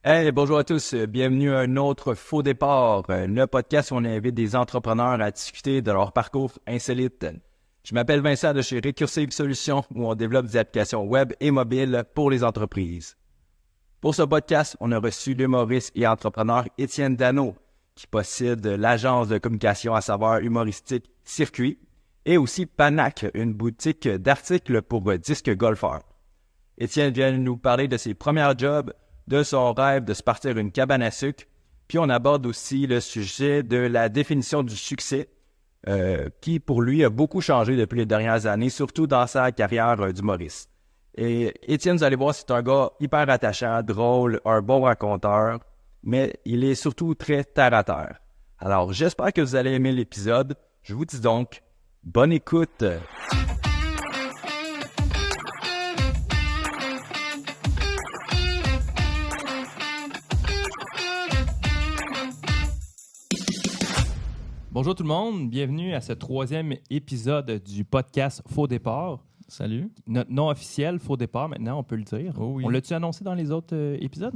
Hey, bonjour à tous, bienvenue à un autre Faux Départ, le podcast où on invite des entrepreneurs à discuter de leur parcours insolite. Je m'appelle Vincent de chez Recursive Solutions où on développe des applications web et mobiles pour les entreprises. Pour ce podcast, on a reçu l'humoriste et entrepreneur Étienne Dano qui possède l'agence de communication à saveur humoristique Circuit et aussi Panac, une boutique d'articles pour disques golfeurs. Étienne vient nous parler de ses premiers jobs, de son rêve de se partir une cabane à sucre, puis on aborde aussi le sujet de la définition du succès, qui pour lui a beaucoup changé depuis les dernières années, surtout dans sa carrière d'humoriste. Et Étienne, vous allez voir, c'est un gars hyper attachant, drôle, un bon raconteur, mais il est surtout très terre à terre. Alors j'espère que vous allez aimer l'épisode. Je vous dis donc, bonne écoute! Bonjour tout le monde, bienvenue à ce troisième épisode du podcast Faux Départ. Salut. Notre nom officiel, Faux Départ, maintenant, on peut le dire. Oh oui. On l'a-tu annoncé dans les autres épisodes?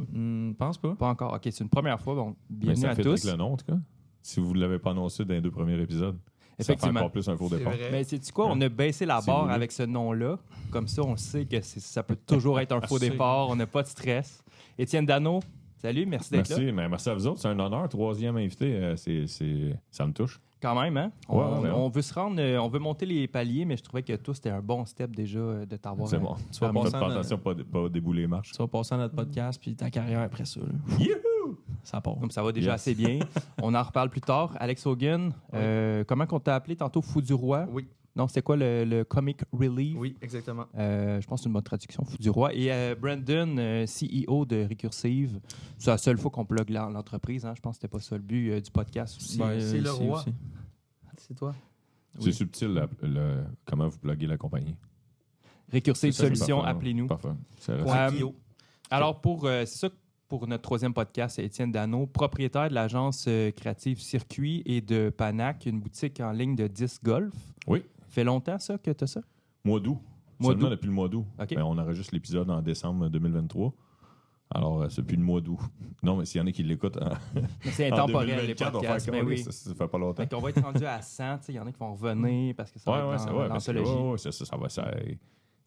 Pense pas. Pas encore. OK, c'est une première fois. Bon, Mais bienvenue ça à fait tous. avec le nom, en tout cas. Si vous ne l'avez pas annoncé dans les 2 premiers épisodes, ça fait Effectivement. encore plus un faux départ. Mais sais-tu quoi? On a baissé la C'est barre voulu. avec ce nom-là. Comme ça, on sait que ça peut toujours être un faux départ. On n'a pas de stress. Étienne Dano, salut, merci d'être là. Merci, mais merci à vous autres. C'est un honneur. 3e invité, ça me touche. Quand même, hein? Ouais, On veut se rendre, on veut monter les paliers, mais je trouvais que toi, c'était un bon step déjà de t'avoir. C'est bon. Tu vas Faites passer pas attention à pas débouler les marches. Tu vas passer à notre podcast puis ta carrière après ça. Là. Youhou! Ça part. Comme ça va déjà Yes. assez bien. On en reparle plus tard. Alex Hogan, comment qu'on t'a appelé tantôt? Fou du roi? Oui, Non, c'était quoi le comic relief? oui, exactement. Je pense que c'est une bonne traduction, Fou du roi. Et Brandon, CEO de Recursive. C'est la seule fois qu'on plug l'entreprise. Hein. Je pense que c'était pas ça le but du podcast aussi. Ben, c'est le ici roi. aussi. C'est toi. C'est subtil, comment vous pluguez la compagnie. Recursive C'est ça, Solutions, parfait. appelez-nous. Parfait. C'est Ouais. Kio. Alors, c'est ça pour notre troisième podcast, Étienne Dano, propriétaire de l'agence créative Circuit et de Panac, une boutique en ligne de disques golf. Oui. Fait longtemps, ça, que tu as ça? Mois d'août. Mois Seulement d'août. depuis le mois d'août. OK. Ben, on enregistre l'épisode en décembre 2023. Alors, c'est plus le mois d'août. Non, mais s'il y en a qui l'écoutent C'est en intemporel, les 2024, on va podcasts. faire Mais comme oui. ça fait pas longtemps. Fait qu'on va être rendu à 100. Il y en a qui vont revenir parce que ça va Ouais, être ça dans va. parce que, l'anthologie. ouais, ça va.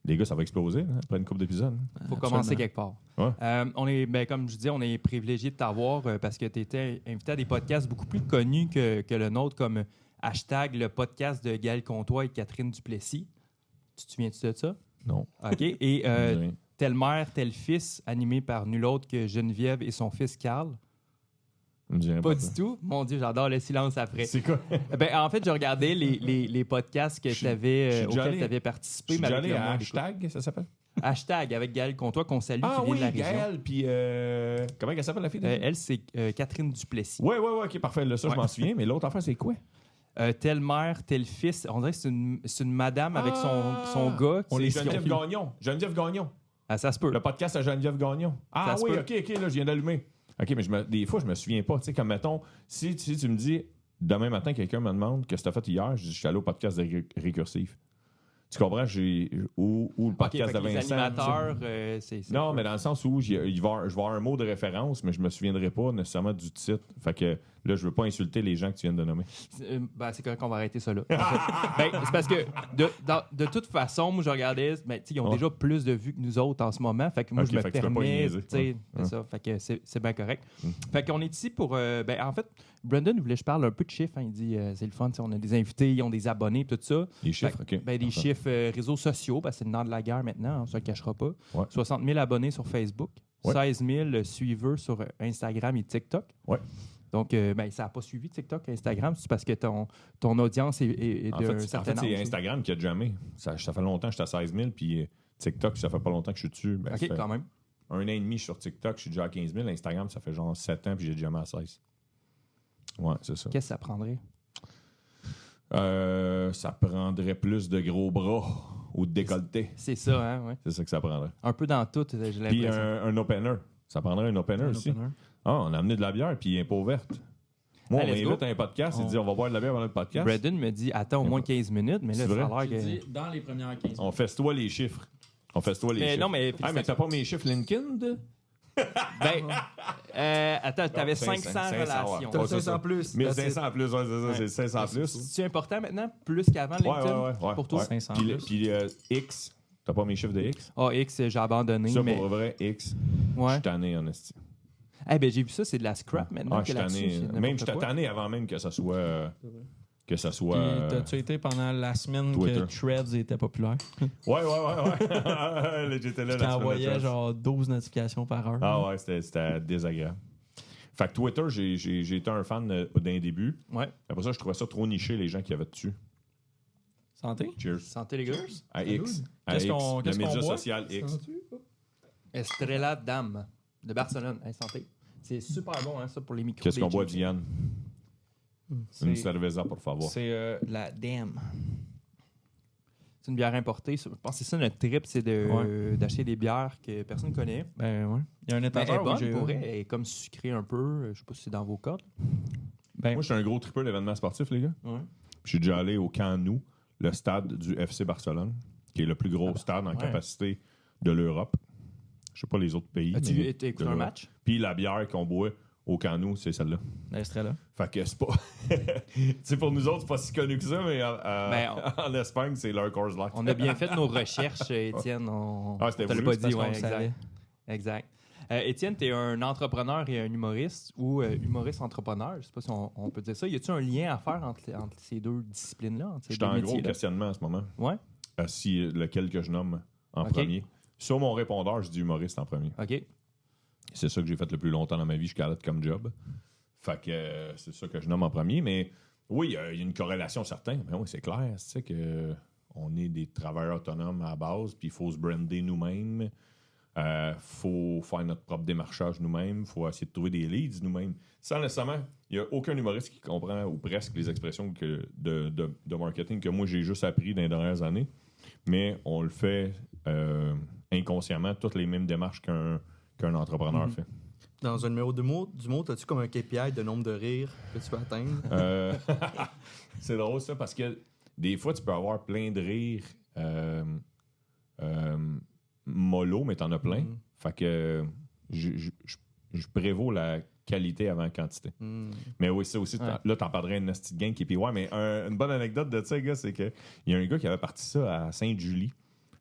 Les gars, ça va exploser après une couple d'épisodes. Il faut commencer quelque part. Ouais. On est, comme je disais, on est privilégié de t'avoir parce que tu étais invité à des podcasts beaucoup plus connus que le nôtre, comme hashtag le podcast de Gaël Comtois et Catherine Duplessis. Tu te souviens-tu de ça? Non. OK. Et Telle mère, tel fils, animé par nul autre que Geneviève et son fils Carl. Je me dirais Pas ça. du tout. Mon Dieu, j'adore le silence après. C'est quoi? En fait, je regardais les podcasts Je suis auxquels déjà tu avais Je participé. suis mais déjà avec allé le à monde, écoute. hashtag, ça s'appelle? Hashtag avec Gaël Comtois, qu'on salue, Ah qui vient oui, de la région. Gaël, puis comment elle s'appelle la fille? Elle, c'est Catherine Duplessis. Ouais, OK, parfait. Là, ça, je m'en souviens, mais l'autre affaire, c'est quoi? Telle mère, tel fils. On dirait que c'est une madame avec son gars. On C'est- est c'est- Geneviève Gagnon. Geneviève Gagnon. Ah, ça se peut. Le podcast à Geneviève Gagnon. Ah se oui, peut. OK, là, je viens d'allumer. OK, mais des fois, je me souviens pas. Tu sais, comme mettons, si tu me dis, demain matin, quelqu'un me demande qu'est-ce que tu as fait hier, je dis, je suis allé au podcast de Récursif. Tu comprends? Ou le OK, podcast fait de que les Vincent. animateurs, c'est Non, mais dans le sens où je vais avoir un mot de référence, mais je me souviendrai pas nécessairement du titre. Fait que là, je veux pas insulter les gens que tu viens de nommer. c'est correct qu'on va arrêter ça là. C'est parce que de toute façon, moi je regardais, ils ont Ouais. déjà plus de vues que nous autres en ce moment. Fait que moi Ok, je me fait que tu peux pas permets, niaiser. tu sais, Ouais. c'est ça. Fait que c'est bien correct. Mm. Fait qu'on est ici pour, en fait, Brandon voulait que je parle un peu de chiffres. Hein. Il dit c'est le fun, on a des invités, ils ont des abonnés, tout ça. Les chiffres, Fait que, OK. des Parfait. chiffres réseaux sociaux, parce que c'est le nom de la guerre maintenant, on ne se le cachera pas. Ouais. 60 000 abonnés sur Facebook, Ouais. 16 000 suiveurs sur Instagram et TikTok. Ouais. Donc, ça n'a pas suivi TikTok et Instagram, c'est parce que ton audience est En d'un fait, certain c'est âge. Instagram qui a jamais. Ça fait longtemps que je suis à 16 000, puis TikTok, ça fait pas longtemps que je suis dessus. Ben, OK, ça fait quand même. 1 an et demi, je suis sur TikTok, je suis déjà à 15 000. Instagram, ça fait genre 7 ans, puis j'ai jamais à 16. Ouais, c'est ça. Qu'est-ce que ça prendrait? Ça prendrait plus de gros bras ou de décolleté. C'est ça, hein, ouais. C'est ça que ça prendrait. Un peu dans tout, j'ai Puis l'impression. un opener. Ça prendrait un opener aussi. Ah, on a amené de la bière, puis il est pas ouverte. Moi, Hey, on let's invite go. un podcast, il dit on va boire de la bière pendant le podcast. Brandon me dit attends au moins 15 minutes, mais là, C'est ça a vrai? l'air J'ai que. dit dans les premières 15 On festoie les chiffres. On festoie les Mais chiffres. non, mais. Ah, mais t'as pas mes chiffres LinkedIn? Attends, t'avais 500 relations. T'as Ouais, c'est 500 ça. plus. 1500 plus, ouais, c'est ça, c'est 500 plus. C'est important maintenant, plus qu'avant LinkedIn? Ouais. Pour toi? 500 Puis, plus. puis X, t'as pas mes chiffres de X? Ah, X, j'ai abandonné. Ça, mais... pour vrai, X, je Ouais. suis tanné, en esti. Eh ben, j'ai vu ça, c'est de la scrap maintenant. Ah, je que suis là-dessus, tanné. c'est n'importe Même, j'étais quoi. tanné avant même que ça soit... que ça soit... Puis, t'as-tu été pendant la semaine Twitter. que Threads était populaire? Ouais. Là, j'étais là Tu la semaine t'envoyais de Threads. genre 12 notifications par heure. Ah ouais, c'était désagréable. Fait que Twitter, j'ai été un fan d'un début. Ouais. Après ça, je trouvais ça trop niché, les gens qui avaient dessus. Santé? Cheers. Santé, les gars. À X. À Qu'est-ce X, qu'on- le qu'est-ce qu'on média boit? social X. Estrella Dame de Barcelone. Hey, santé. C'est super bon, hein, ça, pour les micros. Qu'est-ce qu'on des boit, chips. Diane? Une cerveza, pour favor. C'est la Dame. C'est une bière importée. Je pense que c'est ça notre trip, c'est d'acheter des bières que personne ne connaît. Ben ouais. Il y a un Mais elle est étageur où bonne j'ai... pour elle. Elle est comme sucrée un peu. Je sais pas si c'est dans vos cordes. Ben, Moi, je suis un gros tripeur d'événements sportifs, les gars. ouais. Je suis déjà allé au Camp Nou, le stade du FC Barcelone, qui est le plus gros stade en capacité de l'Europe. Je sais pas les autres pays. As-tu mais écouté de un l'Europe. match? Puis la bière qu'on boit au Camp Nou, c'est celle-là. L'Estrella. Fait que c'est pas... tu sais, pour nous autres, c'est pas si connu que ça, mais Ben, en Espagne, c'est leur Coors Light. On a bien fait nos recherches, Étienne. On c'était te l'a voulu, pas c'est dit, parce qu'on ouais, le exact. savait. Exact. Étienne, tu es un entrepreneur et un humoriste ou humoriste-entrepreneur. Je sais pas si on peut dire ça. Y a-t-il un lien à faire entre ces deux disciplines-là? Entre ces Je suis deux en gros métiers-là? questionnement en ce moment. Ouais? Si lequel que je nomme en Ok. premier. Sur mon répondeur, je dis humoriste en premier. OK. C'est ça que j'ai fait le plus longtemps dans ma vie jusqu'à date comme job. Fait que c'est ça que je nomme en premier. Mais oui, il y a une corrélation certaine. Mais oui, c'est clair. Tu sais que on est des travailleurs autonomes à la base, puis il faut se brander nous-mêmes. Faut faire notre propre démarchage nous-mêmes. Faut essayer de trouver des leads nous-mêmes. Sans nécessairement, il n'y a aucun humoriste qui comprend, ou presque, les expressions de marketing que moi, j'ai juste appris dans les dernières années. Mais on le fait inconsciemment, toutes les mêmes démarches qu'un entrepreneur fait. Dans un numéro d'humour, as-tu comme un KPI de nombre de rires que tu veux atteindre? C'est drôle ça parce que des fois tu peux avoir plein de rires mollo, mais t'en as plein. Fait que je prévaux la qualité avant la quantité. Mais oui, ça aussi, là t'en parlerais une nasty gang qui est ouais, mais une bonne anecdote de ça, gars, c'est que il y a un gars qui avait parti ça à Sainte-Julie.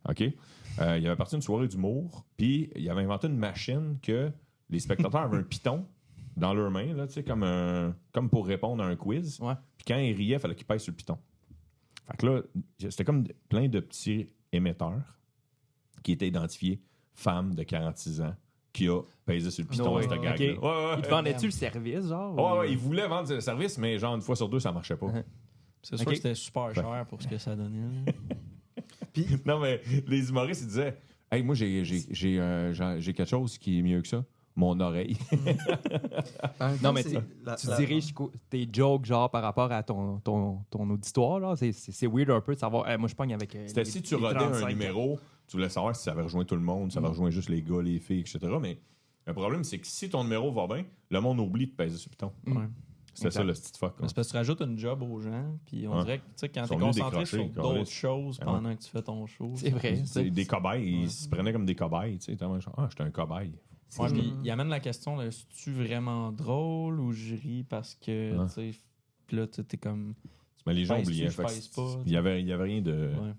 OK? Il avait parti une soirée d'humour, puis il avait inventé une machine que les spectateurs avaient un piton dans leurs mains, là, tu sais, comme pour répondre à un quiz. Ouais. Puis quand ils riaient, il fallait qu'ils pèsent sur le piton. Fait que là, c'était comme plein de petits émetteurs qui étaient identifiés femme de 46 ans qui a pesé sur le piton No à cette way. gag-là. Ok. Ouais, Il te vendait-tu le service, genre? Ouais, ou- ils voulaient vendre le service, mais genre une fois sur deux, ça marchait pas. C'est sûr Ok. que c'était super cher pour ce que ça donnait. là. Non, mais les humoristes, ils disaient hey, moi, j'ai quelque chose qui est mieux que ça. Mon oreille. Non, mais tu diriges tes jokes, genre, par rapport à ton auditoire, là. C'est weird un peu de savoir, moi, je pogne avec. C'était si tu rodais un numéro, tu voulais savoir si ça avait rejoint tout le monde, ça avait rejoint juste les gars, les filles, etc. Mais le problème, c'est que si ton numéro va bien, le monde oublie de peser sur le piton. Ouais. C'était ça le petit fuck. Mais c'est parce que tu rajoutes une job aux gens, puis on Ouais. dirait que tu sais, quand Ils t'es sont venus concentré sur décrocher, d'autres câlisse. choses Ouais. pendant que tu fais ton show. C'est vrai. C'est des cobayes, ils se prenaient comme des cobayes. Tu sais, tellement genre, j'étais un cobaye. Ouais, puis il amène la question, là, est-tu vraiment drôle ou je ris parce que, Ouais. tu sais, puis là, tu sais, t'es comme... Mais les gens pèses-tu, oubliaient. je Fait que pèse pas, il y avait rien de. Ouais.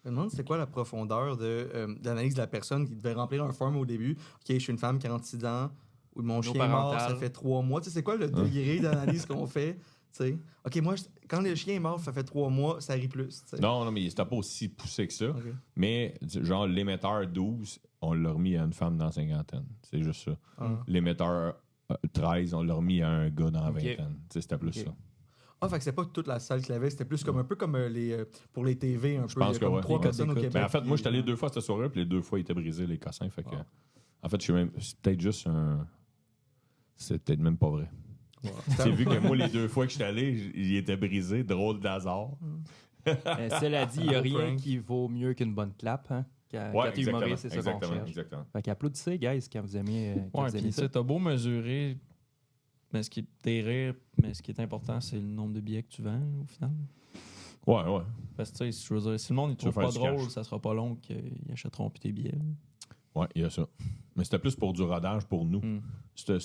Je me demande c'est quoi la profondeur d'analyse de la personne qui devait remplir un form au début. OK, je suis une femme 46 ans, ou mon chien est mort, parental. ça fait 3 mois. Tu sais, c'est quoi le degré d'analyse qu'on fait? Tu sais? OK, moi, quand le chien est mort, ça fait 3 mois, ça rit plus. Tu sais. Non, mais c'était pas aussi poussé que ça. OK. Mais, genre, l'émetteur 12, on l'a remis à une femme dans la cinquantaine. C'est juste ça. L'émetteur 13, on l'a remis à un gars dans la Ok. vingtaine. Tu sais, c'était plus ça. Ah, fait que c'est pas toute la salle qui l'avait, c'était plus comme un peu comme pour les TV, un Je peu. pense Il y a que comme ouais. 3 Ouais. personnes au Mais Québec. Mais en fait, moi, j'étais allé qui- 2 fois cette soirée, puis les 2 fois, ils étaient brisés, les cassins. Fait que, en fait, je suis même. C'est peut-être juste un. C'est peut-être même pas vrai. J'ai vu que moi, les 2 fois que j'étais allé, il était brisé, drôle d'hasard. Cela dit, il n'y a rien Frank. qui vaut mieux qu'une bonne clap. Hein? Quand Ouais, t'es humoriste, c'est ça qu'on exactement, cherche. exactement. Fait qu'applaudissez, guys, quand vous aimez, quand Ouais, vous puis aimez tu ça. sais, t'as beau mesurer, mais ce qui est tes rires, mais ce qui est important, c'est le nombre de billets que tu vends, au final. Ouais. Parce que, tu sais, je veux dire, si le monde ne Tu veux trouve pas faire du drôle, cash. ça sera pas long qu'ils achèteront plus tes billets. Ouais, il y a ça. Mais c'était plus pour du rodage pour nous. Ce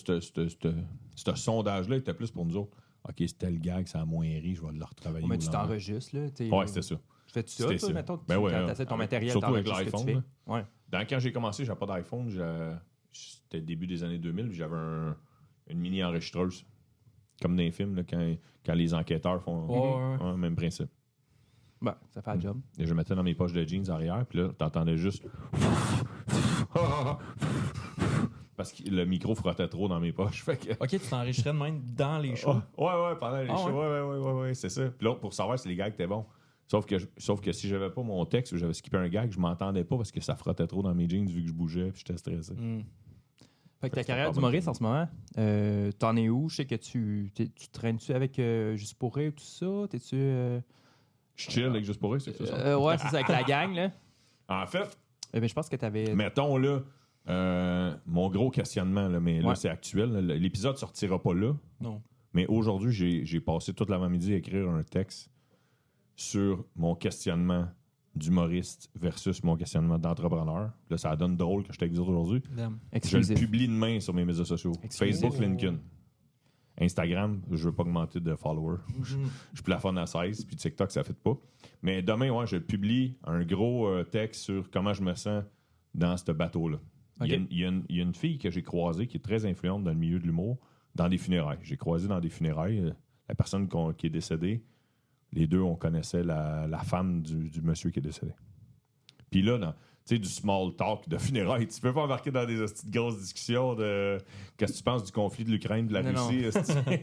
sondage-là était plus pour nous autres. OK, c'était le gag, ça a moins ri, je vais le retravailler. Mais tu t'enregistres, là. Ouais, c'était ça. Tu fais-tu ça, C'était toi, ça. mettons, Ben ouais, quand tu essaies ton matériel, surtout avec t'enregistres ce que tu l'iPhone. fais? Ouais. Quand j'ai commencé, j'avais pas d'iPhone. C'était le début des années 2000, puis j'avais une mini-enregistreuse. Comme dans les films, là, quand les enquêteurs font... Ouais. Même principe. Ben, ça fait le job. Et je mettais dans mes poches de jeans arrière, puis là, t'entendais juste... Parce que le micro frottait trop dans mes poches. Fait que... OK, tu t'enregistrais de même dans les shows. Ouais, pendant les shows. Ouais. Ouais, c'est ça. Puis là, pour savoir si les gags étaient bons. Sauf que si j'avais pas mon texte ou j'avais skippé un gag, je m'entendais pas parce que ça frottait trop dans mes jeans vu que je bougeais puis j'étais stressé. Fait que ta c'était carrière pas d'humoriste bon. en ce moment, t'en es où? Je sais que tu traînes-tu avec Juste pour rire tout ça? T'es-tu... Je chill avec Juste pour rire, c'est ça? ouais, c'est ça, avec la gang, là. En fait, Ben, je pense que t'avais... mettons là, mon gros questionnement, là, mais là, Ouais. c'est actuel. Là, l'épisode sortira pas là. Non. Mais aujourd'hui, j'ai passé toute l'avant-midi à écrire un texte sur mon questionnement d'humoriste versus mon questionnement d'entrepreneur. Là, ça donne drôle que je t'ai dit aujourd'hui. Damn. Je le Exclusif. publie demain sur mes médias sociaux. Exclusif. Facebook, LinkedIn. Instagram, je veux pas augmenter de followers. Je plafonne à 16, puis TikTok, ça fait pas. Mais demain, ouais, je publie un gros texte sur comment je me sens dans ce bateau-là. Ok. Il y a une fille que j'ai croisée qui est très influente dans le milieu de l'humour, dans des funérailles. J'ai croisé dans des funérailles la personne qui est décédée. Les deux, on connaissait la femme du monsieur qui est décédé. Puis là, tu sais, du small talk de funérailles, tu peux pas embarquer dans des petites grosses discussions de qu'est-ce que tu penses du conflit de l'Ukraine, de la Non, Russie.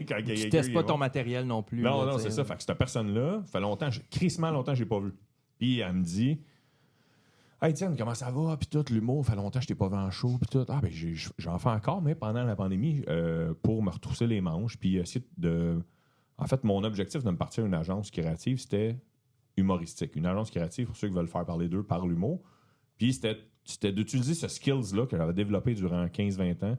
Quand Tu testes pas ton matériel non plus. Non, là, non, t'sais. c'est ça. Fait que cette personne-là, ça fait longtemps, crissement longtemps, je l'ai pas vu. Puis elle me dit Hey, Étienne, comment ça va? Puis tout, l'humour, ça fait longtemps que je t'ai pas vu en show. Puis tout. Ah, ben, j'en fais encore, mais pendant la pandémie, pour me retrousser les manches, puis essayer de. En fait, mon objectif de me partir à une agence créative, c'était humoristique. Une agence créative pour ceux qui veulent faire parler d'eux par l'humour. Puis c'était d'utiliser ce skills-là que j'avais développé durant 15-20 ans,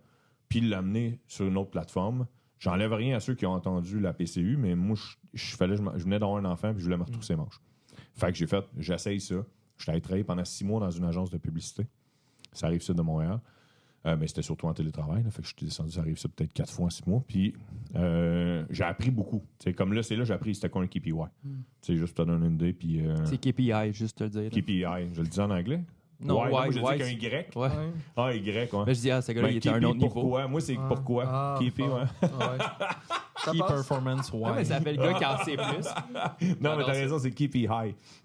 puis l'amener sur une autre plateforme. J'enlève rien à ceux qui ont entendu la PCU, mais moi, je venais d'avoir un enfant, puis je voulais me retrousser les manches. Fait que j'essaye ça. Je suis travaillé pendant 6 mois dans une agence de publicité. Ça arrive ça de Montréal. Mais c'était surtout en télétravail. Là, fait que je suis descendu, ça arrive ça peut-être 4 fois en 6 mois. Puis j'ai appris beaucoup. T'sais, comme là, j'ai appris c'était quoi un KPI. Juste pour te donner une idée. Puis, C'est KPI, juste te le dire. là. KPI, je le dis en anglais? Non, moi, je ouais, dis qu'un Y. Ouais. Ah, Y, ouais. Ben, je dis, ce gars-là, il était à un KPI, autre niveau. pourquoi? Moi, c'est pourquoi. KPI, ouais. Ça Key passe. performance Ouais, mais wise. ça fait le gars qui en sait plus. Non, mais t'as raison, c'est KPI.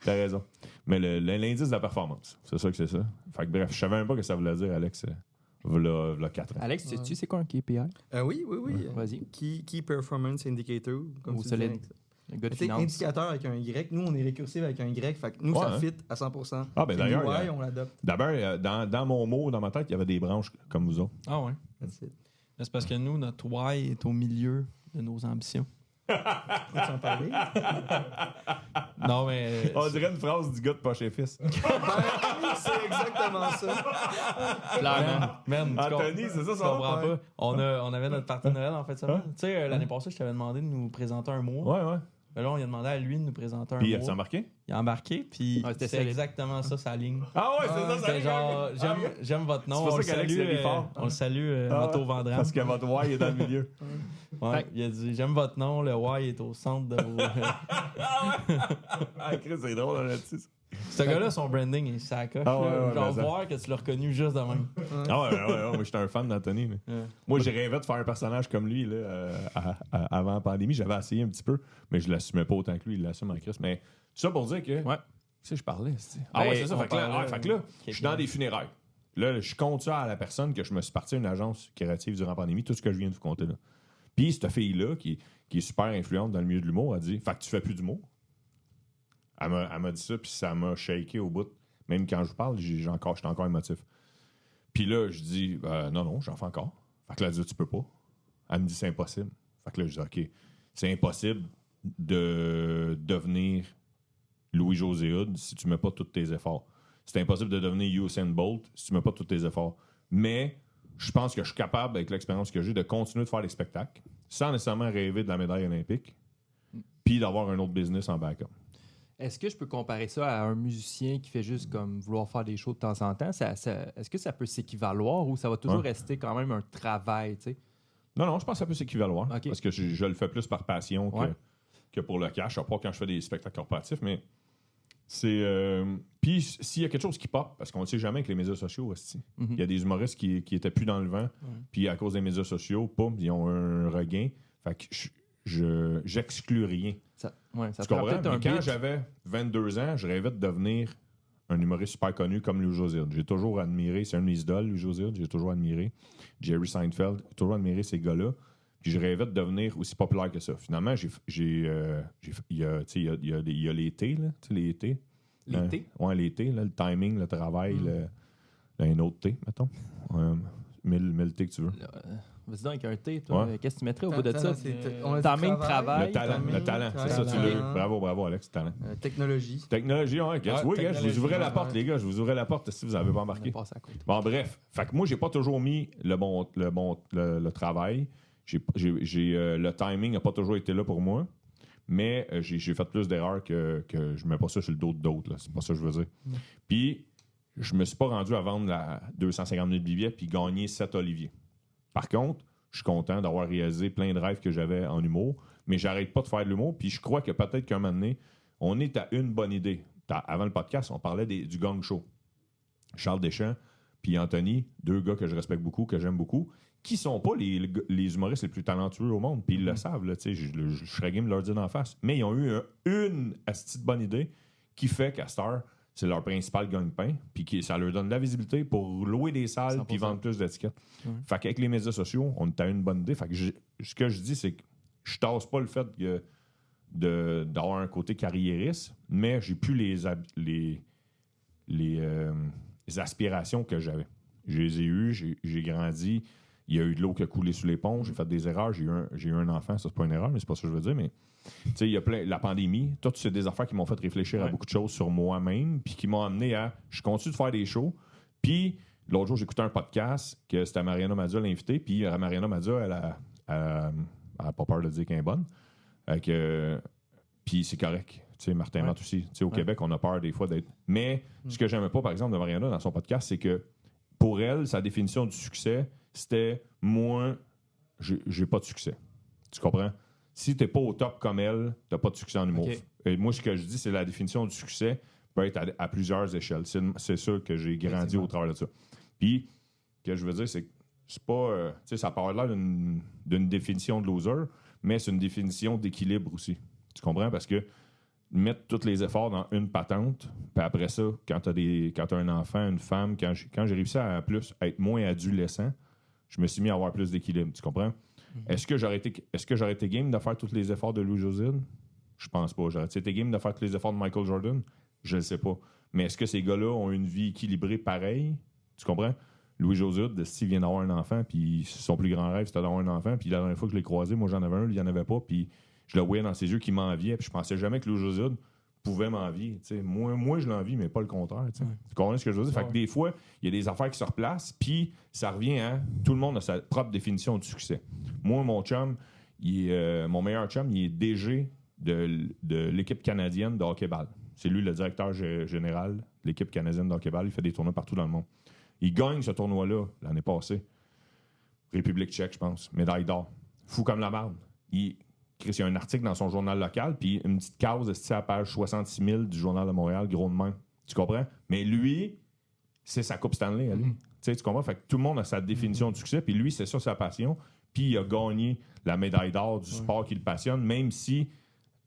T'as raison. Mais l'indice de la performance, c'est ça que c'est ça. Fait que bref, je savais même pas que ça voulait dire, Alex, v'là 4 ans. Alex, sais-tu c'est quoi un KPI? Oui. Vas-y. Key Performance Indicator. Comme Au tu solide. disais. Le gars de C'est finance. indicateur avec un Y. Nous, on est récursif avec un Y. Fait que nous, Ouais, ça hein. fit à 100%. Ah, ben, Puis d'ailleurs, l'UI, il y a- on l'adopte. D'abord, dans mon mot, dans ma tête, il y avait des branches comme vous autres. Ah ouais. That's it. Mais c'est parce que nous, notre why est au milieu de nos ambitions. Peux-tu en parler? Non, mais. On dirait une phrase du gars de Poche et Fils. C'est exactement ça. Clairement. Man, tu Anthony, c'est ça tu son comprends nom? pas. On avait notre partie de Noël en fait ça. Hein? Tu sais, l'année passée, je t'avais demandé de nous présenter un mois. Ouais. Mais là, on lui a demandé à lui de nous présenter un Puis, mois. as-tu embarqué? Il a embarqué, puis Ouais, c'était c'est solide. exactement ça, sa ligne. Ah ouais, c'est ça, C'est genre, j'aime votre nom. C'est pour On ça le qu'Alex salue, l'a mis fort. on le salue, Ah, Otto Vandram. Parce que votre Y est dans le milieu. Ouais, il a dit, j'aime votre nom, le Y est au centre de vos... Ah, Chris, c'est drôle, là-dessus. Ce gars-là, son branding, il s'accroche. Ah ouais, là. ouais, Genre, mais ça- voir que tu l'as reconnu juste de même. Ah ouais, moi j'étais un fan d'Anthony. Là. Ouais. Moi, j'ai rêvé de faire un personnage comme lui là, avant la pandémie. J'avais essayé un petit peu, mais je l'assumais pas autant que lui. Il l'assume en Christ. Mais tout ça pour dire que. Ouais. Tu sais, je parlais. Ah Ben, ouais, c'est ça. on Fait que là, parlait, fait que là, je suis dans des funérailles. Là, je compte ça à la personne que je me suis parti à une agence créative durant la pandémie, tout ce que je viens de vous compter là. Puis cette fille-là, qui est super influente dans le milieu de l'humour, a dit fait que tu fais plus d'humour. Elle m'a dit ça, puis ça m'a shaké au bout. Même quand je vous parle, j'étais encore émotif. Puis là, je dis non, j'en fais encore. Fait que là, elle dit tu peux pas. Elle me dit c'est impossible. Fait que là, je dis OK, c'est impossible de devenir Louis-José Hood si tu mets pas tous tes efforts. C'est impossible de devenir Usain Bolt si tu mets pas tous tes efforts. Mais je pense que je suis capable, avec l'expérience que j'ai, de continuer de faire des spectacles sans nécessairement rêver de la médaille olympique puis d'avoir un autre business en backup. Est-ce que je peux comparer ça à un musicien qui fait juste comme vouloir faire des shows de temps en temps? Est-ce que ça peut s'équivaloir ou ça va toujours rester quand même un travail, tu sais? Non, je pense que ça peut s'équivaloir. OK. Parce que je le fais plus par passion Ouais. que pour le cash. À part quand je fais des spectacles corporatifs, mais c'est... Puis s'il y a quelque chose qui pop, parce qu'on ne sait jamais avec les médias sociaux aussi. Il y a des humoristes qui étaient plus dans le vent, puis à cause des médias sociaux, poum, ils ont un regain. Fait que j'exclus rien. Ça Tu te comprends? prend peut-être un Mais quand beat. j'avais 22 ans, je rêvais de devenir un humoriste super connu comme Louis José. J'ai toujours admiré, c'est un de mes idoles, Louis José. J'ai toujours admiré Jerry Seinfeld, j'ai toujours admiré ces gars-là. Puis je rêvais de devenir aussi populaire que ça. Finalement, il y a l'été, là, tu sais, l'été. L'été? Ouais, l'été, là, le timing, le travail, un autre thé, mettons. 1000 thés que tu veux. Vas-y donc avec un thé, toi. Ouais. Qu'est-ce que tu mettrais au bout de ça? On a dit Timing, travail. Le talent, c'est ça, tu l'as. Bravo, Alex, talent. Technologie. Technologie, oui, gars, je vous technologie, ouvrais la ouais. porte, les gars, je vous ouvrais la porte si vous n'avez pas On embarqué. est passé à côté. Bon, bref. Fait que moi, j'ai pas toujours mis le travail. Le timing n'a pas toujours été là pour moi. Mais j'ai fait plus d'erreurs que je mets pas ça sur le dos d'autres. Là. C'est pas ça que je veux dire. Puis, je me suis pas rendu à vendre 250 000 billets puis gagner 7 Olivier. Par contre, je suis content d'avoir réalisé plein de rêves que j'avais en humour. Mais j'arrête pas de faire de l'humour. Puis je crois que peut-être qu'un moment donné, on est à une bonne idée. Avant le podcast, on parlait du Gang Show. Charles Deschamps puis Anthony, deux gars que je respecte beaucoup, que j'aime beaucoup, qui sont pas les humoristes les plus talentueux au monde, puis ils le savent, là, je serais game de leur dire d'en face. Mais ils ont eu une asti de bonne idée qui fait qu'à Star, c'est leur principal gagne-pain, puis ça leur donne de la visibilité pour louer des salles 100%. puis vendre plus d'étiquettes. Fait qu'avec les médias sociaux, on a une bonne idée. Fait que ce que je dis, c'est que je tasse pas le fait d'avoir un côté carriériste, mais j'ai plus les aspirations que j'avais. Je les ai eues, j'ai grandi, il y a eu de l'eau qui a coulé sous les ponts, j'ai fait des erreurs, j'ai eu un enfant, ça c'est pas une erreur, mais c'est pas ça que je veux dire, mais tu sais, il y a la pandémie, tout c'est des affaires qui m'ont fait réfléchir à beaucoup de choses sur moi-même, puis qui m'ont amené à, je continue de faire des shows, puis l'autre jour j'écoutais un podcast que c'était Mariana Madza l'invité, puis Mariana Madza, elle a pas peur de dire qu'elle est bonne, puis c'est correct. Tu sais, Martin Matt aussi. Tu sais, au Québec, on a peur des fois d'être. Mais ce que j'aimais pas, par exemple, de Mariana dans son podcast, c'est que pour elle, sa définition du succès, c'était moi, j'ai pas de succès. Tu comprends? Si t'es pas au top comme elle, t'as pas de succès en humour. Okay. Et moi, ce que je dis, c'est la définition du succès peut être à plusieurs échelles. C'est sûr que j'ai grandi au travers de ça. Puis, ce que je veux dire, c'est que c'est pas. Tu sais, ça parle là d'une définition de loser, mais c'est une définition d'équilibre aussi. Tu comprends? Parce que mettre tous les efforts dans une patente, puis après ça, quand t'as un enfant, une femme, quand j'ai réussi à être moins adolescent, je me suis mis à avoir plus d'équilibre. Tu comprends? Est-ce que j'aurais été game de faire tous les efforts de Louis Josine? Je pense pas. J'aurais été game de faire tous les efforts de Michael Jordan? Je le sais pas. Mais est-ce que ces gars-là ont une vie équilibrée pareille? Tu comprends? Louis Joside, s'il vient d'avoir un enfant, puis son plus grand rêve, c'était d'avoir un enfant, puis la dernière fois que je l'ai croisé, moi j'en avais un, lui, il n'y en avait pas, puis je le voyais dans ses yeux qu'il m'enviait, puis je pensais jamais que Louis Joside pouvait m'envier. Moi, je l'envie, mais pas le contraire. Tu comprends ce que je veux dire? Fait que des fois, il y a des affaires qui se replacent, puis ça revient à tout le monde a sa propre définition du succès. Moi, mon chum, mon meilleur chum, il est DG de l'équipe canadienne de hockey-ball. C'est lui le directeur général de l'équipe canadienne de hockey-ball. Il fait des tournois partout dans le monde. Il gagne ce tournoi-là l'année passée. République tchèque, je pense. Médaille d'or. Fou comme la marde. Il y a un article dans son journal local, puis une petite case à la page 66 000 du Journal de Montréal, gros de main. Tu comprends? Mais lui, c'est sa Coupe Stanley à lui. Tu comprends? Fait que tout le monde a sa définition de succès, puis lui, c'est ça sa passion. Puis il a gagné la médaille d'or du sport qui le passionne, même si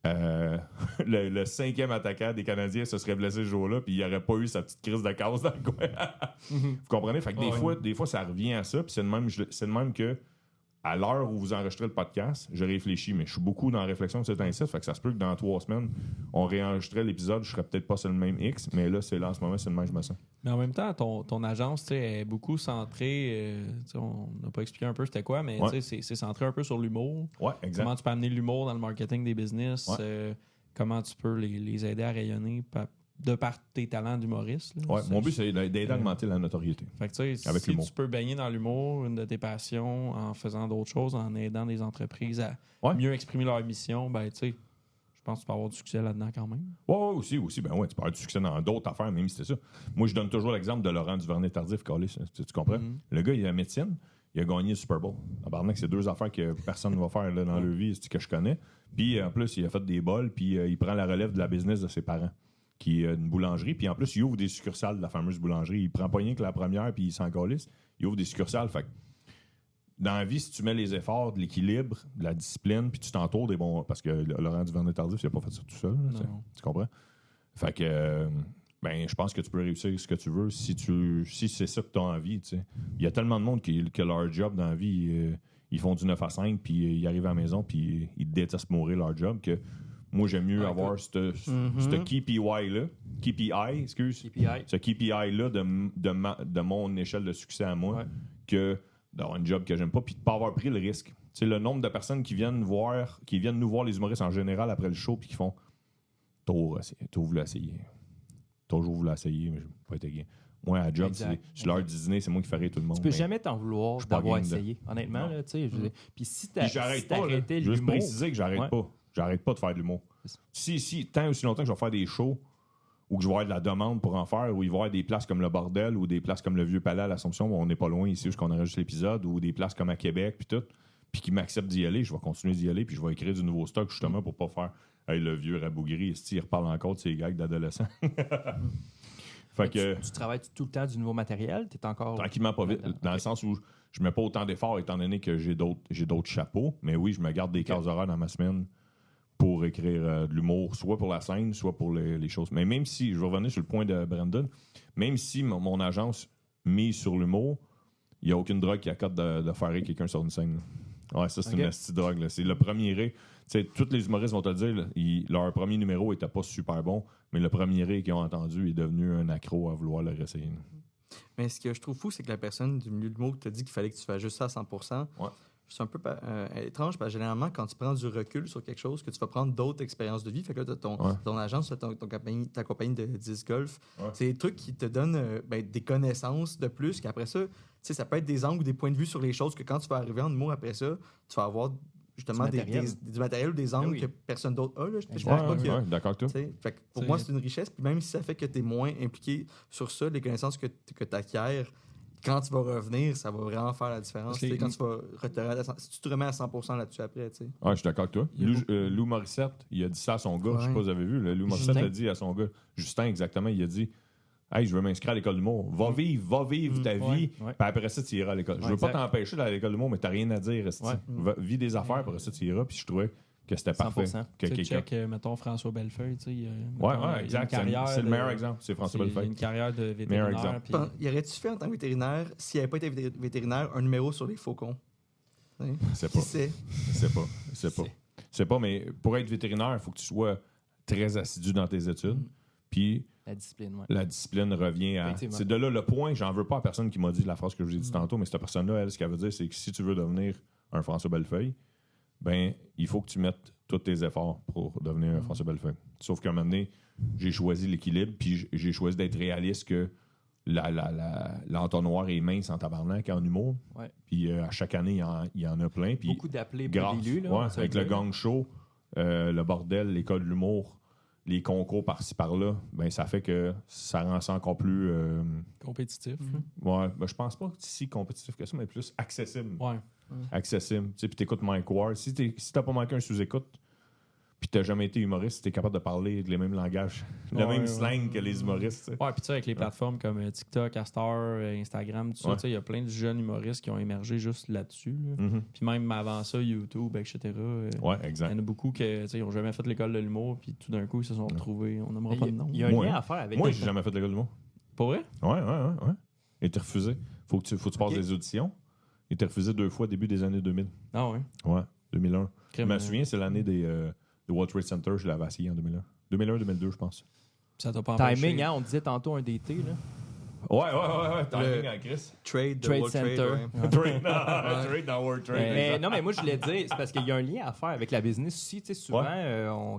le 5e attaquant des Canadiens se serait blessé ce jour-là, puis il n'aurait pas eu sa petite crise de casse dans le coin. Vous comprenez? Fait que des fois, ça revient à ça, puis c'est de même que à l'heure où vous enregistrez le podcast, je réfléchis, mais je suis beaucoup dans la réflexion de cet incite, fait que ça se peut que dans 3 semaines, on réenregistrait l'épisode, je serais peut-être pas sur le même X, mais là, en ce moment, c'est le même que je me sens. Mais en même temps, ton agence est beaucoup centrée, on n'a pas expliqué un peu c'était quoi, mais c'est centré un peu sur l'humour. Ouais, exact. Comment tu peux amener l'humour dans le marketing des business, comment tu peux les aider à rayonner de par tes talents d'humoriste. Ouais, mon but, c'est d'aider à augmenter la notoriété. Fait que, si tu peux baigner dans l'humour, une de tes passions, en faisant d'autres choses, en aidant des entreprises à mieux exprimer leur mission, ben, je pense que tu peux avoir du succès là-dedans quand même. Ouais, aussi. Ben ouais, tu peux avoir du succès dans d'autres affaires, même si c'est ça. Moi, je donne toujours l'exemple de Laurent Duvernay-Tardif, Callis, tu comprends? Le gars, il a la médecine, il a gagné le Super Bowl. Tabarnak, c'est 2 affaires que personne ne va faire là, dans leur vie, c'est que je connais. Puis en plus, il a fait des bols, puis il prend la relève de la business de ses parents, qui est une boulangerie. Puis en plus, il ouvre des succursales de la fameuse boulangerie. Il prend pas rien que la première, puis il s'en calisse. Il ouvre des succursales. Fait que dans la vie, si tu mets les efforts, de l'équilibre, de la discipline, puis tu t'entoures des bons... Parce que Laurent Duvernay-Tardif, il n'a pas fait ça tout seul. Là, tu comprends? Fait que... ben, je pense que tu peux réussir ce que tu veux si c'est ça que tu as envie. T'sais. Il y a tellement de monde qui a leur job dans la vie. Ils font du 9 à 5, puis ils arrivent à la maison, puis ils détestent mourir leur job. Que moi, j'aime mieux avoir ce KPI-là. KPI, excuse. KPI. Ce KPI-là de mon échelle de succès à moi que d'avoir un job que j'aime pas, puis de pas avoir pris le risque. T'sais, le nombre de personnes qui viennent nous voir les humoristes en général après le show, puis qui font « T'as voulu essayer. » Toujours voulu essayer, mais je n'ai pas été gain. Moi, à la job, c'est l'heure du dîner, c'est moi qui ferai tout le monde. Tu peux jamais t'en vouloir d'avoir essayé, honnêtement. Là, puis si t'arrêtais l'humour... Juste préciser que j'arrête pas. J'arrête pas de faire de l'humour. Si tant aussi longtemps que je vais faire des shows ou que je vais avoir de la demande pour en faire, ou il va y avoir des places comme le Bordel ou des places comme le Vieux Palais à l'Assomption, où on n'est pas loin ici, où on enregistre l'épisode, ou des places comme à Québec, puis tout, puis qui m'acceptent d'y aller, je vais continuer d'y aller, puis je vais écrire du nouveau stock justement pour pas faire « Hey, le vieux rabougri, il reparle encore de ses gags d'adolescents. » Fait que, tu travailles tout le temps du nouveau matériel? T'es encore... Tranquillement, pas vite. Dans le sens où je mets pas autant d'efforts étant donné que j'ai d'autres chapeaux. Mais oui, je me garde des cases horaires dans ma semaine pour écrire de l'humour, soit pour la scène, soit pour les choses. Mais même si, je vais revenir sur le point de Brandon, même si mon agence mise sur l'humour, il n'y a aucune drogue qui accorde de faire rire quelqu'un sur une scène. Là. Ouais, ça, c'est une petite drogue. Là. C'est le premier rire. Tous les humoristes vont te le dire, là, leur premier numéro n'était pas super bon, mais le premier rire qu'ils ont entendu est devenu un accro à vouloir le réessayer. Mais ce que je trouve fou, c'est que la personne du milieu de mots t'a dit qu'il fallait que tu fasses juste ça à 100%. Ouais. C'est un peu étrange parce que généralement, quand tu prends du recul sur quelque chose, que tu vas prendre d'autres expériences de vie, fait que là, ton agence, ta compagnie de disc golf, c'est des trucs qui te donnent des connaissances de plus, qu'après ça, ça peut être des angles ou des points de vue sur les choses que quand tu vas arriver en humour après ça, tu vas avoir justement du matériel ou des angles que personne d'autre a. Là. Je pense pas qu'il y a, d'accord avec toi. Fait que pour moi, c'est une richesse. Puis même si ça fait que tu es moins impliqué sur ça, les connaissances que tu acquiers, quand tu vas revenir, ça va vraiment faire la différence. Quand si tu te remets à 100% là-dessus après. T'sais. Ouais, je suis d'accord avec toi. Lou Morissette, il a dit ça à son gars. Je sais pas si vous avez vu. Lou Morissette a dit à son gars, Justin exactement, il a dit hey, je veux m'inscrire à l'école d'humour. Va vivre ta vie. Puis après ça, tu iras à l'école. Je veux pas t'empêcher d'aller à l'école d'humour, mais t'as rien à dire. Vis des affaires, après ça, tu iras. Puis je trouvais que c'était parfait. Tu check, mettons, François Bellefeuille. Exact. C'est le meilleur exemple. C'est François Bellefeuille. Une carrière de vétérinaire. Y aurait-tu fait en tant que vétérinaire, s'il n'avait pas été vétérinaire, un numéro sur les faucons? C'est pas, mais pour être vétérinaire, il faut que tu sois très assidu dans tes études. Puis la discipline revient à... C'est de là le point. J'en veux pas à personne qui m'a dit la phrase que je vous ai dit tantôt, mais cette personne-là, elle, ce qu'elle veut dire, c'est que si tu veux devenir un François Bellefeuille, ben il faut que tu mettes tous tes efforts pour devenir un François Bellefeuille. Sauf qu'à un moment donné, j'ai choisi l'équilibre, puis j'ai choisi d'être réaliste que l'entonnoir est mince en tabarnak en humour. Puis à chaque année, il y en a plein. Puis beaucoup d'appelés pour l'élu. Avec le gang show, le bordel, l'école de l'humour, les concours par-ci par-là, ben ça fait que ça rend ça encore plus compétitif. Ouais, ben, je pense pas si compétitif que ça, mais plus accessible. Ouais. Accessible. Tu sais, puis t'écoutes Mike Ward. Si t'as pas manqué un sous-écoute, puis t'as jamais été humoriste, t'es capable de parler les mêmes langages, le même slang que les humoristes. T'sais. Ouais, puis tu sais, avec les plateformes comme TikTok, Astor, Instagram, tout ça, il y a plein de jeunes humoristes qui ont émergé juste là-dessus. Là. Puis même avant ça, YouTube, etc. Ouais, exact. Il y en a beaucoup qui n'ont jamais fait l'école de l'humour, puis tout d'un coup, ils se sont retrouvés. On n'aimera pas de nom. Il y a un lien à faire avec... Moi, j'ai jamais fait l'école de l'humour. Pas vrai? Ouais. Il était refusé. Faut que tu passes des auditions. Il était refusé 2 fois au début des années 2000. Ah ouais? Ouais, 2001. Je me souviens, c'est l'année des World Trade Center, je l'avais essayé en 2001. 2001-2002, je pense. Ça t'a pas empêché. Timing, hein? On disait tantôt un DT, là. Ouais. Timing en Chris. Trade World Center. Trade dans World Trade. Mais, non, mais moi, je voulais dire, c'est parce qu'il y a un lien à faire avec la business aussi. Tu sais, souvent,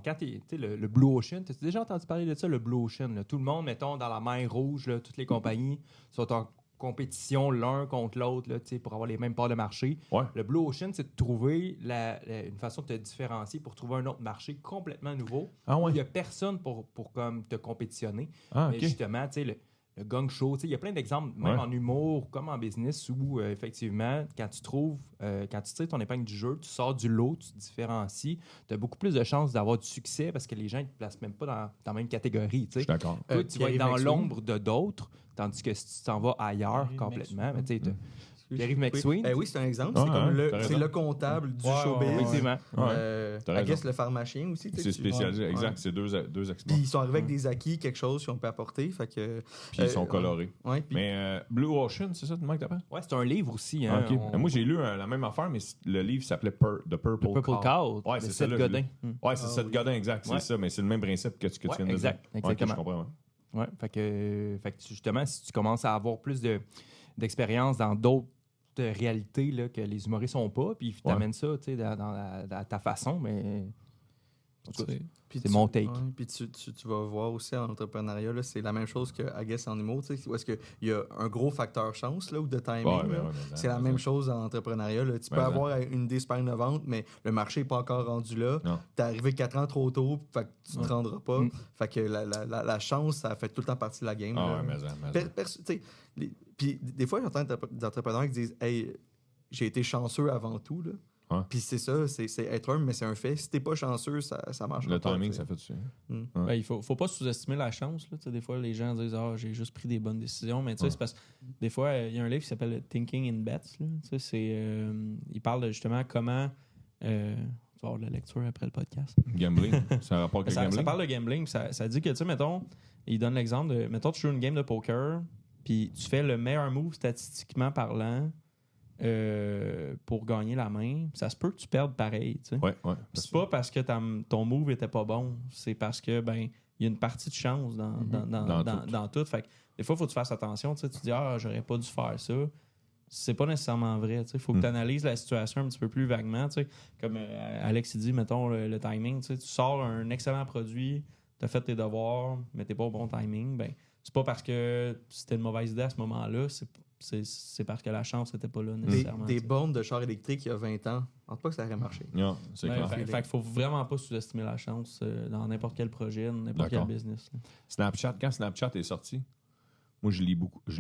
quand le Blue Ocean, t'as déjà entendu parler de ça, le Blue Ocean? Là? Tout le monde, mettons, dans la mer rouge, là, toutes les compagnies sont compétition l'un contre l'autre là, pour avoir les mêmes parts de marché. Ouais. Le Blue Ocean, c'est de trouver une façon de te différencier pour trouver un autre marché complètement nouveau. Ah ouais. Il n'y a personne pour comme te compétitionner. Ah, Mais OK. justement, le gang show, il y a plein d'exemples, même en humour comme en business, où effectivement, quand tu tires ton épingle du jeu, tu sors du lot, tu te différencies, tu as beaucoup plus de chances d'avoir du succès parce que les gens ne te placent même pas dans la même catégorie. Je suis d'accord. Toi, tu vas être dans Pierre-Yves l'ombre de d'autres, tandis que si tu t'en vas ailleurs Pierre-Yves complètement, McSween. Pierre-Yves McSween. Oui, c'est un exemple. Ah, C'est comme ouais, t'as c'est raison. le comptable du Ouais, showbiz. ouais, Effectivement. T'as I raison. guess le pharmacien aussi. tu sais, C'est tu- spécialisé, ouais. exact. C'est deux Puis exploits. ils sont arrivés avec des acquis, quelque chose qu'on peut apporter. Fait que, Puis ils sont colorés. Ouais, puis- Mais Blue Ocean, c'est ça, Mike, t'appelles? Ouais, c'est un livre aussi. Ah, Hein, OK. Moi, j'ai lu la même affaire, mais le livre s'appelait The Purple, Purple Cow. Ouais, de c'est Seth ça. Godin. Ouais, c'est Seth Godin, exact. Ouais. C'est ça, mais c'est le même principe que tu Ouais, viens de exact, dire. exactement. Ouais, ok, je comprends. Ouais. Ouais, fait que justement, si tu commences à avoir plus d'expérience dans d'autres réalités là, que les humoristes n'ont pas, puis tu amènes ça dans ta façon, mais en tout cas, Puis c'est tu- mon take. ouais, puis tu vas voir aussi en entrepreneuriat, là, c'est la même chose que, I guess, en humour, tu sais, où est-ce qu'il y a un gros facteur chance là, ou de timing. Ouais, là. ouais, C'est la même chose en entrepreneuriat. Là. Tu peux avoir une idée super innovante, mais le marché n'est pas encore rendu là. Non. Tu es arrivé 4 ans trop tôt, fait que tu ne te rendras pas. Mm. Fait que la chance, ça fait tout le temps partie de la game. Ah là. ouais, mais Tu sais, puis des fois, j'entends des entrepreneurs qui disent « Hey, j'ai été chanceux avant tout. » Ouais. Puis c'est ça, c'est être humble, mais c'est un fait. Si t'es pas chanceux, ça marche le pas. timing, tu sais. ça fait dessus. Ben, il faut pas sous-estimer la chance. Là. Tu sais, des fois, les gens disent j'ai juste pris des bonnes décisions. Mais tu sais, c'est parce que des fois, il y a un livre qui s'appelle Thinking in Bets. Là. Tu sais, il parle de justement comment. Tu vas avoir de la lecture après le podcast. Gambling, c'est un rapport avec le Ça gambling. parle de gambling. Ça dit que, tu sais, mettons, il donne l'exemple de. Mettons, tu joues une game de poker, puis tu fais le meilleur move statistiquement parlant. Pour gagner la main, ça se peut que tu perdes pareil. Tu sais. Ouais. C'est pas parce que ton move était pas bon, c'est parce que il y a une partie de chance dans tout. Fait que des fois, il faut que tu fasses attention. Tu sais, tu dis j'aurais pas dû faire ça. C'est pas nécessairement vrai. Il faut que tu analyses la situation un petit peu plus vaguement. Tu sais. Comme Alex il dit, mettons le timing. Tu sais, tu sors un excellent produit, tu as fait tes devoirs, mais t'es pas au bon timing. C'est pas parce que c'était une mauvaise idée à ce moment-là. C'est parce que la chance n'était pas là nécessairement. Des bornes de char électrique il y a 20 ans, je pense pas que ça aurait marché. Non, c'est clair. Fait qu'il faut vraiment pas sous-estimer la chance dans n'importe quel projet, dans n'importe quel business. Là. Snapchat, quand Snapchat est sorti, moi, je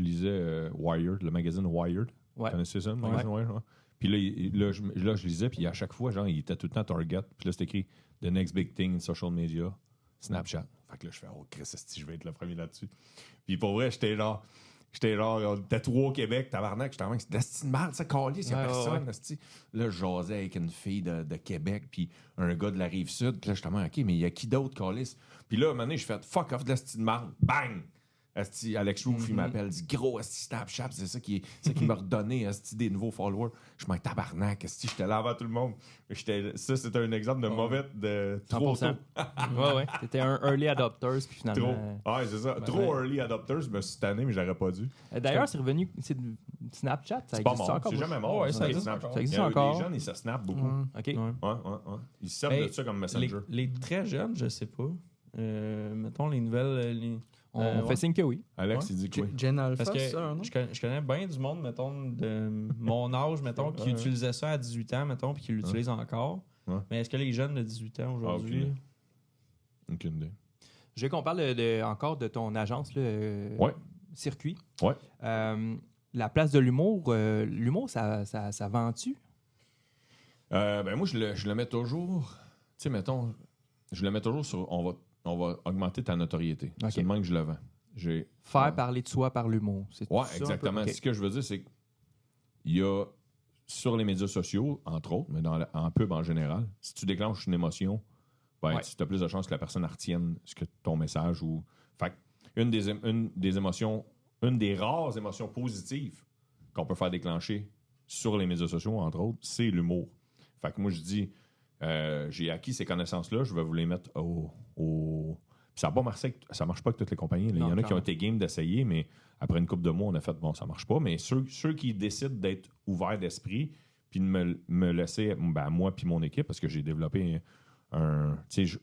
lisais Wired, le magazine Wired. Ouais. Vous connaissez ça, le magazine Wired? Ouais. Puis là, je lisais, puis à chaque fois, genre, il était tout le temps Target. Puis là, c'était écrit « The next big thing in social media, Snapchat ». Fait que là, je fais « Oh, Chris, je vais être le premier là-dessus ». Puis pour vrai, j'étais genre, on était 3 au Québec, tabarnak, j'étais en train de dire, c'est une merde, ça, calisse, il n'y a personne, esti. Là, je jasais avec une fille de Québec, puis un gars de la Rive-Sud, puis là, j'étais OK, mais il y a qui d'autre, calisse? Puis là, à un moment donné, je fais fuck off de l'esti de merde, bang! Esti, Alex Roof, il m'appelle, dit gros esti Snapchat, c'est ça qui m'a redonné esti des nouveaux followers. Je m'en tabarnak, esti, j'étais là avant tout le monde. Ça, c'était un exemple de mauvais de trop 100%. Ouais. T'étais un early adopter, puis finalement. trop. Ouais, c'est ça. Trop early adopters, je me suis tanné, mais j'aurais pas dû. D'ailleurs, c'est revenu. C'est Snapchat, ça C'est pas existe mort, encore. c'est jamais mort. Ouais, ça Ok. existe encore. Ça existe Il y a encore. Les jeunes, ils se snap beaucoup. OK. Ouais. Ouais. Ils se servent Hey, de ça comme messenger. Les très jeunes, je sais pas. Mettons les nouvelles. On fait signe que oui. Alex, il dit que oui. Gen Alpha, Parce que c'est ça, non? je connais bien du monde, mettons, de mon âge, mettons, qui utilisait ça à 18 ans, mettons, puis qui l'utilise encore. Ouais. Mais est-ce que les jeunes de 18 ans aujourd'hui... Aucune idée. Je veux qu'on parle encore de ton agence, là, Circuit. Ouais. La place de l'humour, ça vend-tu? Moi, je le mets toujours... Tu sais, mettons, je le mets toujours sur... On va augmenter ta notoriété. Okay. C'est le même que je le vends. Faire parler de soi par l'humour. Oui, exactement. Okay. Ce que je veux dire, c'est qu'il y a sur les médias sociaux, entre autres, mais en pub en général, si tu déclenches une émotion, tu as plus de chances que la personne retienne ton message. Fait une des émotions, une des rares émotions positives qu'on peut faire déclencher sur les médias sociaux, entre autres, c'est l'humour. Fait que moi, je dis, j'ai acquis ces connaissances-là, je vais vous les mettre au... Puis ça marche pas avec toutes les compagnies. Il y en a qui ont été game d'essayer, mais après une couple de mois, on a fait, bon, ça marche pas. Mais ceux qui décident d'être ouverts d'esprit, puis de me laisser, moi puis mon équipe, parce que j'ai développé tu sais,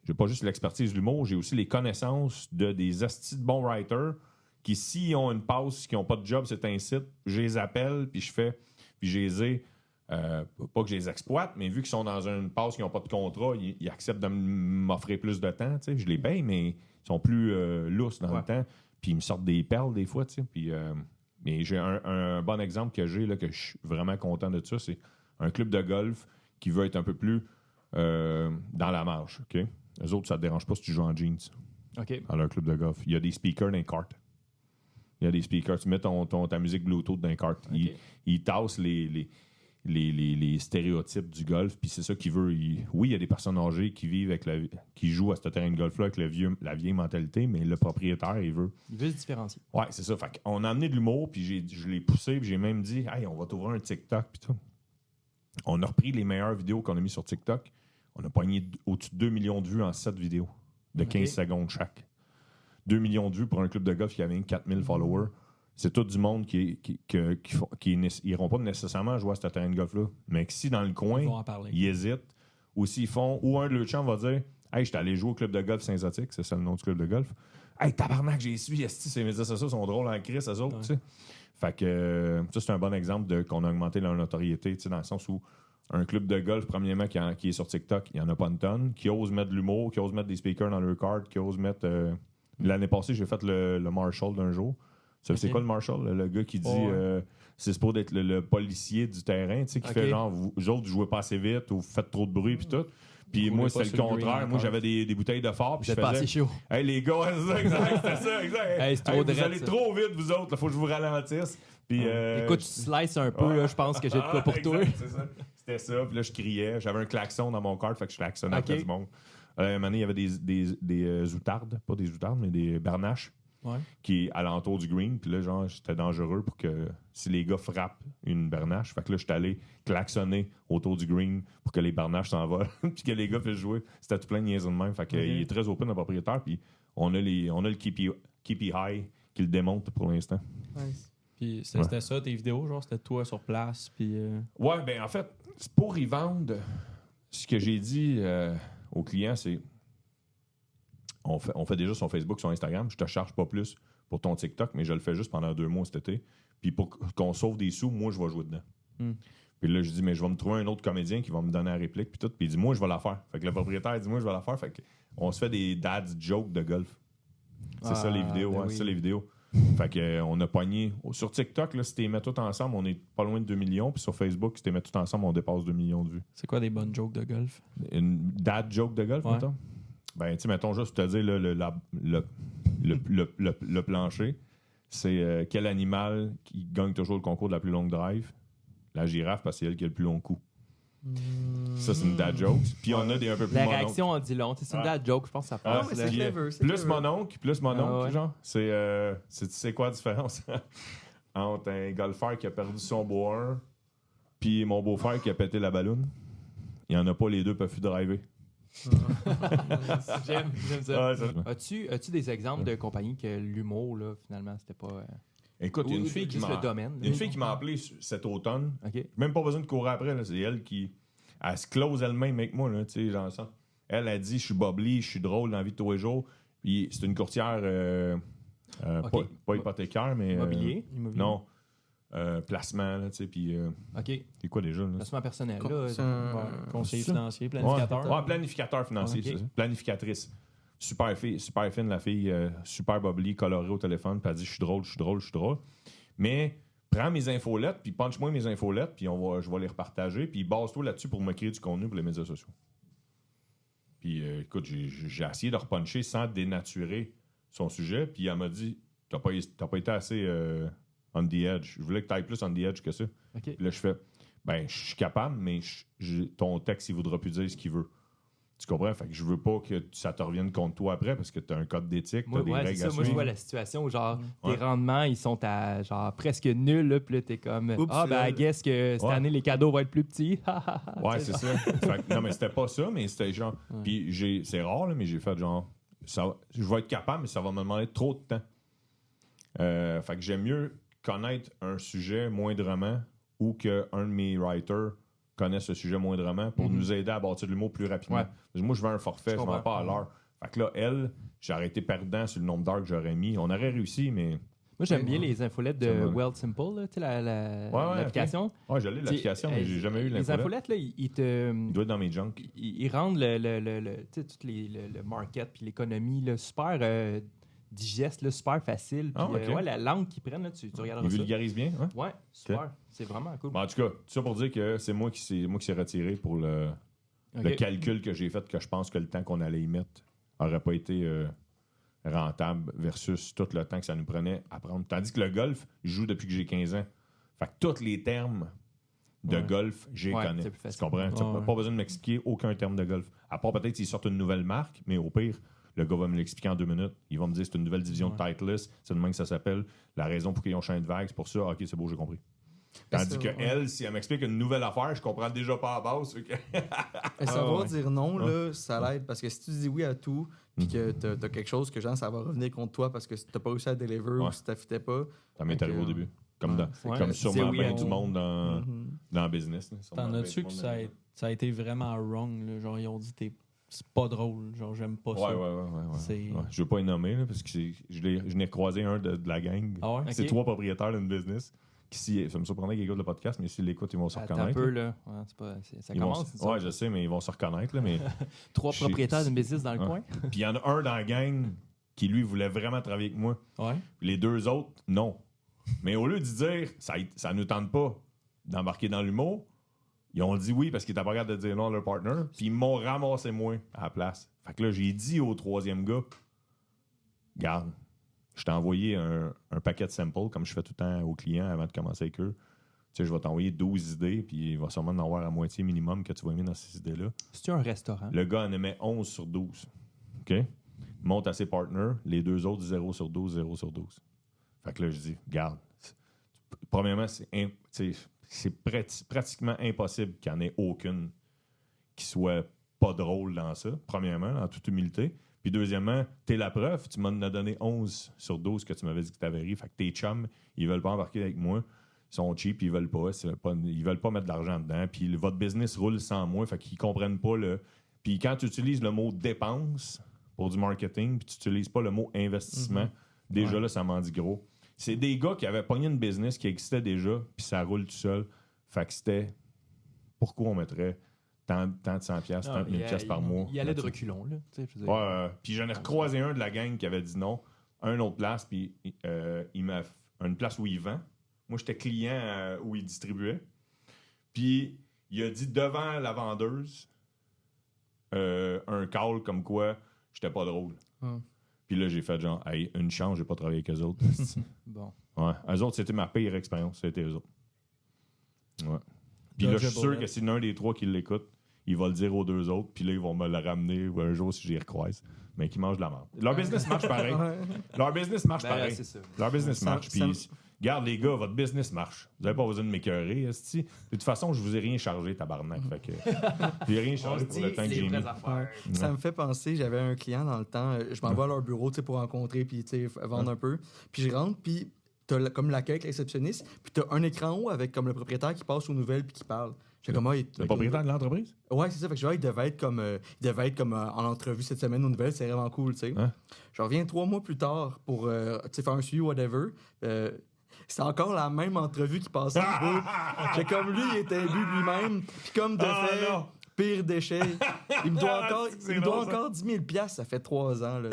j'ai pas juste l'expertise de l'humour, j'ai aussi les connaissances de des astis de bons writers qui, s'ils ont une passe, qui n'ont pas de job, c'est un site, je les appelle, puis je les ai, pas que je les exploite, mais vu qu'ils sont dans une passe, qu'ils n'ont pas de contrat, ils acceptent de m'offrir plus de temps, tu sais, je les paye, mais ils sont plus lousses dans le temps, puis ils me sortent des perles des fois, tu sais, puis... mais j'ai un bon exemple que j'ai, là, que je suis vraiment content de ça, c'est un club de golf qui veut être un peu plus dans la marge, OK? Eux autres, ça te dérange pas si tu joues en jeans dans leur club de golf. Il y a des speakers dans les cartes. Il y a des speakers. Tu mets ta musique Bluetooth dans les cartes. Ils tassent les stéréotypes du golf, puis c'est ça qu'ils veulent. Oui, il y a des personnes âgées qui vivent qui jouent à ce terrain de golf-là avec la vieille mentalité, mais le propriétaire, il veut se différencier. Ouais, c'est ça. Fait qu'on a amené de l'humour, puis je l'ai poussé, puis j'ai même dit, hey, on va t'ouvrir un TikTok, puis tout. On a repris les meilleures vidéos qu'on a mis sur TikTok. On a pogné au-dessus de 2 millions de vues en 7 vidéos, de 15 secondes chaque. 2 millions de vues pour un club de golf qui avait 4000 followers. C'est tout du monde qui n'iront pas nécessairement jouer à ce terrain de golf-là. Mais que si dans le coin, ils hésitent, ou s'ils font, ou un de leurs chums va dire, hey, je suis allé jouer au club de golf Saint-Zotique, c'est ça le nom du club de golf. Hey, tabarnak, j'ai suivi, ces médias sociaux sont drôles en crise, eux autres, tu sais. Fait que ça, c'est un bon exemple qu'on a augmenté leur notoriété, tu sais, dans le sens où un club de golf, premièrement, qui est sur TikTok, il n'y en a pas une tonne, qui ose mettre de l'humour, qui ose mettre des speakers dans leur card, qui ose mettre... L'année passée, j'ai fait le Marshall d'un jour. C'est quoi le Marshall? Le gars qui dit c'est pour être le policier du terrain, tu sais, qui fait genre, vous autres, vous jouez pas assez vite ou vous faites trop de bruit, puis tout. Puis moi, c'était le contraire. Moi, j'avais des bouteilles de fort. Puis je faisais. Pas assez chaud. Hey, les gars, c'était ça, exact. Hey, c'est trop vous allez trop vite, vous autres. Il faut que je vous ralentisse. Puis, écoute, tu slices un peu, là, je pense que j'ai de quoi pour toi. C'est ça. C'était ça. Puis là, je criais. J'avais un klaxon dans mon cart, fait que je klaxonnais après du monde. À un moment donné, il y avait des outardes, pas des outardes, mais des bernaches. Qui est alentour du green, puis là, genre, c'était dangereux pour que si les gars frappent une bernache, fait que là, j'étais allé klaxonner autour du green pour que les bernaches s'envolent, puis que les gars puissent jouer. C'était tout plein de niaiseries de même. Fait qu'il est très open, le propriétaire, puis on a le Keepy High qui le démonte pour l'instant. Nice. Puis c'était ça, tes vidéos, genre, c'était toi sur place, puis... Ouais, ben en fait, pour y vendre, ce que j'ai dit aux clients, c'est on fait déjà son Facebook, son Instagram. Je te charge pas plus pour ton TikTok, mais je le fais juste pendant 2 mois cet été. Puis pour qu'on sauve des sous, moi, je vais jouer dedans. Puis là, je dis, mais je vais me trouver un autre comédien qui va me donner la réplique, puis tout. Puis il dit, moi, je vais la faire. Fait que le propriétaire dit, moi, je vais la faire. Fait qu'on se fait des dad's jokes de golf. C'est ça, les vidéos. C'est ça, les vidéos. Fait qu'on a pogné. Sur TikTok, là, si tu les mets tout ensemble, on est pas loin de 2 millions. Puis sur Facebook, si tu les mets tout ensemble, on dépasse 2 millions de vues. C'est quoi des bonnes jokes de golf? Une dad joke de golf, mettons? Ben, tu sais, mettons juste, te dire, le plancher, c'est quel animal qui gagne toujours le concours de la plus longue drive? La girafe, parce que c'est elle qui a le plus long cou. Ça, c'est une dad joke. Puis on a des un peu plus La réaction en dit long. C'est une dad joke, je pense que ça passe. C'est clever. Plus mon oncle, genre. C'est quoi la différence entre un golfeur qui a perdu son beau-1 puis mon beau-frère qui a pété la balloune? Il n'y en a pas, les deux peuvent plus driver. J'aime ça. As-tu des exemples de compagnies que l'humour, là, finalement, c'était pas... Écoute, il y a une fille qui m'a appelé cet automne. Même pas besoin de courir après. Là. C'est elle qui... Elle se close elle-même avec moi. Là, genre ça. Elle a dit, je suis bubbly, je suis drôle dans la vie de tous les jours. Puis c'est une courtière pas hypothécaire, mais... Immobilier? Non. Placement, là, tu sais, puis... c'est quoi déjà? Là? Placement personnel, là. Conseiller financier, planificateur. Ouais, planificateur financier, c'est ça. Planificatrice. Super fine, la fille, super bubbly, colorée au téléphone, puis elle dit, je suis drôle. Mais prends mes infolettes, puis punch-moi mes infolettes, puis je vais les repartager, puis base-toi là-dessus pour me créer du contenu pour les médias sociaux. Puis, écoute, j'ai essayé de repuncher sans dénaturer son sujet, puis elle m'a dit, t'as pas été assez... on the edge. Je voulais que tu ailles plus on the edge que ça. Puis là, je fais, ben, je suis capable, mais ton texte, il voudra plus dire ce qu'il veut. Tu comprends? Fait que je veux pas que ça te revienne contre toi après parce que tu as un code d'éthique, tu as des règles à suivre. Moi, je vois la situation où, genre, tes rendements, ils sont à, genre, presque nuls, là, puis là, t'es comme, I guess que cette année, les cadeaux vont être plus petits. Ouais, c'est ça. Fait que, non, mais c'était pas ça, mais c'était genre... Puis c'est rare, là, mais j'ai fait genre, je vais être capable, mais ça va me demander trop de temps. Fait que j'aime mieux connaître un sujet moindrement ou qu'un de mes writers connaisse ce sujet moindrement pour nous aider à bâtir de l'humour plus rapidement. Ouais. Moi, je veux un forfait, je ne vends pas à l'heure. Fait que là, j'ai arrêté perdant sur le nombre d'heures que j'aurais mis. On aurait réussi, mais Moi, j'aime bien les infolettes de Weld Simple, tu sais, l'application. Okay. Ouais, j'ai lu l'application, mais j'ai jamais eu l'infolette. Les infolettes, là, ils doivent être dans mes junk. Ils rendent le market puis l'économie là, super digeste, là, super facile. Puis, ouais, la langue qu'ils prennent, là, tu regarderas ça. Ils vulgarisent bien, hein? Ouais, super. Okay. C'est vraiment cool. Bon, en tout cas, tout ça pour dire que c'est moi qui s'est retiré pour le calcul que j'ai fait, que je pense que le temps qu'on allait y mettre n'aurait pas été rentable versus tout le temps que ça nous prenait à prendre. Tandis que le golf, je joue depuis que j'ai 15 ans. Fait que tous les termes de golf, j'y connais. Tu comprends? Tu n'as pas besoin de m'expliquer aucun terme de golf. À part peut-être s'ils sortent une nouvelle marque, mais au pire, le gars va me l'expliquer en 2 minutes. Il va me dire c'est une nouvelle division de Titleist, c'est de même que ça s'appelle. La raison pour qu'ils ont changé de vague, c'est pour ça. OK, c'est beau, j'ai compris. Tandis que elle, si elle m'explique une nouvelle affaire, je comprends déjà pas à base. Savoir dire non, là, ça l'aide. Parce que si tu dis oui à tout, puis que t'as quelque chose que genre, ça va revenir contre toi parce que t'as pas réussi à deliver ou si t'affitais pas. Ça m'est arrivé au début. Comme sûrement bien du monde dans le business. T'en as-tu que ça a été vraiment wrong? Là? Genre, ils ont dit c'est pas drôle. Genre, j'aime pas ça. Ouais. Je veux pas les nommer là, parce que je n'ai croisé un de la gang. Ah ouais? C'est 3 propriétaires d'une business. Ça me surprendrait qu'ils écoutent le podcast, mais s'ils l'écoutent, ils vont se reconnaître. Un peu, là. Ça commence. Ouais, je sais, mais ils vont se reconnaître. Là, mais 3 propriétaires d'une business dans le coin. Puis il y en a un dans la gang qui, lui, voulait vraiment travailler avec moi. Ouais. Puis les 2 autres, non. Mais au lieu de dire, ça ne tente pas d'embarquer dans l'humour, ils ont dit oui parce qu'ils étaient pas capables de dire non à leur partner. Puis ils m'ont ramassé moi à la place. Fait que là, j'ai dit au 3e gars, garde. Je t'ai envoyé un paquet de samples, comme je fais tout le temps aux clients avant de commencer avec eux. Tu sais, je vais t'envoyer 12 idées, puis il va sûrement en avoir à moitié minimum que tu vas aimer dans ces idées-là. C'est-tu un restaurant? Le gars en aimait 11 sur 12. OK? Il monte à ses partners, les 2 autres, 0 sur 12, 0 sur 12. Fait que là, je dis, garde. Premièrement, c'est pratiquement impossible qu'il n'y en ait aucune qui soit pas drôle dans ça, premièrement, en toute humilité. Puis deuxièmement, t'es la preuve, tu m'en as donné 11 sur 12 que tu m'avais dit que t'avais ri. Fait que tes chums, ils veulent pas embarquer avec moi. Ils sont cheap, ils veulent pas mettre de l'argent dedans. Puis votre business roule sans moi, fait qu'ils comprennent pas le... Puis quand tu utilises le mot « dépense » pour du marketing, puis tu utilises pas le mot « investissement », déjà là, ça m'en dit gros. C'est des gars qui avaient pogné une business qui existait déjà, puis ça roule tout seul. Fait que c'était... Pourquoi on mettrait... tant de 100$, tant de 1000$ par mois. Il allait de reculons, là. Puis j'en ai recroisé un de la gang qui avait dit non à une autre place, puis il m'a une place où il vend. Moi, j'étais client où il distribuait. Puis il a dit devant la vendeuse un call comme quoi j'étais pas drôle. Puis là, j'ai fait genre, hey, une chance, j'ai pas travaillé avec eux autres. Bon. Ouais, eux autres, c'était ma pire expérience. C'était eux autres. Ouais. Puis là, je suis sûr que si l'un des 3 qui l'écoute, il va le dire aux 2 autres, puis là, ils vont me le ramener un jour si j'y recroise. Mais qui mangent de la merde. Leur business marche pareil. Leur business marche pareil. C'est ça. Leur business marche. Puis, garde les gars, votre business marche. Vous n'avez pas besoin de m'écœurer. De toute façon, je vous ai rien chargé, tabarnak. Fait que j'ai rien chargé pour le temps que j'ai mis. Ça me fait penser, j'avais un client dans le temps, je m'en vais à leur bureau pour rencontrer, puis vendre un peu. Puis je rentre, puis t'as comme l'accueil avec le réceptionniste, puis t'as un écran haut avec comme le propriétaire qui passe aux nouvelles puis qui parle. Le propriétaire de l'entreprise? Ouais, c'est ça. Fait que il devait être comme en entrevue cette semaine aux nouvelles. C'est vraiment cool, tu sais. Hein? Je reviens 3 mois plus tard pour faire un suivi, whatever. C'est encore la même entrevue qui passait. J'ai comme lui, il était imbu lui-même. Puis comme de fait... Non. Pire déchet. Il me doit encore 10 000$. Ça fait 3 ans. Là,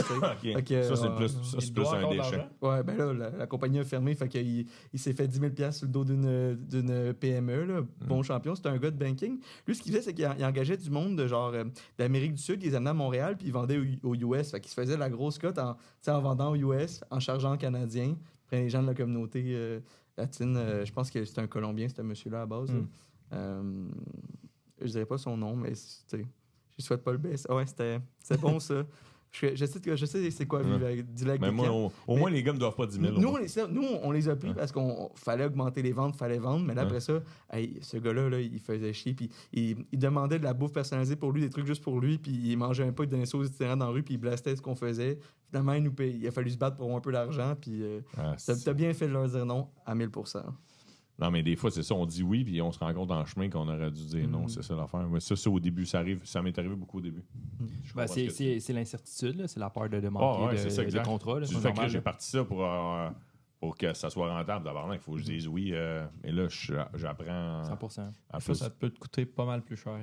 okay. Ça, c'est plus un déchet. Ouais, ben là, la compagnie a fermé. Fait qu'il s'est fait 10 000$ sur le dos d'une PME. Là. Bon champion. C'était un gars de banking. Lui, ce qu'il faisait, c'est qu'il engageait du monde d'Amérique du Sud. Il les amenait à Montréal puis il vendait aux US. Fait qu'il se faisait la grosse cote en vendant aux US, en chargeant en Canadien. Après, les gens de la communauté latine, je pense que c'était un Colombien, c'était un monsieur-là à la base. Je dirais pas son nom, mais je souhaite pas le baisser. Ouais, c'était bon ça. Je sais c'est quoi vivre avec du lac. Mais moi, au moins, les gars ne doivent pas 10 000. Nous, on les a pris parce qu'on fallait augmenter les ventes, fallait vendre. Mais là, après ça, ce gars-là, là, il faisait chier. Puis il demandait de la bouffe personnalisée pour lui, des trucs juste pour lui. Puis il mangeait un peu, il donnait ça aux itinérants dans la rue. Puis il blastait ce qu'on faisait. Finalement, il a fallu se battre pour avoir un peu d'argent. Puis t'as bien fait de leur dire non à 1000%. Non, mais des fois, c'est ça, on dit oui, puis on se rend compte en chemin qu'on aurait dû dire non, c'est ça l'affaire. Mais ça, au début, ça m'est arrivé beaucoup au début. C'est l'incertitude, là, c'est la peur de manquer de contrat. J'ai parti ça pour pour que ça soit rentable. D'abord, il faut que je dise oui. Et là, j'apprends. 100%. Ça peut te coûter pas mal plus cher.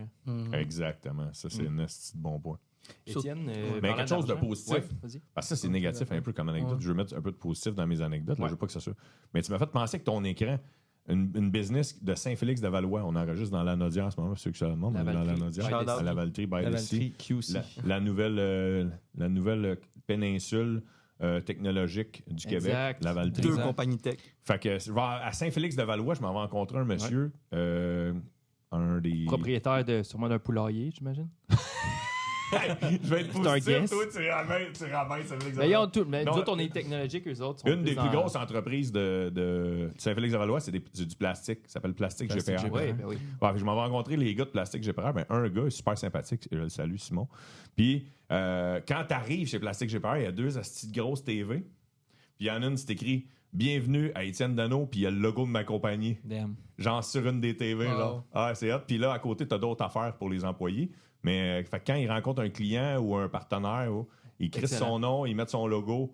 Exactement. Ça, c'est un esti de bon point. Étienne, Mais quelque chose de d'argent. positif. Ouais, vas-y. Parce que ça, c'est négatif un peu comme anecdote. Je veux mettre un peu de positif dans mes anecdotes. Là, je veux pas que ça soit. Mais tu m'as fait penser que ton écran, une business de Saint-Félix-de-Valois, on enregistre dans la Naudière en ce moment, pour ceux qui se demandent, La dans la Valtrie. Naudière, à la Valtrie, by the Sea. QC. La nouvelle péninsule technologique du Québec, la Valtrie. 2 compagnies tech. Fait que à Saint-Félix-de-Valois, je m'en vais rencontrer un monsieur, un des... Propriétaire sûrement d'un poulailler, j'imagine. Je vais être C'est un positif, guess. toi, tu ramènes Saint-Félix-de-Valois. Mais ils ont tout. Mais nous Non, autres, on est technologiques, eux autres. Une des plus grosses entreprises de Saint-Félix-de-Valois, c'est du plastique. Ça s'appelle Plastique GPR. Oui, ben oui. Ouais, je m'en vais rencontrer les gars de Plastique GPR. Ben, un gars est super sympathique. Je le salue, Simon. Puis, quand tu arrives chez Plastique GPR, il y a 2 astis de grosses TV. Puis, il y en a une, c'est écrit « Bienvenue à Étienne Dano », puis il y a le logo de ma compagnie. Damn. Genre sur une des TV. Wow. Là. Ah, c'est hot. Puis là, à côté, tu as d'autres affaires pour les employés. Mais fait que quand ils rencontrent un client ou un partenaire, ils crissent Excellent. son nom, ils mettent son logo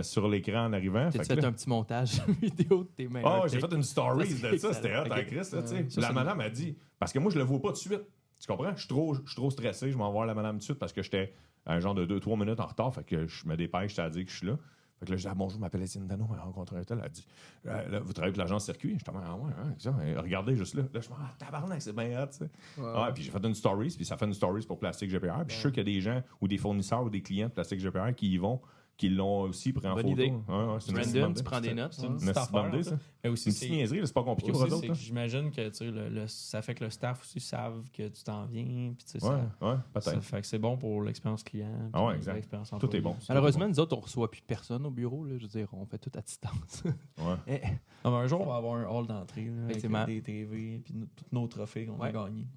sur l'écran en arrivant. Tu Fait fait que là- un petit montage vidéo de tes mains. Oh, j'ai fait une story Ça, de c'est ça, c'était hot, excellent. hein, Ok. Chris, là, tu sais. Ça, La c'est madame a dit, parce que moi, je le vois pas tout de suite. Tu comprends? Je suis trop stressé, je m'en vais voir la madame tout de suite parce que j'étais un genre de 2-3 minutes en retard, fait que je me dépêche, je à dire que je suis là. Fait que là, je dis, bonjour, je m'appelle Étienne Dano, on m'a rencontré un tel. Elle dit, là, vous travaillez avec l'agence circuit? Je dis, ah ouais, ça, regardez juste là. Là, je me dis, tabarnak, c'est bien hot, tu sais. Ouais, puis j'ai fait une stories, puis ça fait une stories pour Plastique GPR. Puis je suis sûr qu'il y a des gens, ou des fournisseurs, ou des clients de Plastique GPR qui y vont, qui l'ont aussi pris en Bonne photo. idée. C'est une Brandon, petite tu prends des notes. C'est une bonne petite idée, affaire, bonne idée, ça. ça. Mais Une aussi, petite niaiserie, là, c'est pas compliqué pour eux aussi, autres. c'est là. que j'imagine que tu sais, ça fait que le staff aussi savent que tu t'en viens. Puis, tu sais, Ouais, ça peut-être. fait que c'est bon pour l'expérience client. Ah ouais, puis exact. l'expérience Tout est employé. bon. Malheureusement, nous autres, on reçoit plus personne au bureau. Là. Je veux dire, on fait tout à distance. Ouais. Eh, Ah, mais un jour, on va avoir un hall d'entrée là, avec Effectivement. des TV puis tous nos trophées qu'on a Ouais. gagnés.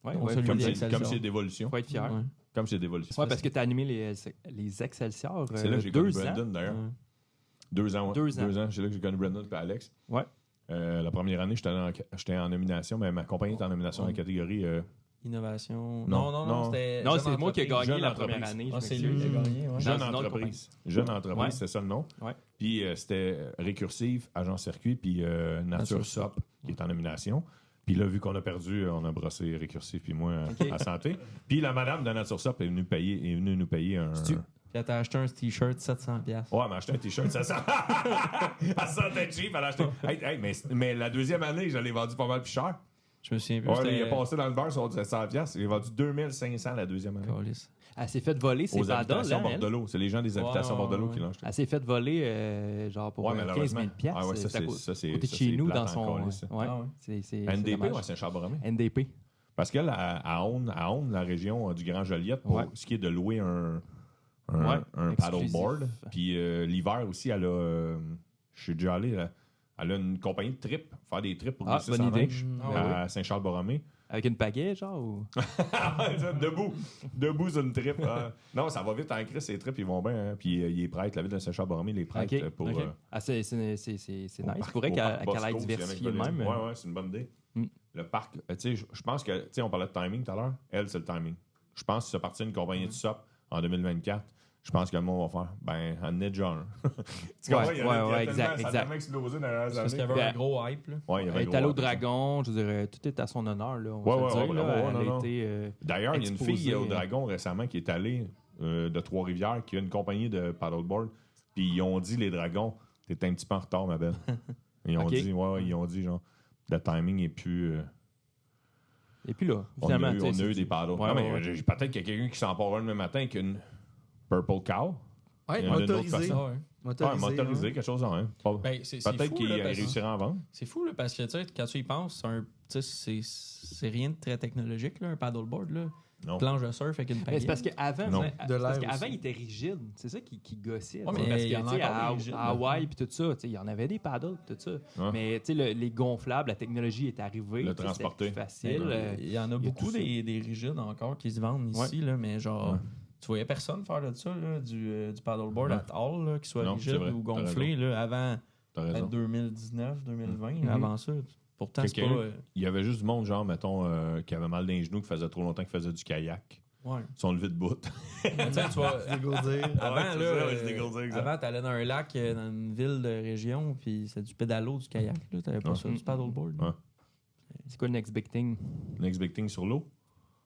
ouais, On ouais, se le Comme dit c'est Excelsior. comme c'est d'évolution. faut être fier. Ouais. Comme c'est d'évolution. Ouais, parce que tu as animé les Excelsior C'est là que j'ai connu 2 ans. Brandon, d'ailleurs. Ouais. 2 ans, ouais. 2 ans. 2 ans. C'est là que j'ai connu Brandon et Alex. Ouais. La première année, j'étais en nomination, mais ma compagnie était en nomination dans la catégorie. Innovation. Non, Non, non. c'était. Non, jeune c'est moi qui ai entreprise. gagné Jeune la entreprise. première année. Ah, je c'est m'excuse. lui qui a gagné. Ouais. Jeune Dans une autre entreprise. Jeune entreprise, Ouais. c'est ça le nom. Ouais. Puis c'était Récursive, Agent Circuit, puis Nature Sop, qui est en nomination. Puis là, vu qu'on a perdu, on a brossé Récursive, puis moi, à santé. Puis la madame de Nature Sop est venue nous payer un. Puis elle t'a acheté un t-shirt 700$. Ouais, elle m'a acheté un t-shirt, ça sent. Elle sentait cheap, elle a acheté. Hey, mais la deuxième année, je l'ai vendu pas mal plus cher. Je me souviens plus. Ouais, c'était- il est passé dans le bar sur 100$. Il a vendu 2500 la deuxième année. Calice. Elle s'est fait voler ses Aux paddles, habitations là, elle. Bordelot. C'est les gens des habitations Ouais, Bordelot ouais, qui l'ont acheté. Elle s'est fait voler genre pour Ouais, 15 malheureusement. 000 piastres. Ah ouais, ça, C'est à c'est- côté ça, c'est- de ça, chez c'est nous, plate dans son... encore, ça. Ouais, Ah ouais. c'est NDP dommage. ou à Saint-Charles-Borromée? NDP. Parce qu'elle, elle own la région du Grand Joliette pour Ouais. ce qui est de louer un Ouais, paddleboard. exclusif. Puis l'hiver aussi, elle a... je suis déjà allé, là, elle a une compagnie de trips, faire des trips pour Ah, glisser bonne sans idée. neige Ah ouais. à Saint-Charles-Borromée. Avec une pagaie, genre, ou... Debout sur une trip. Non, ça va vite en crise, ces trips, ils vont bien. Hein. Puis il est prêtre, la ville de Saint-Charles-Borromée, il est prêtre OK, pour... OK. Ah, c'est nice. Il faudrait qu'elle aille diversifier de même. Ouais, c'est une bonne idée. Mm. Le parc, tu sais, je pense que, tu sais, on parlait de timing tout à l'heure. Elle, c'est le timing. Je pense que ça partit une compagnie de SOP en 2024. Je pense que le monde va faire, ben, en est déjà un. Tu comprends? Il y a exact, ça a tellement explosé dans les dernières Parce qu'il y années. avait un Ben, gros hype. Là. Ouais, il y avait Elle un est allée gros au hype, ça. Dragon, je dirais, tout est à son honneur, là. On Ouais, va se ouais, dire, ouais, là. ouais, Elle non, a été... D'ailleurs, il y a une exposé, fille au Dragon récemment qui est allée de Trois-Rivières, qui a une compagnie de paddleboard. Puis ils ont dit, les Dragons, t'es un petit peu en retard, ma belle. Ils ont Ok. dit, genre, le timing est plus. Et puis là, On a finalement... eu, tu sais, on a eu c'est- des paddles. Ouais, Non, mais ouais. peut-être qu'il y a quelqu'un qui s'en part un le matin avec une Purple Cow. Ouais, Il y en a une autre motorisé. façon. Ah ouais. Ouais, motorisé, quelque chose en même. Ben, c'est Peut-être fou, qu'il là, parce- réussira à en vendre. C'est fou, là, parce que, tu sais, quand tu y penses, c'est rien de très technologique, là, un paddleboard, là. Non. Planche de surf avec une Mais pagaie. c'est parce qu'avant, Non. c'est De parce l'air qu'avant, aussi. il était rigide. C'est ça qui gossait. Ouais, tu sais, mais parce il y que, en a tu sais, encore à des rigides, à Hawaï puis tout ça, tu sais, il y en avait des paddles puis tout ça. Ouais. Mais tu sais, les gonflables, la technologie est arrivée. Le tu sais, c'était transporter. plus facile. Il y en a il y a beaucoup tout ça. des rigides encore qui se vendent ici, là, mais genre, Ouais. tu voyais personne faire de ça, là, du paddleboard Ouais. à all, là, qui soit Non, c'est rigide vrai, ou t'as gonflé, là, avant T'as peut-être raison. 2019, 2020, Mhm. avant ça. Pourtant, c'est Quelqu'un- pas. Il y avait juste du monde, genre, mettons, qui avait mal dans les genoux, qui faisait trop longtemps qu'il faisait du kayak. Ouais. Ils sont levés de bout. Tu vois, avant, là, avant, t'allais dans un lac, dans une ville de région, puis c'est du pédalo, du kayak. Là, t'avais pas ça, du paddleboard. Ouais. C'est quoi le next big thing? Next big thing sur l'eau.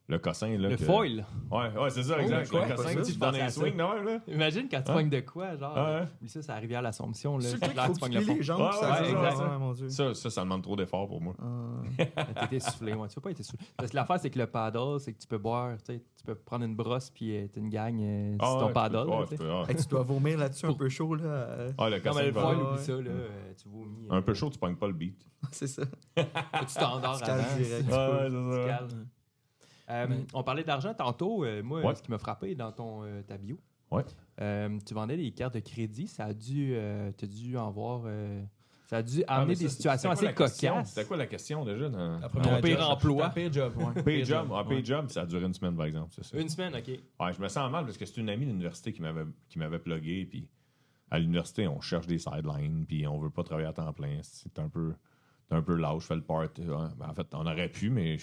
Le cossin, là. Le foil. Ouais, c'est ça, exact. quoi, Le cossin pas que ça? tu donnes un swing, non, là? Imagine quand tu pognes de quoi, genre. Ouais. Oui, ça, c'est la rivière l'Assomption. Là. C'est le Là, truc qu'il faut tu que pognes tu le plies fond. les jambes, Ouais, ça ouais, exact. ouais, mon Dieu. Ça demande trop d'efforts pour moi. T'es essoufflé, ouais. Tu peux pas être essoufflé. Parce que l'affaire, c'est que le paddle, c'est que tu peux boire, tu sais, tu peux prendre une brosse puis t'as une gang sur ton paddle. là, tu sais. Tu dois vomir là-dessus un peu chaud, là. Le Non, mais cossin le va- foil, ouais. oublie ça, là. Tu vomis. Un peu chaud, tu pognes pas le beat. C'est ça. Tu t'endors Tu cales avant. direct. tu Ouais, peux, c'est tu ça. cales. On parlait d'argent tantôt. Moi, Ouais. ce qui m'a frappé dans ta bio, Ouais. tu vendais des cartes de crédit. Ça a dû, t'as dû en voir. Ça a dû amener mais des ça, situations c'était assez quoi la question? cocasses. C'était quoi la question déjà? Dans... Ton pire emploi. Pire job, ouais. Pay job. ouais. Pay job, ça a duré une semaine, par exemple. C'est ça. Une semaine, OK. Ouais, je me sens mal parce que c'est une amie de l'université qui m'avait plugué. Puis à l'université, on cherche des sidelines, puis on veut pas travailler à temps plein. C'est un peu lâche. Je fais le party. Ouais, en fait, on aurait pu, mais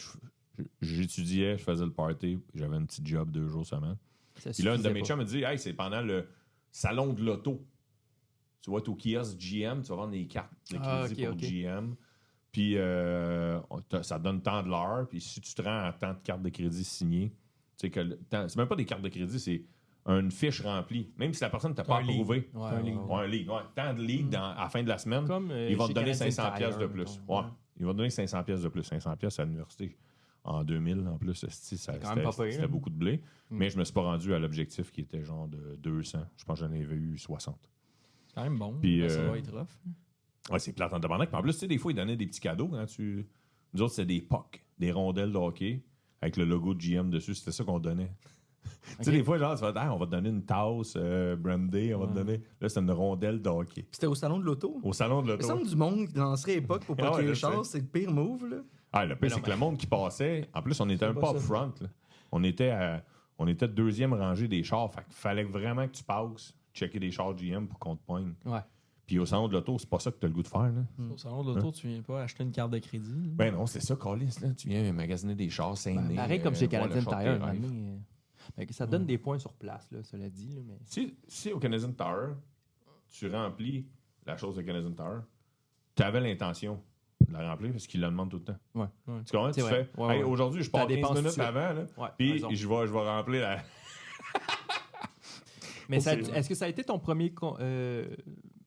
j'étudiais, je faisais le party. J'avais un petit job 2 jours semaine. Puis là, une de mes chums me dit hey, c'est pendant le salon de l'auto. Tu vas être au kiosque GM, tu vas vendre des cartes de crédit pour GM. Puis ça donne tant de l'heure. Puis si tu te rends à tant de cartes de crédit signées, tu sais que c'est même pas des cartes de crédit, c'est une fiche remplie. Même si la personne ne t'a pas approuvé. Un lead. Un lead. Ouais. Tant de leads à la fin de la semaine, Comme, ils vont te chez donner Canadian 500 pièces de Tire, plus. mettons. Ouais. Ils vont te donner 500 pièces de plus. 500 pièces à l'université. En 2000, en plus, quand même pas pire, c'était hein. beaucoup de blé. Mais je me suis pas rendu à l'objectif qui était genre de 200. Je pense que j'en avais eu 60. C'est quand même bon. Puis, Ça va être rough. Ouais, c'est plate en tabarnak. Puis en plus, tu sais, des fois, ils donnaient des petits cadeaux quand Nous autres, c'était des pucks, des rondelles de hockey avec le logo de GM dessus. C'était ça qu'on donnait. Tu sais, des fois, genre, tu vas dire, on va te donner une tasse brandée, on va te donner. Là, c'est une rondelle de hockey. Puis c'était au salon de l'auto. Au salon de Il me l'auto. semble du monde qui lancerait époque pour pas Ah ouais, qu'il y ait je les chars, c'est le pire move, là. Ah, le pire, c'est que le monde qui passait, en plus, on était un peu up front. Là. On était deuxième rangée des chars. Fait qu'il fallait vraiment que tu passes, checker des chars GM pour qu'on te poigne. Ouais. Puis au salon de l'auto, c'est pas ça que t'as le goût de faire. Là. Au salon de l'auto, tu viens pas acheter une carte de crédit. Là. Ben non, c'est ça, Carlis. Tu viens magasiner des chars sainés. Pareil comme chez Canadian Tire. Tire. Ça donne des points sur place, là, cela dit. Là, mais... Si au Canadian Tire, tu remplis la chose de Canadian Tire, tu avais l'intention de la remplir parce qu'il la demande tout le temps. Ouais. Tu comprends? C'est Tu vrai. fais, Ouais, hey, ouais. aujourd'hui, je pars Tu la 15 dépenses minutes tout de suite. avant, là, Ouais, puis raison. je vais remplir la... Mais est-ce que ça a été ton premier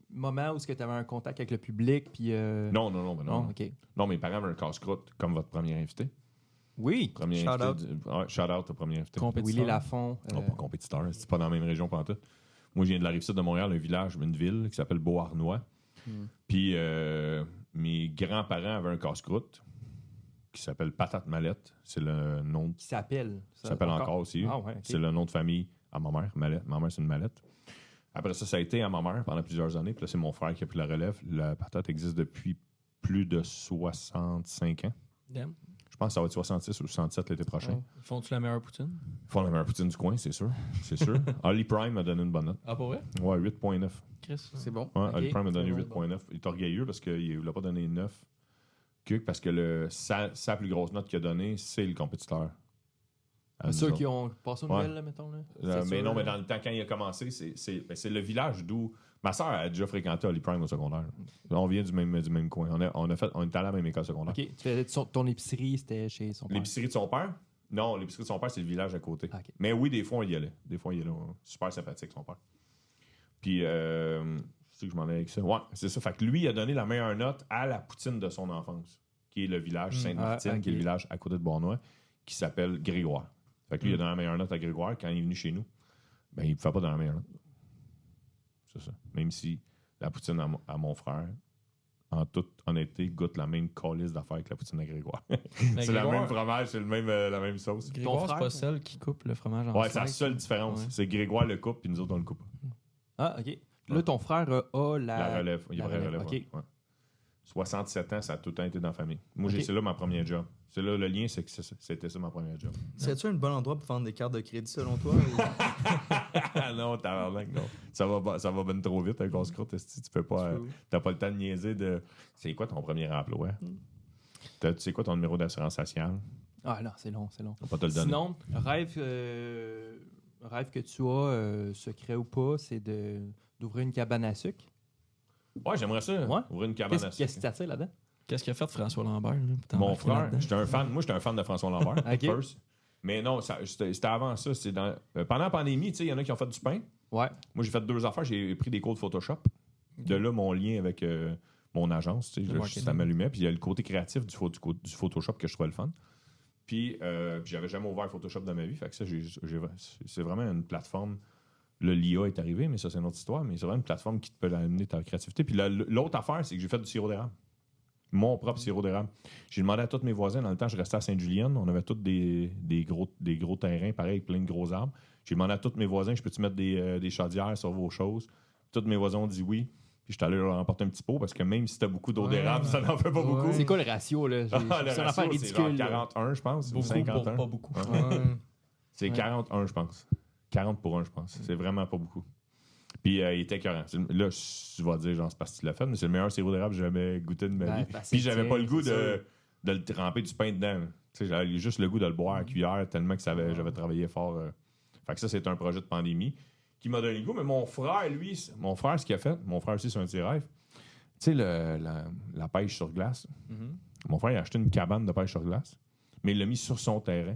moment où tu avais un contact avec le public? Puis, Non, ben non. OK. Non, mes parents avaient un casse-croûte comme votre premier invité. Oui. Premier Shout invité shout-out au premier invité. Willy Lafont. Non, pas compétiteur. C'est pas dans la même région pantoute. Moi, je viens de la Rive-Sud de Montréal, un village, une ville qui s'appelle Beauharnois. Puis mes grands-parents avaient un casse-croûte qui s'appelle Patate Mallette. C'est le nom... Qui s'appelle. Ça s'appelle encore aussi. Ah ouais, OK. C'est le nom de famille à ma mère. Mallette. Ma mère, c'est une mallette. Après ça a été à ma mère pendant plusieurs années. Puis là, c'est mon frère qui a pris la relève. La patate existe depuis plus de 65 ans. Damn. Je pense que ça va être 66 ou 67 l'été prochain. Ouais. Font-tu la meilleure poutine? Ils font la meilleure poutine du coin, c'est sûr. C'est sûr. Holly Prime m'a donné une bonne note. Ah, pour vrai? Ouais, 8.9. Chris. C'est bon. Ouais, Ok, Holly Prime m'a donné c'est bon, 8.9. Il est orgueilleux parce qu'il ne l'a pas donné 9. Parce que sa plus grosse note qu'il a donnée, c'est le compétiteur. Ceux qui ont passé une nouvelle, là, mettons. Là. Mais sûr, non, mais dans le temps, quand il a commencé, c'est le village d'où... Ma soeur a déjà fréquenté Holly Prime au secondaire. On vient du même coin. On était à la même école secondaire. OK. Tu faisais ton épicerie, c'était chez son père. L'épicerie de son père? Non, l'épicerie de son père, c'est le village à côté. Ah, OK. Mais oui, des fois, on y allait. Super sympathique, son père. Puis, je sais que je m'en allais avec ça. Ouais, c'est ça. Fait que lui, il a donné la meilleure note à la poutine de son enfance, qui est le village Sainte-Martine, OK. qui est le village à côté de Bournois, qui s'appelle Grégoire. Fait que lui, il a donné la meilleure note à Grégoire. Quand il est venu chez nous, ben, il ne pouvait pas donner la meilleure note. C'est ça. Même si la poutine à mon frère, en toute honnêteté, goûte la même calice d'affaires que la poutine à Grégoire. C'est le même fromage, c'est la même sauce. Grégoire, c'est frère, pas celle qui coupe le fromage en Ouais, c'est la slice. seule différence. Ouais. C'est Grégoire le coupe, puis nous autres, on le coupe. Ah, OK. Là, ton frère a La relève. Il y a la vraie relève. OK. Ouais. 67 ans, ça a tout le temps été dans la famille. Moi, OK. c'est là ma première job. C'est là le lien, c'est que c'était ça ma première job. Serais-tu un bon endroit pour vendre des cartes de crédit selon toi? Ah non, tabarnak, non. Ça va ben trop vite, un casse-croûte. Tu peux pas. T'as pas le temps de niaiser de. C'est quoi ton premier emploi? Tu sais quoi ton numéro d'assurance sociale? Ah non, c'est long. On va pas te le donner. Sinon, rêve que tu as, secret ou pas, c'est d'ouvrir une cabane à sucre. Ouais, j'aimerais ça. Ouais. Ouvrir une cabane à Qu'est-ce sucre. qui t'attire là-dedans? Qu'est-ce qu'il a fait de François Lambert? Là, Mon frère, j'étais un fan. Moi, j'étais un fan de François Lambert. OK. First. Mais non, c'était avant ça. Pendant la pandémie, il y en a qui ont fait du pain. Ouais. Moi, j'ai fait 2 affaires. J'ai pris des cours de Photoshop. De là, mon lien avec mon agence. Ça m'allumait. Puis il y a le côté créatif du Photoshop que je trouvais le fun. Puis j'avais jamais ouvert Photoshop dans ma vie. Fait que ça, c'est vraiment une plateforme. L'IA est arrivé, mais ça, c'est une autre histoire. Mais c'est vraiment une plateforme qui te peut amener ta créativité. Puis l'autre affaire, c'est que j'ai fait du sirop d'érable. Mon propre sirop d'érable. J'ai demandé à tous mes voisins. Dans le temps, je restais à Sainte-Julienne. On avait tous des gros terrains, pareil, plein de gros arbres. J'ai demandé à tous mes voisins, je peux-tu mettre des chaudières sur vos choses? Tous mes voisins ont dit oui. Puis je suis allé leur emporter un petit pot parce que même si t'as beaucoup d'eau d'érable, ça n'en fait pas beaucoup. C'est quoi le ratio, là? Le ratio, c'est genre 41, je pense. Ou 51. Pas beaucoup. C'est 41, je pense. 40 pour 1, je pense. C'est vraiment pas beaucoup. Puis il était écœurant. Là, tu vas dire, genre, c'est parce que tu l'as fait, mais c'est le meilleur sirop d'érable que j'ai jamais goûté de ma vie. Puis j'avais pas le goût de le tremper du pain dedans. J'avais juste le goût de le boire à cuillère tellement que j'avais travaillé fort. Fait que ça, c'est un projet de pandémie qui m'a donné le goût. Mais mon frère, lui, ce qu'il a fait, mon frère aussi, c'est un petit rêve. Tu sais, la pêche sur glace. Mon frère, il a acheté une cabane de pêche sur glace, mais il l'a mis sur son terrain.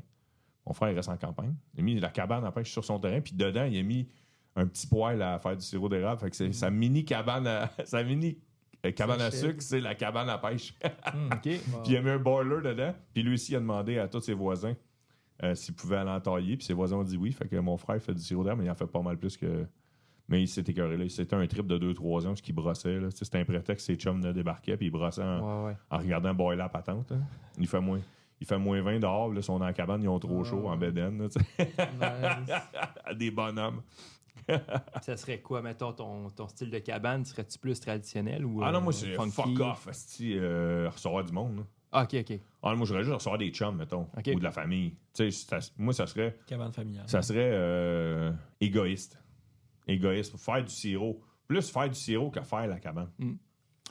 Mon frère, il reste en campagne. Il a mis la cabane à pêche sur son terrain, puis dedans, il a mis un petit poêle à faire du sirop d'érable. Fait que c'est sa mini cabane à sucre, c'est la cabane à pêche. OK. Puis il a mis un boiler dedans. Puis lui aussi, il a demandé à tous ses voisins s'ils pouvaient aller en tailler. Puis ses voisins ont dit oui. Fait que mon frère fait du sirop d'érable, mais il en fait pas mal plus que... Mais il s'est écœuré là. C'était un trip de 2-3 ans parce qu'il brossait. Là. C'était un prétexte, ses chums débarquaient, puis il brossait en regardant boiler la patente. Hein. Il fait moins 20 dehors. Là, ils sont dans la cabane, ils ont trop chaud en bedaine. Nice. Des bonhommes. Ça serait quoi, mettons, ton style de cabane? Serais-tu plus traditionnel ou non, moi, c'est funky? fuck off, recevoir du monde. Là. Ah, OK. Moi, j'aurais juste recevoir des chums, mettons, ou de la famille. Moi, ça serait... Cabane familiale. Ça serait égoïste. Égoïste. Faire du sirop. Plus faire du sirop que faire la cabane.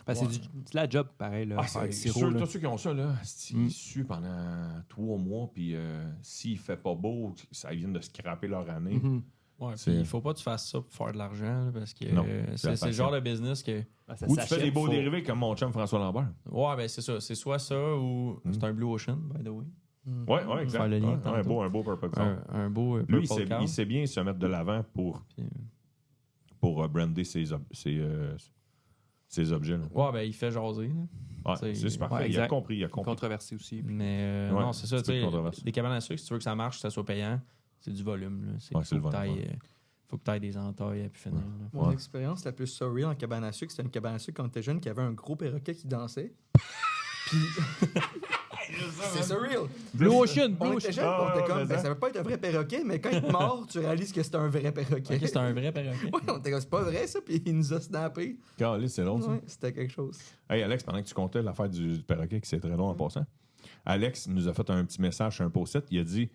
Parce que c'est la job, pareil, là, faire du sirop. Tous ceux qui ont ça, là, ils suent pendant 3 mois, puis s'il fait pas beau, ça vient de scraper leur année. Ouais, puis il faut pas que tu fasses ça pour faire de l'argent, là, parce que c'est le genre de business que... Ou tu fais des beaux dérivés comme mon chum François Lambert. Ouais, ben c'est ça. C'est soit ça ou c'est un Blue Ocean, by the way. Ouais, exact. Faire le lien un beau Purple Cow. Un beau Lui, Purple Cow. il sait bien se mettre de l'avant pour brander ses objets. Là. Ouais, ben il fait jaser. Ouais, c'est parfait. Ouais, il a compris. Controversé aussi. Mais non, c'est ça. Des cabanes à sucre, si tu veux que ça marche, que ça soit payant, c'est du volume. Là. C'est le volume. Faut que tu ailles des entailles et puis finir. Mon expérience la plus surreal en cabane à sucre, c'était une cabane à sucre quand t'étais jeune qui avait un gros perroquet qui dansait. Puis. C'est surreal. Blue Ocean, On était jeunes, on était comme, ça veut pas être un vrai perroquet, mais quand il est mort, tu réalises que c'était un vrai perroquet. Okay, c'était un vrai perroquet. Ouais, on était comme, c'est pas vrai ça, puis il nous a snappé. C'est long, ça. Ouais, c'était quelque chose. Hey, Alex, pendant que tu comptais l'affaire du perroquet, qui c'est très long en passant, Alex nous a fait un petit message sur un post-it. Il a dit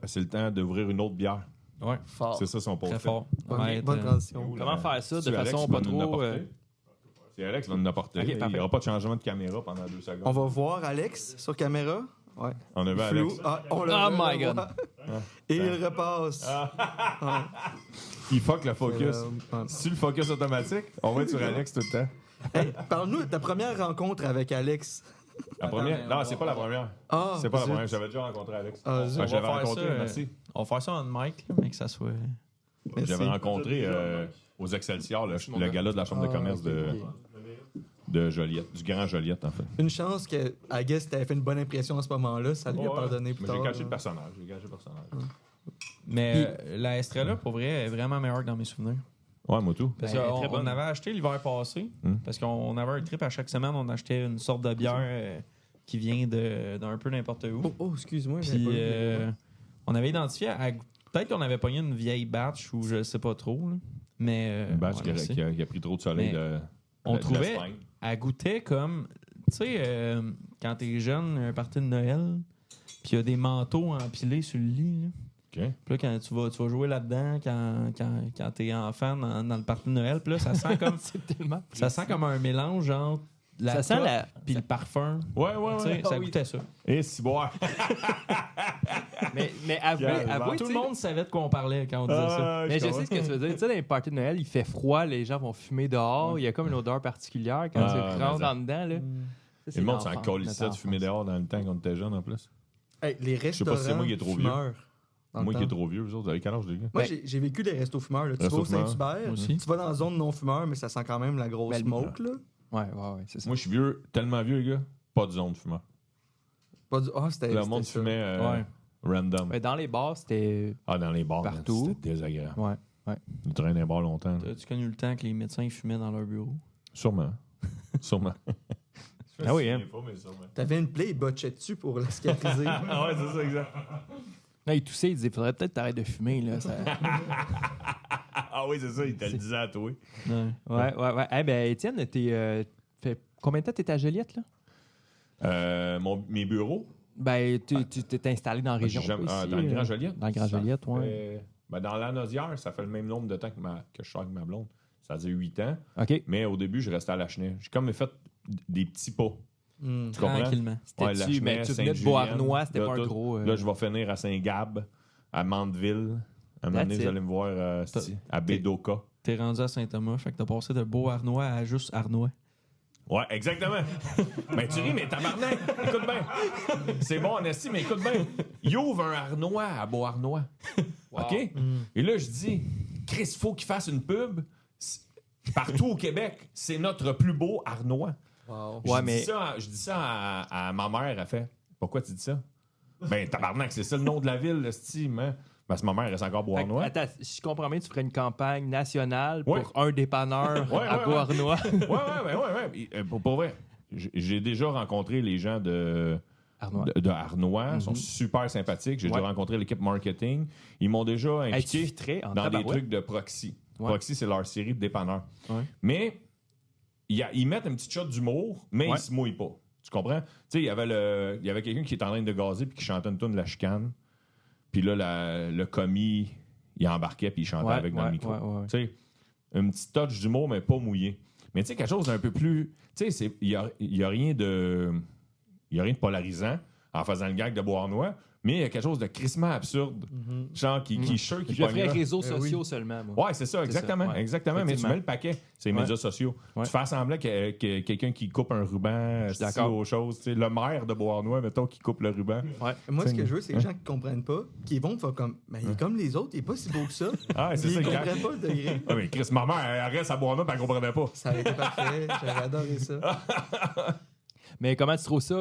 c'est le temps d'ouvrir une autre bière. Ouais. Fort. C'est ça son post-it. Très fort. Bonne transition. Comment faire ça de Alex façon va pas nous trop... C'est Alex qui va nous apporter. Okay, il n'y aura pas de changement de caméra pendant 2 secondes. On va voir Alex sur caméra. Ouais. On avait Flou. Alex. On le Oh my God. Et il repasse. Il fuck le focus. Si le focus automatique, on va être sur Alex tout le temps. Hey, parle-nous de ta première rencontre avec Alex. La première? Non, c'est pas la première. C'est pas la première. J'avais déjà rencontré Alex. J'avais rencontré, merci. On va faire ça en mic, mais que ça soit... J'avais rencontré aux Excelsior, le gala de la Chambre de commerce de Joliette, du Grand Joliette, en fait. Une chance que, I guess, t'avais fait une bonne impression à ce moment-là, ça lui a pardonné plus tard. J'ai caché le personnage. Mais la Estrella, pour vrai, est vraiment meilleure que dans mes souvenirs. Ouais, moi tout. Parce qu'on avait acheté l'hiver passé, parce qu'on avait un trip à chaque semaine, on achetait une sorte de bière qui vient d'un peu n'importe où. Oh, excuse-moi. Puis on avait identifié, peut-être qu'on avait pogné une vieille batch ou je sais pas trop, là. Mais une batch qui a pris trop de soleil on trouvait, elle goûtait comme, tu sais, quand t'es jeune, un party de Noël, puis il y a des manteaux empilés sur le lit, là. Okay. Puis là, quand tu vas jouer là-dedans, quand t'es enfant dans le party de Noël, puis là, ça sent comme... C'est tellement... Ça sent comme un mélange entre La Ça sent top, la- puis le parfum. Ouais, Tu sais, ça oui. goûtait ça. Et si boire. Mais avouez, Tout le monde savait de quoi on parlait quand on disait ça. Mais je sais ce que tu veux dire. Tu sais, dans les parties de Noël, il fait froid, les gens vont fumer dehors. Il y a comme une odeur particulière quand tu rentres en dedans. Là. Ça, c'est Le monde s'en l'enfance, colissait de notre fumer enfance. dehors dans le temps quand on était jeune en plus. Hey, les sais pas restaurants si c'est moi qui est trop vieux. fumeurs. dans le Moi qui est temps. trop vieux, vous autres, vous avez quel âge, les gars? Moi, j'ai vécu des restos fumeurs. Là. Tu vas Restos au fumeurs. Saint-Hubert, Aussi. tu vas dans la zone non-fumeur, mais ça sent quand même la grosse Mais le- smoke. Là. Ouais, c'est ça. Moi, je suis vieux, tellement vieux, les gars, pas de zone de fumeur. Pas du... Ah, c'était Le c'était monde ça. fumait random. Mais dans les bars, c'était. Ah, dans les bars, man, Partout. c'était désagréable. Ouais. Ils traînaient dans les bars longtemps. là. As-tu connu le temps que les médecins ils fumaient dans leur bureau? Sûrement. Sûrement. Ah oui, hein. T'avais une plaie, il botchait dessus pour la cicatriser. Ah ouais, c'est ça, exact. Là, il toussait, il disait faudrait peut-être t'arrêter de fumer. Là, ça... Ah oui, c'est ça, il te le disait à toi. ouais. Eh ben, Étienne, fait combien de temps t'étais à Joliette, là? Mes bureaux. Ben, tu t'es installé dans la région. J'ai jamais- quoi, ici, dans le Grand Joliette. Dans le Grand Ça Joliette, ouais. fait- ben, dans l'Anosière, ça fait le même nombre de temps que je suis avec ma blonde. Ça faisait 8 ans. OK. Mais au début, je restais à Lachenay. J'ai comme fait des petits pas. Hmm. Tu comprends? Tranquillement. C'était-tu, Lachenay, mais tu venais de Sainte-Julienne, Beauharnois, c'était là, pas un tout. gros... Là, je vais finir à Saint-Gab, à Mandeville. À un moment donné, That's vous it. allez me voir à Bédoka. T'es rendu à Saint-Thomas, fait que t'as passé de Beauharnois à juste Arnois. Ouais, exactement. Ben, tu ris, mais tabarnak, écoute bien. C'est bon, en estime, mais écoute bien. Il ouvre un Arnois à Beauharnois. OK? Et là, je dis, Chris, il faut qu'il fasse une pub. Partout au Québec, c'est notre plus beau Arnois. Wow. Ouais, mais- Je dis ça à ma mère, elle fait, pourquoi tu dis ça? Ben, tabarnak, c'est ça le nom de la ville, estime, hein? Parce que ma mère reste encore Fait que, Beauharnois. attends, si je comprends bien, tu ferais une campagne nationale Ouais. pour un dépanneur Ouais, à ouais, Beauharnois. Ouais. Et, pour vrai, j'ai déjà rencontré les gens de Arnois. Ils sont super sympathiques. J'ai Ouais. déjà rencontré l'équipe marketing. Ils m'ont déjà Hey, tu impliqué fitterais en dans des tabarouette. trucs de proxy. Ouais. Proxy, c'est leur série de dépanneurs. Ouais. Mais ils mettent une petite shot d'humour, mais Ouais. ils se mouillent pas. Tu comprends? Tu sais, il y avait quelqu'un qui était en train de gazer puis qui chantait une tune de la chicane. Puis là, le commis, il embarquait puis il chantait avec dans le micro. Ouais. Tu sais, un petit touch d'humour, mais pas mouillé. Mais tu sais, quelque chose d'un peu plus. Tu sais, il y a rien de. Il y a rien de polarisant en faisant le gag de Beauharnois, mais il y a quelque chose de crissement absurde. Genre, qui je suis sûr qu'il Je le ferais pognera. réseaux sociaux seulement, moi. Ouais, c'est ça, exactement. ça, ouais. Exactement. Mais tu Effectivement. mets le paquet, c'est les Ouais. médias sociaux. Ouais. Tu fais semblant que quelqu'un qui coupe un ruban, suis d'accord. aux choses. Tu sais, le maire de Beauharnois, mettons, qui coupe le ruban. Moi, ce que je veux, c'est les gens qui comprennent pas, qui vont faire comme, ben, il est comme les autres, il est pas si beau que ça. Ah, c'est Ils ça, le gag. comprennent pas le degré. Ah, mais Chris, ma mère, elle reste à Beauharnois, puis elle comprenait pas. Ça aurait été parfait. J'aurais adoré ça. Mais comment tu trouves ça?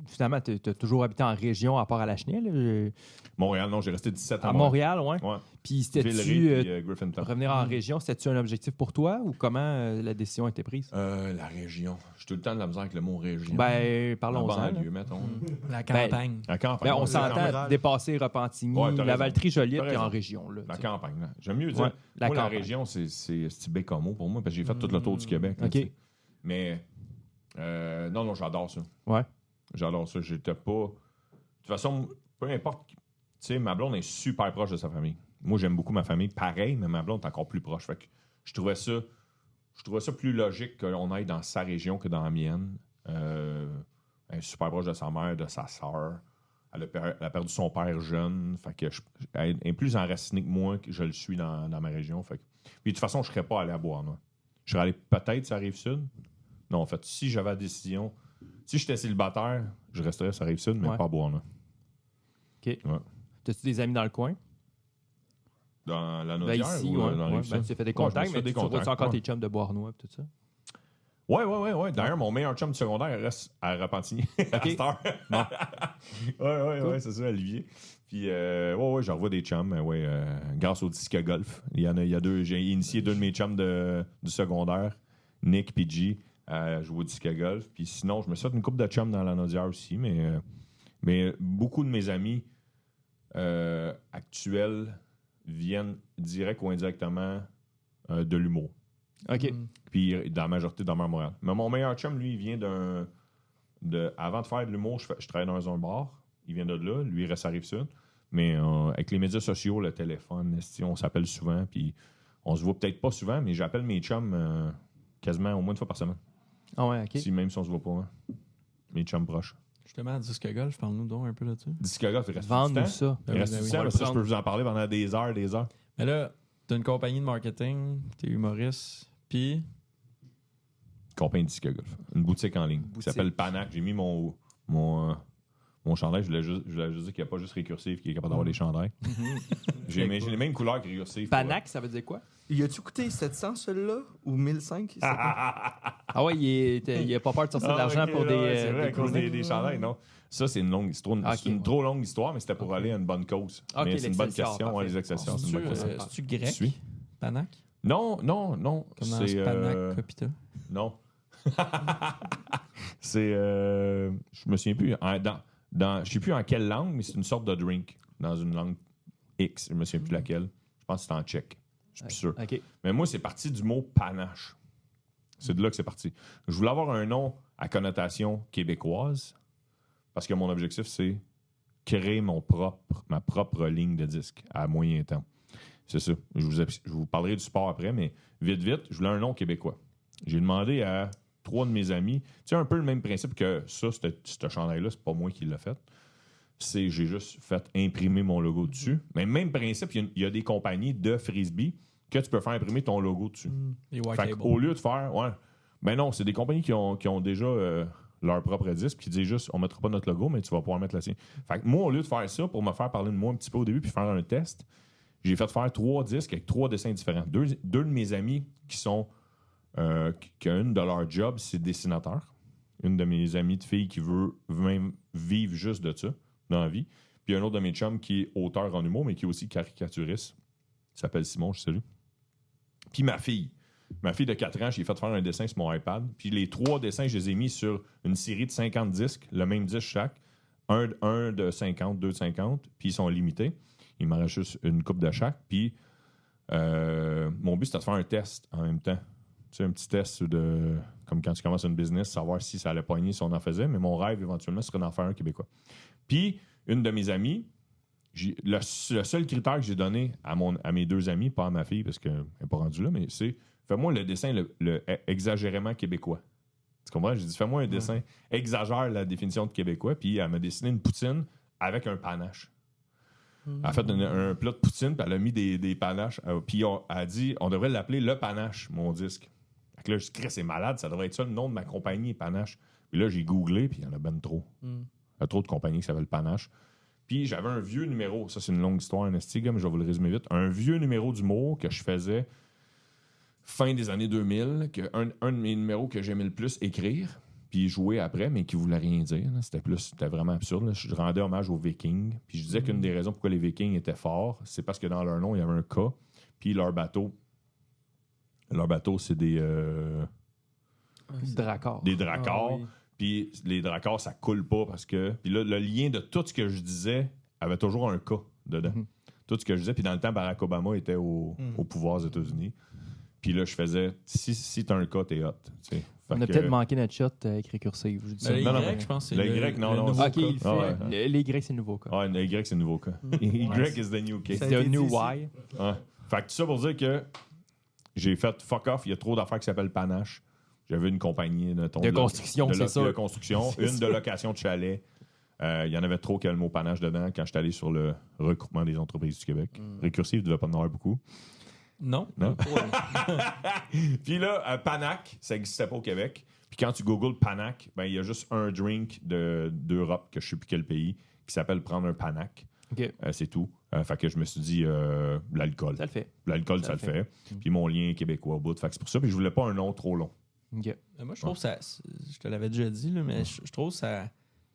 Finalement, tu as toujours habité en région à part à Lachenay, là. Montréal, non, j'ai resté 17 ans. À Montréal, ouais. Ouais. Puis Villeray, c'était-tu puis Griffintown. revenir en région, c'était-tu un objectif pour toi ou comment la décision a été prise? La région. J'ai tout le temps de la misère avec le mot région. Ben, La parlons-en. là. banlieue, mettons. La campagne. La campagne. Ben, on Ouais, s'entend campagne. dépasser Repentigny, Ouais, t'as raison. Lavaltrie, Joliette, T'as puis en raison. région. Là, La tu sais. campagne. Là. J'aime mieux dire. Ouais, la Moi, la campagne. région, c'est Bécamo pour moi, parce que j'ai fait tout le tour du Québec. là, OK. tu sais. Mais, non, j'adore ça. Ouais. J'adore ça. J'étais pas. De toute façon, peu importe. Tu sais, ma blonde est super proche de sa famille. Moi, j'aime beaucoup ma famille. Pareil, mais ma blonde est encore plus proche. Fait que je trouvais ça plus logique qu'on aille dans sa région que dans la mienne. Elle est super proche de sa mère, de sa sœur. Elle a perdu son père jeune. Fait que elle est plus enracinée que moi que je le suis dans ma région. Fait que, puis de toute façon, je ne serais pas allé à Beauharnois. Je serais allé peut-être sur la Rive-Sud. Non, en fait, si j'avais la décision, si j'étais célibataire, je resterais sur la Rive-Sud, mais Ouais. pas à Beauharnois. OK. Ouais. T'as-tu des amis dans le coin? Dans la Ben, Naudière ici, ou ouais. dans la Ouais. Rive-Sud? Ben, tu as fait des Ouais, je me contacts, suis mais fait des tu vois contacts, encore ouais. tes chums de Beauharnois et tout ça? Ouais. D'ailleurs, mon meilleur chum du secondaire reste à Repentigny. À cette heure. Ouais, c'est ça, Olivier. Puis, ouais, j'en revois des chums, grâce au disque golf. Il y a deux. J'ai initié deux de mes chums du secondaire, Nick et G, à jouer au disque golf. Puis sinon, je me suis fait une couple de chums dans la Naudière aussi, mais beaucoup de mes amis actuels viennent direct ou indirectement de l'humour. OK. Puis dans la majorité demeure à Montréal. Mais mon meilleur chum, lui, il vient avant de faire de l'humour, je travaillais dans un bar. Il vient de là. Lui, il reste à Rive-Sud. Mais avec les médias sociaux, le téléphone, on s'appelle souvent. Puis on se voit peut-être pas souvent, mais j'appelle mes chums quasiment au moins une fois par semaine. Ah ouais, OK. Même si on se voit pas. Hein. Mes chums proches. Justement, à Disque Golf, parle-nous donc un peu là-dessus. Disque Golf, il reste Vendre-nous du temps. ça. Il reste du temps, mais ça, je peux vous en parler pendant des heures. Mais là, t'as une compagnie de marketing, t'es humoriste, puis... Compagnie de Disque Golf. Une boutique en ligne qui s'appelle Panac. J'ai mis mon chandail. Je voulais juste dire qu'il n'y a pas juste Récursive qui est capable d'avoir des chandails. J'ai les mêmes couleurs que Récursive. Panac, ça veut dire quoi? Y a-tu coûté 700 celui-là ou 1005? Ah ouais, il a pas peur de sortir de l'argent pour c'est vrai, des à cause des chandails, non. Ça, c'est une longue histoire. C'est une trop longue histoire, mais c'était pour aller à une bonne cause. Mais c'est une bonne question. Ouais, les accessoires, c'est une bonne question. C'est-tu grec? Panac? Non. Comme dans Panac Copita? Non. C'est... je me souviens plus. Je sais plus en quelle langue, mais c'est une sorte de drink. Dans une langue X. Je me souviens plus laquelle. Je pense que c'est en tchèque. Je suis plus sûr. OK. Mais moi, c'est parti du mot panache. C'est de là que c'est parti. Je voulais avoir un nom à connotation québécoise parce que mon objectif, c'est créer ma propre ligne de disque à moyen temps. C'est ça. Je vous parlerai du sport après, mais vite, je voulais un nom québécois. J'ai demandé à 3 de mes amis, tu sais, un peu le même principe que ça, ce chandail-là, c'est pas moi qui l'ai fait. J'ai juste fait imprimer mon logo dessus. Mais même principe, il y a des compagnies de frisbee que tu peux faire imprimer ton logo dessus. Fait qu'au lieu de faire... Ouais, ben non, c'est des compagnies qui ont déjà leur propre disque qui disent juste, on mettra pas notre logo, mais tu vas pouvoir mettre la sienne. Fait que moi, au lieu de faire ça, pour me faire parler de moi un petit peu au début puis faire un test, j'ai fait faire 3 disques avec 3 dessins différents. Deux de mes amis qui sont... qu'une de leurs jobs, c'est dessinateur. Une de mes amies de filles qui veut même vivre juste de ça dans la vie. Puis un autre de mes chums qui est auteur en humour, mais qui est aussi caricaturiste. Il s'appelle Simon, je salue. Puis ma fille de 4 ans, j'ai fait faire un dessin sur mon iPad. Puis les 3 dessins, je les ai mis sur une série de 50 disques, le même disque chaque. Un de 50, 2 de 50, puis ils sont limités. Il m'en reste juste une coupe de chaque. Puis mon but, c'était de faire un test en même temps. Tu sais, un petit test comme quand tu commences une business, savoir si ça allait pogner, si on en faisait. Mais mon rêve, éventuellement, serait d'en faire un québécois. Puis, une de mes amies, le seul critère que j'ai donné à mes 2 amis, pas à ma fille, parce qu'elle n'est pas rendue là, mais c'est fais-moi le dessin le exagérément québécois. Tu comprends? J'ai dit, fais-moi un dessin, exagère la définition de québécois, puis elle m'a dessiné une poutine avec un panache. Elle a fait un plat de poutine, puis elle a mis des panaches. Puis elle a dit, on devrait l'appeler le panache, mon disque. Fait que là, je dis, c'est malade, ça devrait être ça le nom de ma compagnie, Panache. Puis là, j'ai googlé, puis il y en a ben trop. Il y a trop de compagnies qui s'appellent Panache. Puis j'avais un vieux numéro, ça c'est une longue histoire, mais je vais vous le résumer vite. Un vieux numéro d'humour que je faisais fin des années 2000, un de mes numéros que j'aimais le plus écrire, puis jouer après, mais qui voulait rien dire. Là. C'était vraiment absurde. Là. Je rendais hommage aux Vikings. Puis je disais qu'une des raisons pourquoi les Vikings étaient forts, c'est parce que dans leur nom, il y avait un K. Puis leur bateau, c'est des... Dracars. Des dracars. Ah, oui. Puis les dracars, ça coule pas parce que... Puis là, le lien de tout ce que je disais avait toujours un K dedans. Tout ce que je disais. Puis dans le temps, Barack Obama était au pouvoir aux États-Unis. Puis là, je faisais... Si t'as un K, t'es hot. T'sais. On a peut-être manqué notre shot avec Récursive. Je dis ça. Les Non, Y, je pense que le c'est Y, non. nouveau OK, il cas. fait... Les Y, c'est le nouveau cas. Ah, le Y, c'est le nouveau K. Y is the new K. Ça a C'est un été new dit Y. Ouais. Fait que tout ça pour dire que j'ai fait fuck off. Il y a trop d'affaires qui s'appellent Panache. J'avais une compagnie de construction, c'est ça. De construction, une de location de chalet. Il y en avait trop qu'il y a le mot panache dedans quand je suis allé sur le regroupement des entreprises du Québec. Récursif, il ne devait pas en avoir beaucoup. Non. Puis là, Panac, ça n'existait pas au Québec. Puis quand tu googles Panac, ben, il y a juste un drink d'Europe, que je ne sais plus quel pays, qui s'appelle prendre un Panac. OK. C'est tout. Fait que je me suis dit, l'alcool. Ça le fait. L'alcool, ça le fait. Puis mon lien québécois au bout. Fait que c'est pour ça. Puis je voulais pas un nom trop long. OK. Moi, je trouve que ça... Je te l'avais déjà dit, là, mais je trouve que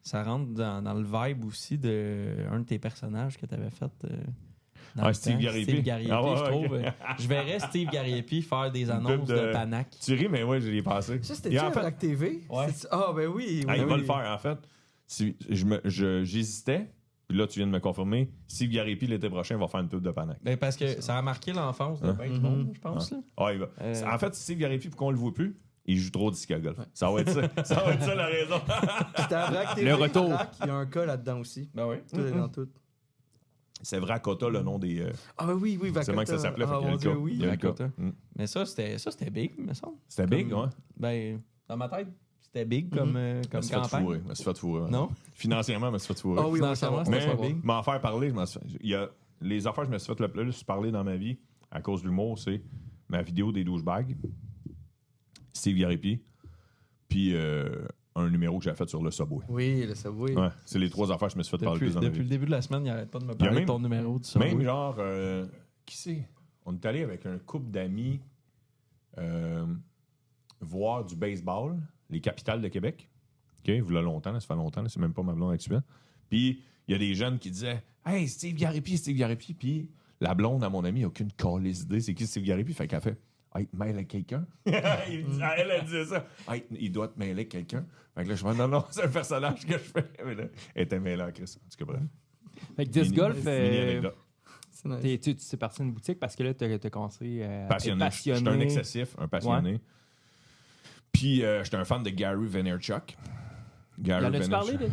ça rentre dans le vibe aussi d'un de tes personnages que tu avais fait... Steve Gariepi. Steve Gariepi, je trouve. Je verrais Steve Gariepi faire des annonces de Panac. Tu ris, mais ouais, j'y ai passé. Ça, c'était-tu à Black TV? Ouais. Ah, ben oui. Il va le faire, en fait. J'hésitais, puis là, tu viens de me confirmer. Steve Gariepi, l'été prochain, va faire une pub de Panac. Ben parce que ça a marqué l'enfance de bien du monde, je pense. Là. Ah, il va. En fait, Steve Gariepi, pourquoi on le voit plus? Il joue trop au disque golf. Ça va être ça. Ça va être ça la raison. C'était à Black TV. Le retour. Il y a un cas là-dedans aussi. Ben oui. Tout est dans tout. C'est Vrakota, le nom des. Ah, ben oui, Vakota. C'est comment que ça s'appelait. Ah, fait qu'il y a mon le Dieu, cas. oui. Il y a le cas. Mais ça, c'était big, me semble. C'était big, ouais. Ben, Dans ma tête, c'était big comme campagne. Je me suis fait fourrer. Non? Financièrement, je me suis fait fourrer. Ah oui, Financièrement, mais c'était pas big. m'en faire parler, il y a les affaires que je me suis fait le plus parler dans ma vie à cause de l'humour, c'est ma vidéo des douchebags, Steve Garipi, puis un numéro que j'ai fait sur le Subway. Oui, le Subway. Ouais, c'est les 3 affaires que je me suis fait parler plus dans ma vie. Depuis le début de la semaine, il n'arrête pas de me parler de ton numéro du Subway. Même genre, qui c'est? On est allé avec un couple d'amis voir du baseball, les capitales de Québec. OK, vous l'avez longtemps, ça fait longtemps, c'est même pas ma blonde actuelle. Puis, il y a des jeunes qui disaient « Hey, Steve Garipi. » Puis, la blonde à mon ami n'a aucune calisse d'idée c'est qui Steve Garipi. Fait qu'elle fait « Hey, mêle avec quelqu'un. » Elle disait ça. « Hey, il doit te mêler avec quelqu'un. » Fait que là, je me dis « Non, c'est un personnage que je fais. » Mais là, elle était mêlée à Chris. En tout cas, bref. Fait que Disc Golf, Nice. tu es parti d'une boutique parce que là, tu as commencé à passionné. être passionné. J'étais un excessif, un passionné. Ouais. Puis, j'étais un fan de Gary Vaynerchuk. Il en a-tu parlé de ça?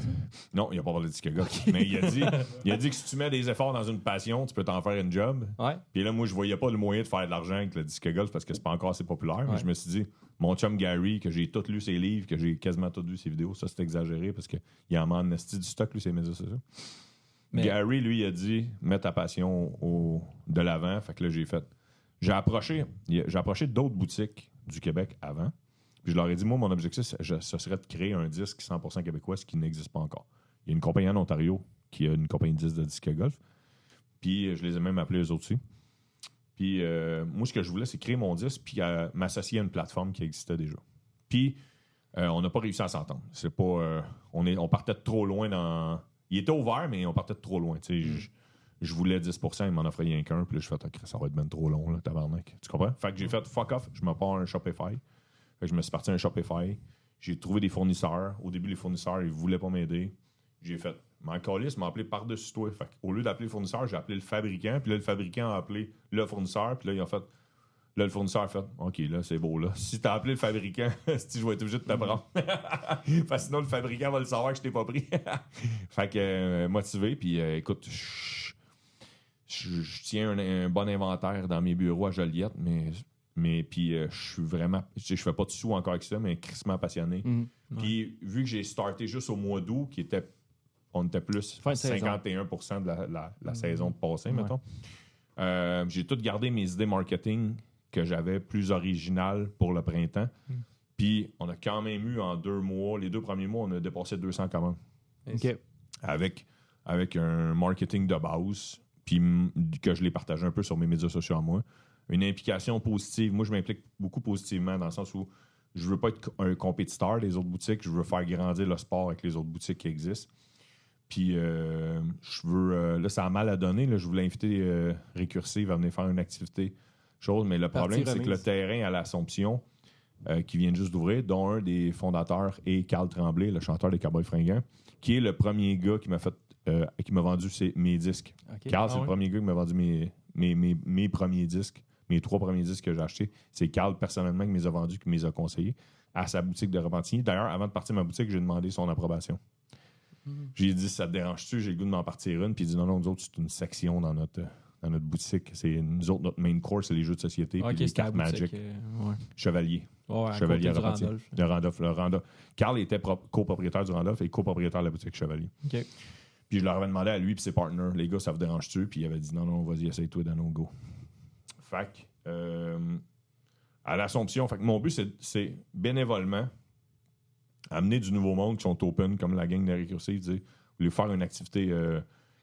Non, il n'a pas parlé de disque golf. Okay. Mais il a dit que si tu mets des efforts dans une passion, tu peux t'en faire une job. Ouais. Puis là, moi, je voyais pas le moyen de faire de l'argent avec le disque golf parce que c'est pas encore assez populaire. Ouais. Mais je me suis dit, mon chum Gary, que j'ai tout lu ses livres, que j'ai quasiment tout vu ses vidéos, ça c'est exagéré parce qu'il en a du stock, lui, ses médias sociaux. Mais... Gary, lui, il a dit, mets ta passion de l'avant. Fait que là, j'ai approché d'autres boutiques du Québec avant. Puis je leur ai dit, moi, mon objectif, ce serait de créer un disque 100% québécois, ce qui n'existe pas encore. Il y a une compagnie en Ontario qui a une compagnie de disques de disque golf. Puis je les ai même appelés eux autres aussi. Puis moi, ce que je voulais, c'est créer mon disque puis m'associer à une plateforme qui existait déjà. Puis on n'a pas réussi à s'entendre. C'est pas... on partait de trop loin dans... Il était ouvert, mais on partait de trop loin. Je voulais 10%, il m'en offrait rien qu'un. Puis là, je fais, ça va être même trop long, là, tabarnak. Tu comprends? Fait que j'ai fait fuck off, je me pars un Shopify. Fait que je me suis parti à un Shopify. J'ai trouvé des fournisseurs. Au début, les fournisseurs, ils ne voulaient pas m'aider. J'ai fait, mon calice m'a appelé par-dessus toi. Fait au lieu d'appeler le fournisseur, j'ai appelé le fabricant. Puis là, le fabricant a appelé le fournisseur. Puis là, il a fait, là, le fournisseur a fait, OK, là, c'est beau, là. Si t'as appelé le fabricant, si je vais être obligé de te prendre. Parce que sinon, le fabricant va le savoir que je t'ai pas pris. Fait que, motivé. Puis écoute, je tiens un bon inventaire dans mes bureaux à Joliette, mais puis je suis vraiment... Je fais pas de sous encore avec ça, mais crissement passionné. Puis vu que j'ai starté juste au mois d'août, on était plus 51% de la saison de passé, mettons. J'ai tout gardé mes idées marketing que j'avais plus originales pour le printemps. Puis on a quand même eu en 2 mois, les 2 premiers mois, on a dépassé 200 commandes. Okay. Avec un marketing de base, puis que je l'ai partagé un peu sur mes médias sociaux à moi. Une implication positive. Moi, je m'implique beaucoup positivement dans le sens où je veux pas être un compétiteur des autres boutiques. Je veux faire grandir le sport avec les autres boutiques qui existent. Puis, je veux... là, ça a mal à donner. Là, je voulais inviter Récursive à venir faire une activité chose. Mais le problème, c'est que le terrain à l'Assomption, qui vient juste d'ouvrir, dont un des fondateurs est Carl Tremblay, le chanteur des Cowboys Fringants, qui est le premier gars qui m'a vendu mes disques. Okay. Carl, c'est le premier gars qui m'a vendu mes premiers disques. Mes 3 premiers disques que j'ai achetés, c'est Carl personnellement qui me les a vendus, qui me les a conseillés à sa boutique de Repentigny. D'ailleurs, avant de partir de ma boutique, j'ai demandé son approbation. J'ai dit, ça te dérange-tu? J'ai le goût de m'en partir une. Puis il dit, non, nous autres, c'est une section dans notre boutique. C'est nous autres, notre main course, c'est les jeux de société puis les cartes Magic. Chevalier. Chevalier à Repentigny. De Randolph. Carl était copropriétaire du Randolph et copropriétaire de la boutique Chevalier. Okay. Puis je leur avais demandé à lui et ses partners, les gars, ça vous dérange-tu? Puis il avait dit, non, vas-y, essaye-toi dans nos go. Fait que, à l'Assomption, fait que mon but, c'est bénévolement amener du nouveau monde qui sont open, comme la gang de Récursive, vous voulez faire une activité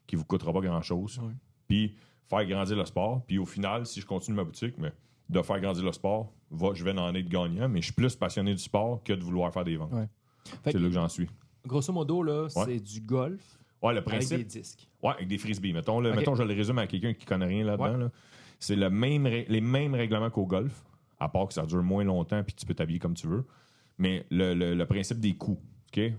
qui ne vous coûtera pas grand-chose, puis faire grandir le sport. Puis au final, si je continue ma boutique, mais de faire grandir le sport, je vais en être gagnant, mais je suis plus passionné du sport que de vouloir faire des ventes. Ouais. C'est là que j'en suis. Grosso modo, là, c'est du golf le principe, avec des disques. Oui, avec des frisbees. Mettons, je le résume à quelqu'un qui ne connaît rien là-dedans. Là. C'est les mêmes règlements qu'au golf, à part que ça dure moins longtemps puis tu peux t'habiller comme tu veux. Mais le principe des coups. Okay?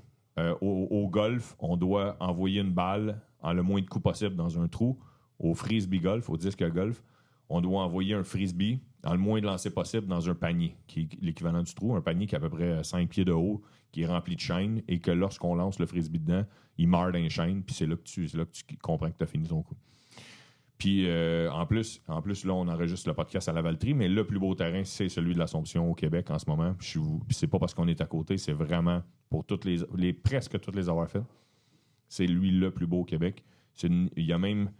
Au golf, on doit envoyer une balle en le moins de coups possible dans un trou. Au frisbee golf, au disque golf, on doit envoyer un frisbee en le moins de lancers possible dans un panier, qui est l'équivalent du trou. Un panier qui est à peu près 5 pieds de haut, qui est rempli de chaînes et que lorsqu'on lance le frisbee dedans, il meurt dans les chaînes puis c'est là que tu comprends que tu as fini ton coup. Puis en plus, là, on enregistre le podcast à Lavaltrie, mais le plus beau terrain, c'est celui de l'Assomption au Québec en ce moment. Puis c'est pas parce qu'on est à côté, c'est vraiment pour presque toutes les avoir faites. C'est lui le plus beau au Québec. Il y a même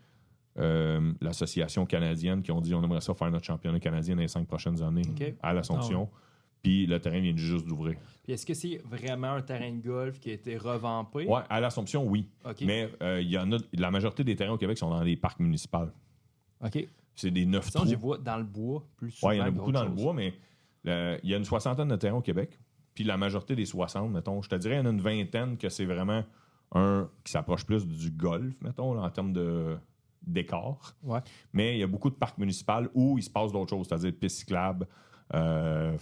l'association canadienne qui ont dit on aimerait ça faire notre championnat canadien dans les 5 prochaines années à l'Assomption. Puis le terrain vient juste d'ouvrir. Puis est-ce que c'est vraiment un terrain de golf qui a été revampé? Oui, à l'Assomption, oui. Okay. Mais la majorité des terrains au Québec sont dans les parcs municipaux. OK. C'est des 9 trous. Je les vois dans le bois plus souvent. Oui, il y en a beaucoup dans le bois, mais il y a une 60aine de terrains au Québec. Puis la majorité des 60, mettons, je te dirais, il y en a une 20aine que c'est vraiment un qui s'approche plus du golf, mettons, là, en termes de décor. Ouais. Mais il y a beaucoup de parcs municipaux où il se passe d'autres choses, c'est-à-dire pistes cyclables, un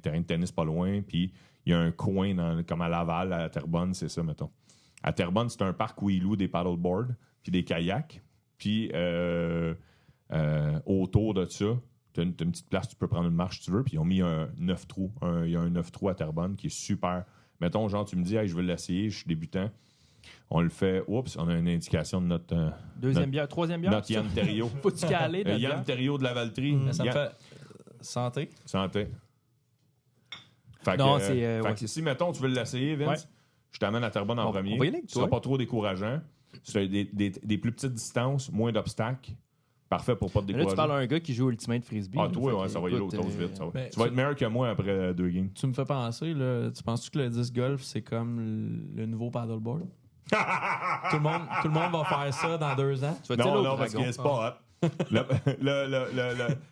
terrain de tennis pas loin, puis il y a un coin comme à Laval, à Terrebonne, c'est ça, mettons. À Terrebonne, c'est un parc où ils louent des paddleboards puis des kayaks. Puis autour de ça, tu as une petite place, tu peux prendre une marche si tu veux, puis ils ont mis un 9 trous. Il y a un 9 trous à Terrebonne qui est super. Mettons, genre, tu me dis, hey, je veux l'essayer, je suis débutant. On le fait, oups, on a une indication de notre... troisième bière? Notre Yann Terriot. Faut-tu caler notre Yann Terriot de Lavaltrie. Ça me fait... Santé. Santé. Non, fait que si, mettons, tu veux l'essayer, Vince, je t'amène à Terrebonne en premier. Ce sera pas trop décourageant. C'est des plus petites distances, moins d'obstacles. Parfait pour pas te décourager. Là, tu parles à un gars qui joue Ultimate Frisbee. Ah, toi, ça va y aller autour vite. Tu vas être meilleur que moi après 2 games. Tu me fais penser, là, tu penses-tu que le disc golf, c'est comme le nouveau paddleboard? tout le monde va faire ça dans 2 ans? Non, parce que c'est pas hot.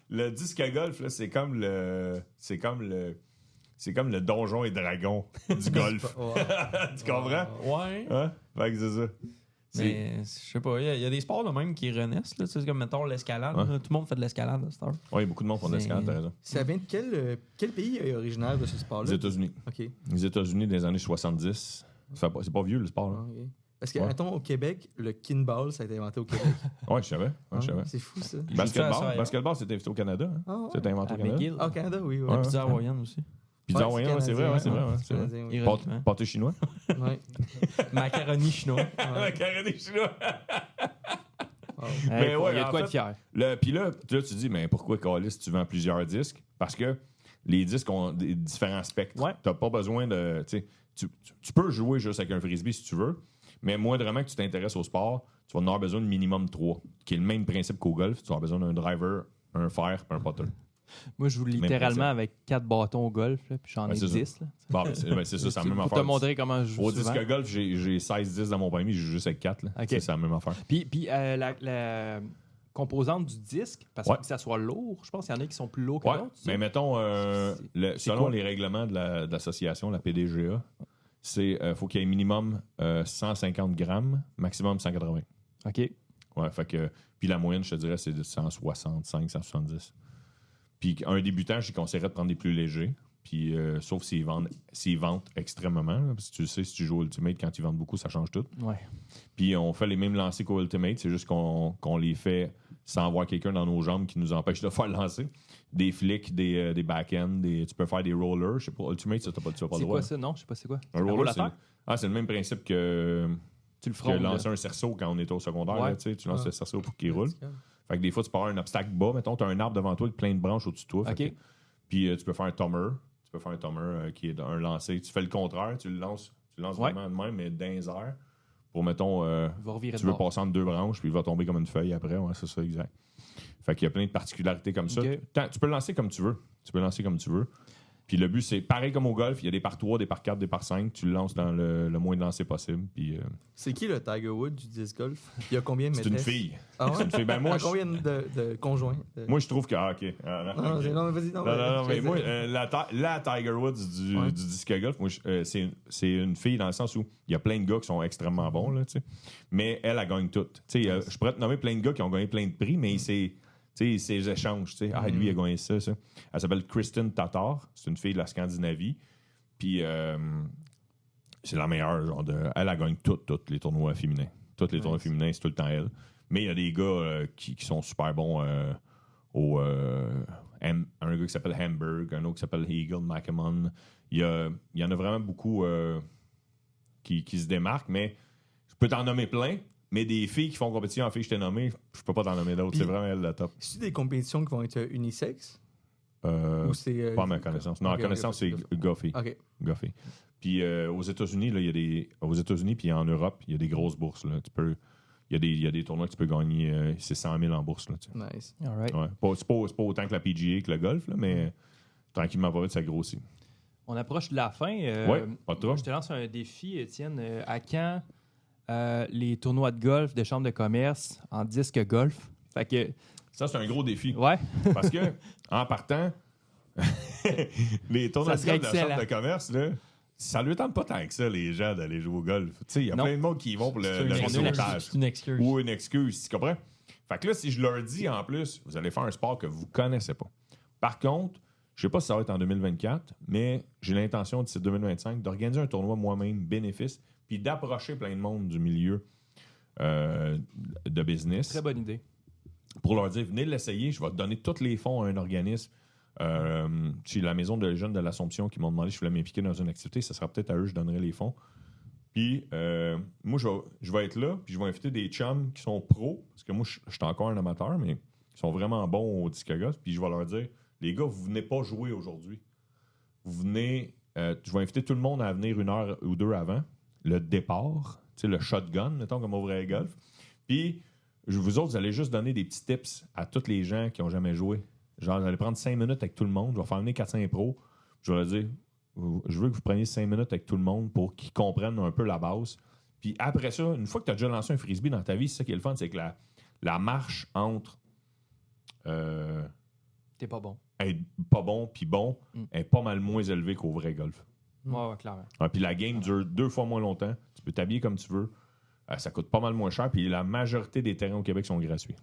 Le disque à golf, là, c'est comme le donjon et dragon du golf. Tu comprends? Ouais. Hein? Fait que c'est ça. Mais je sais pas, il y a des sports de même qui renaissent. Là, comme mettons l'escalade. Tout le monde fait de l'escalade à cette heure. Oui, beaucoup de monde font de l'escalade, t'as raison. Ça vient de quel pays est originaire de ce sport-là? Les États-Unis. OK. Les États-Unis des années 70. C'est pas vieux le sport. Là. Okay. Parce que, mettons, au Québec, le kinball, ça a été inventé au Québec. Oui, je savais. C'est fou, ça. Basketball, c'était inventé au Canada. Hein? Ah, ouais. C'était inventé au Canada. McGill. Au Canada, oui. La pizza hawaïenne aussi. Pizza hawaïenne, c'est vrai. C'est vrai. Pâté chinois. Oui. Macaroni chinois. Macaroni chinois. Mais ouais, il y a de quoi être fier. Puis là, tu dis, mais pourquoi, Calis, tu vends plusieurs disques? Parce que les disques ont des différents spectres. Ouais. Tu n'as pas besoin de... Tu peux jouer juste avec un frisbee si tu veux, mais moindrement que tu t'intéresses au sport, tu vas en avoir besoin de minimum 3, qui est le même principe qu'au golf. Tu vas avoir besoin d'un driver, un fer et un putter. Moi, je joue littéralement avec 4 bâtons au golf, là, puis j'en ai 10. Bon, c'est ça, c'est la même affaire. Pour te montrer comment je joue. Au disque golf, j'ai 16-10 dans mon premier, je joue juste avec 4. Okay. C'est la même affaire. Puis la composante du disque, parce que ça soit lourd, je pense qu'il y en a qui sont plus lourds que d'autres. Mais mettons, selon les règlements de l'association, la PDGA, faut qu'il y ait minimum 150 grammes, maximum 180. OK. Ouais, fait que... Puis la moyenne, je te dirais, c'est de 165, 170. Puis un débutant, je conseillerais de prendre des plus légers. Puis sauf s'ils vendent extrêmement. Là, parce que tu sais, si tu joues au Ultimate, quand ils vendent beaucoup, ça change tout. Ouais. Puis on fait les mêmes lancers qu'au Ultimate. C'est juste qu'on les fait sans avoir quelqu'un dans nos jambes qui nous empêche de faire le lancer. Des flicks, des back-ends, tu peux faire des rollers. Je sais pas, Ultimate, ça, tu n'as pas le droit. C'est quoi ça? Non, je sais pas c'est quoi. Un roller, c'est le même principe que... Tu le feras. lancer un cerceau quand on est au secondaire. Ouais. Là, tu lances le cerceau pour qu'il roule. Fait que des fois, tu peux avoir un obstacle bas. Mettons, tu as un arbre devant toi avec plein de branches au-dessus de toi. Okay. Puis tu peux faire un tommer. Tu peux faire un tommer qui est un lancer. Tu fais le contraire. Tu le lances vraiment de même, mais dans les airs. Pour, mettons, tu veux passer entre 2 branches, puis il va tomber comme une feuille après. Ouais, c'est ça, exact. Fait qu'il y a plein de particularités comme ça. Tu peux le lancer comme tu veux. Puis le but, c'est pareil comme au golf. Il y a des par 3, des par 4, des par 5. Tu le lances dans le moins de lancers possible. Puis, c'est qui le Tiger Woods du disc golf? Il y a combien de maîtresses? C'est une fille. Ah ouais? C'est une fille. Ben, moi, combien de conjoints? Moi, je trouve que... OK. Non, mais vas-y. Non, mais moi, la Tiger Woods du disque golf, moi, c'est une fille dans le sens où il y a plein de gars qui sont extrêmement bons, là, tu sais. Mais elle gagne tout. Tu sais, je pourrais te nommer plein de gars qui ont gagné plein de prix, mais c'est ces échanges. Tu sais, lui, il a gagné ça. Elle s'appelle Kristen Tatar. C'est une fille de la Scandinavie. Puis, c'est la meilleure. Elle gagne tous les tournois féminins. Tous les tournois féminins, c'est tout le temps elle. Mais il y a des gars qui sont super bons un gars qui s'appelle Hamburg, un autre qui s'appelle Eagle McEmon. Il y en a vraiment beaucoup qui se démarquent, mais je peux t'en nommer plein. Mais des filles qui font compétition en filles, je t'ai nommé, je peux pas t'en nommer d'autres. C'est vraiment elle la top. C'est des compétitions qui vont être unisexes? Ou c'est, pas à ma connaissance. Non, à ma connaissance, c'est Goffy. OK. Goffy. Puis aux États-Unis, là, il y a des. Aux États-Unis, puis en Europe, il y a des grosses bourses. Là. Il y a des tournois que tu peux gagner, c'est 100 000 en bourse. Là, Nice. All right. Ouais. C'est pas autant que la PGA, que le golf, là, mais tranquillement, pas vite, ça grossit. On approche de la fin. Oui, pas trop. Je te lance un défi, Étienne. À quand les tournois de golf de chambre de commerce en disque golf? Fait que, Ça, c'est un gros défi. ouais. Parce que, en partant, les tournois Ça de golf serait de la excellent. chambre de commerce, là, ça lui tente pas tant que ça, les gens, d'aller jouer au golf. Tu sais, il y a Non. plein de monde qui y vont pour le C'est réseautage. une excuse. Ou une excuse, tu comprends? Fait que là, si je leur dis, en plus, vous allez faire un sport que vous connaissez pas. Par contre, je sais pas si ça va être en 2024, mais j'ai l'intention, d'ici 2025, d'organiser un tournoi moi-même, bénéfice, puis d'approcher plein de monde du milieu de business. Très bonne idée. Pour leur dire, venez l'essayer, je vais te donner tous les fonds à un organisme. Chez la maison de jeunes de l'Assomption qui m'ont demandé si je voulais m'impliquer dans une activité, ça sera peut-être à eux, je donnerai les fonds. Puis, moi, je vais être là, puis je vais inviter des chums qui sont pros, parce que moi, je suis encore un amateur, mais qui sont vraiment bons au disque golf, puis je vais leur dire, les gars, vous venez pas jouer aujourd'hui. Vous venez, je vais inviter tout le monde à venir 1 heure ou 2 avant le départ, tu sais, le shotgun, mettons, comme au vrai golf. Puis, vous autres, vous allez juste donner des petits tips à tous les gens qui n'ont jamais joué. Genre, vous allez prendre 5 minutes avec tout le monde. Je vais faire venir 4-5 pros. Je vais leur dire, je veux que vous preniez 5 minutes avec tout le monde pour qu'ils comprennent un peu la base. Puis après ça, une fois que tu as déjà lancé un frisbee dans ta vie, c'est ça qui est le fun, c'est que la marche entre T'es pas bon. être pas bon puis bon est pas mal moins élevée qu'au vrai golf. Ouais, clairement. Puis la game dure 2 fois moins longtemps. Tu peux t'habiller comme tu veux. Ça coûte pas mal moins cher. Puis la majorité des terrains au Québec sont gratuits.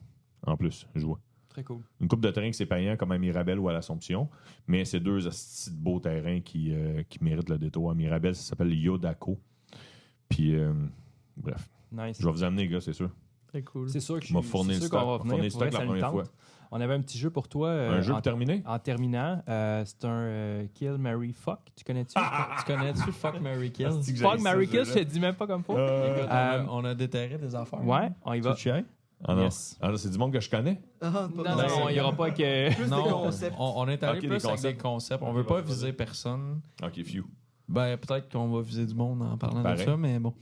En plus, je vois. Très cool. Une coupe de terrain qui c'est payant comme à Mirabel ou à l'Assomption. Mais c'est 2 astis de beaux terrains qui méritent le détour. À Mirabel, ça s'appelle Yodako. Puis, bref. Nice. Je vais vous amener, les gars, c'est sûr. Très cool. C'est sûr que Je m'ai fourni le c'est sûr qu'on va stock. Fourni le venir. Pour vrai, stock la ça nous première tente. fois. On avait un petit jeu pour toi. Un jeu pour terminer? En terminant, c'est un Kill, Marry, Fuck. Tu connais-tu? Tu connais-tu Fuck, Marry, Kill? Fuck, Marry, Kill, je te dis même pas comme faut. Écoute, on a déterré des affaires. Ouais, on y va. Tu chiens? Ah non. Yes. Ah non, c'est du monde que je connais? Non, il n'y aura pas que... Plus des Non, concepts. on est allé Ok, plus des avec des concepts. concepts. On veut pas viser personne. OK, few. Ben, peut-être qu'on va viser du monde en parlant Pareil. de ça, mais bon.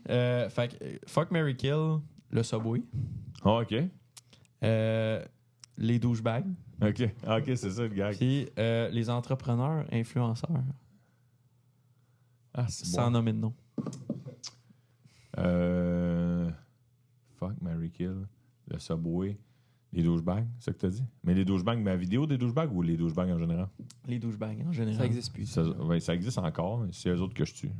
Fait que, Fuck, Marry, Kill, le Subway. Ah, OK. Les douchebags. OK, c'est ça le gag. Puis les entrepreneurs influenceurs. Ah, c'est Sans bon. nommer de nom. Fuck, Marry, Kill, le Subway, les douchebags, c'est ça que t'as dit? Mais les douchebags, ma vidéo des douchebags ou les douchebags en général? Les douchebags, en général. Ça existe plus. Ça existe encore, mais c'est eux autres que je tue.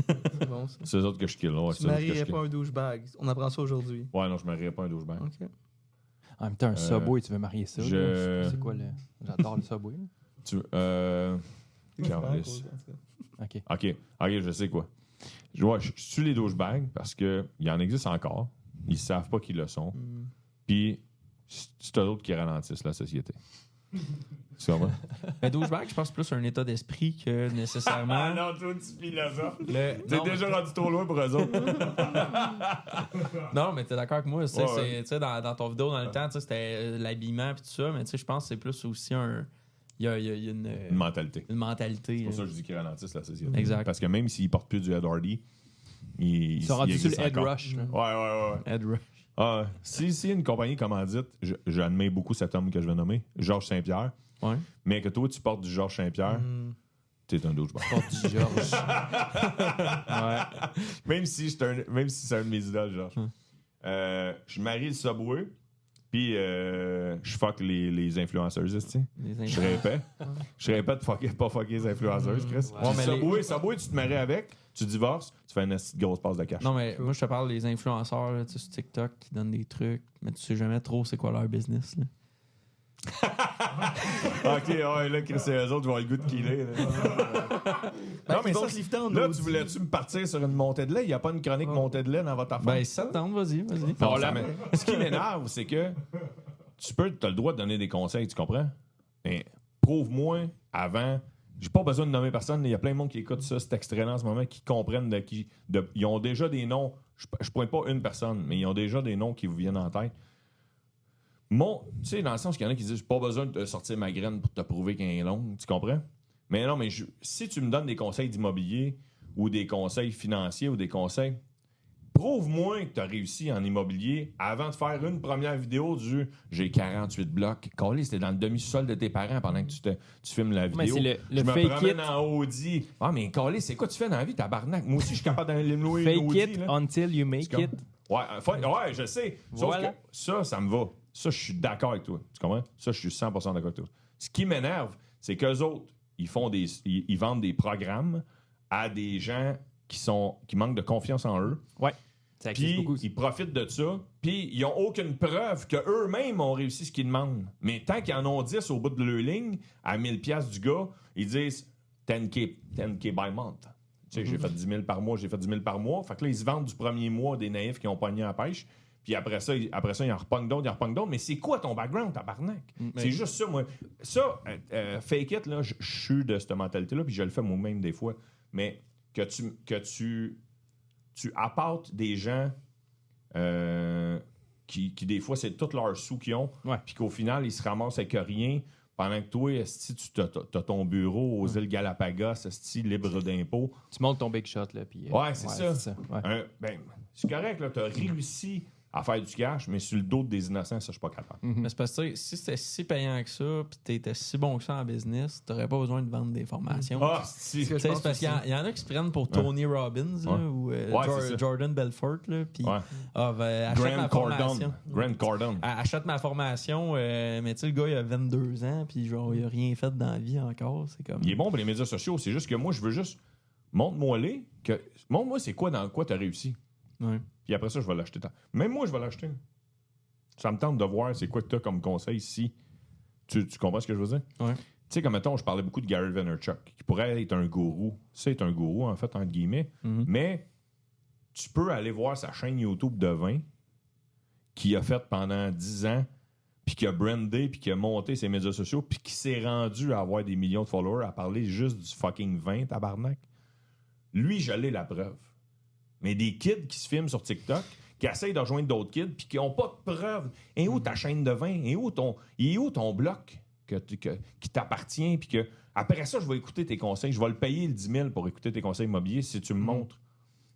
C'est bon, ça. C'est eux autres que je kill. Ouais, Tu c'est eux autres que je marierais kill. pas un douchebag. On apprend ça aujourd'hui. Ouais, non, je marierais pas un douchebag. OK. En même temps, un Subway, tu veux marier ça? je- là? C'est quoi le... J'adore le Subway. là. Calisse. OK. OK, je sais quoi. Je tue les douchebags parce qu'il y en existe encore. Ils savent pas qui le sont. Puis, c'est eux autres qui ralentissent la société. Tu comprends? Un douchebag, je pense plus un état d'esprit que nécessairement. non, toi, tu philosophes. le... T'es non, déjà rendu trop loin pour eux autres. non, mais t'es d'accord avec moi. Ouais. Tu sais, dans ton vidéo, dans le temps, tu sais, c'était l'habillement et tout ça, mais tu sais, je pense que c'est plus aussi un. Il y a une mentalité. une mentalité. C'est pour ça que je dis qu'ils ralentissent la société. Exact. Parce que même s'ils portent plus du Ed Hardy, ils sont rendus sur le existent Head encore. Rush. là. Ouais. Ed Rush. Ah, si une compagnie commandite, j'admets beaucoup cet homme que je vais nommer, Georges Saint-Pierre, Ouais. mais que toi, tu portes du Georges Saint-Pierre, t'es un douchebag. Porte du Georges. Même si c'est un de mes idoles, Georges. Je marie le Subway, puis je fuck les influenceuses, tu sais. Je serais épais de pas fucker les influenceuses, Chris. Ouais, mais Subway, tu te maries avec, tu divorces, tu fais une grosse passe de cash. Non, mais moi, je te parle des influenceurs là, tu sais, sur TikTok qui donnent des trucs, mais tu sais jamais trop c'est quoi leur business. Là. OK, ouais, là, Chris et eux autres vont avoir le goût de killer. Non, mais ça, là, tu voulais-tu me partir sur une montée de lait? Il n'y a pas une chronique montée de lait dans votre affaire? Ben, ça te tente, vas-y. Non, ce qui m'énerve, c'est que t'as le droit de donner des conseils, tu comprends? Mais prouve-moi avant. J'ai pas besoin de nommer personne. Il y a plein de monde qui écoute ça, cet extrait-là en ce moment, qui comprennent ils ont déjà des noms je pointe pas une personne, mais ils ont déjà des noms qui vous viennent en tête. Tu sais, dans le sens qu'il y en a qui disent, j'ai pas besoin de te sortir ma graine pour te prouver qu'elle est longue, tu comprends? Mais non, mais si tu me donnes des conseils d'immobilier ou des conseils financiers ou des conseils, prouve-moi que tu as réussi en immobilier avant de faire une première vidéo du « j'ai 48 blocs ». Calé, c'était dans le demi-sol de tes parents pendant que tu filmes la vidéo. Mais c'est le je me fake promène it. en Audi. Ah, mais calé, c'est quoi tu fais dans la vie, tabarnak? Moi aussi, je suis capable d'aller louer Fake une Audi. it Là. until you make it. Ouais, je sais. Sauf Voilà. que ça me va. Ça, je suis d'accord avec toi. Tu comprends? Ça, je suis 100% d'accord avec toi. Ce qui m'énerve, c'est qu'eux autres, ils vendent des programmes à des gens qui manquent de confiance en eux. Ouais. Ça existe Puis, beaucoup. ils profitent de ça. Puis, ils n'ont aucune preuve qu'eux-mêmes ont réussi ce qu'ils demandent. Mais tant qu'ils en ont 10 au bout de leur ligne, à 1000$ du gars, ils disent 10K by month. Tu sais, j'ai fait 10 000 par mois, j'ai fait 10 000 par mois. Fait que là, ils se vendent du premier mois des naïfs qui ont pogné à la pêche. Puis après ça, ils en repognent d'autres, Mais c'est quoi ton background, tabarnak? C'est juste ça, moi. Ça, fake it, là, je suis de cette mentalité-là, puis je le fais moi-même des fois. Mais que tu apportes des gens qui des fois, c'est tous leurs sous qu'ils ont, puis qu'au final, ils se ramassent avec rien, pendant que toi, esti, tu as ton bureau aux îles Galapagos, esti, libre d'impôts. Tu montes ton big shot, là. Puis, ouais, c'est ça. Ouais. C'est correct, là, tu as réussi à faire du cash, mais sur le dos des innocents, ça, je suis pas capable. Mais c'est parce que si c'était si payant que ça, puis t'étais si bon que ça en business, t'aurais pas besoin de vendre des formations. Ah, si. C'est parce qu'il y en a qui se prennent pour Tony Robbins là, ou Jordan Belfort, là, puis achète ma formation. Grant Cardone. Achète ma formation, mais tu sais, le gars, il a 22 ans, puis genre, il a rien fait dans la vie encore. C'est comme... Il est bon pour les médias sociaux, c'est juste que moi, je veux juste... Montre-moi c'est quoi dans quoi t'as réussi. Ouais. Puis après ça, je vais l'acheter. Même moi, je vais l'acheter. Ça me tente de voir c'est quoi que tu as comme conseil si... Tu comprends ce que je veux dire? Ouais. Tu sais, comme mettons, je parlais beaucoup de Gary Vaynerchuk, qui pourrait être un gourou. C'est un gourou, en fait, entre guillemets. Mm-hmm. Mais tu peux aller voir sa chaîne YouTube de vin qu'il a faite pendant 10 ans, puis qui a brandé, puis qui a monté ses médias sociaux, puis qui s'est rendu à avoir des millions de followers à parler juste du fucking vin, tabarnak. Lui, je l'ai la preuve. Mais des kids qui se filment sur TikTok, qui essayent de rejoindre d'autres kids, puis qui n'ont pas de preuves. Et où ta chaîne de vin? Et où ton bloc qui t'appartient? Puis que après ça, je vais écouter tes conseils. Je vais le payer le 10 000 pour écouter tes conseils immobiliers si tu me montres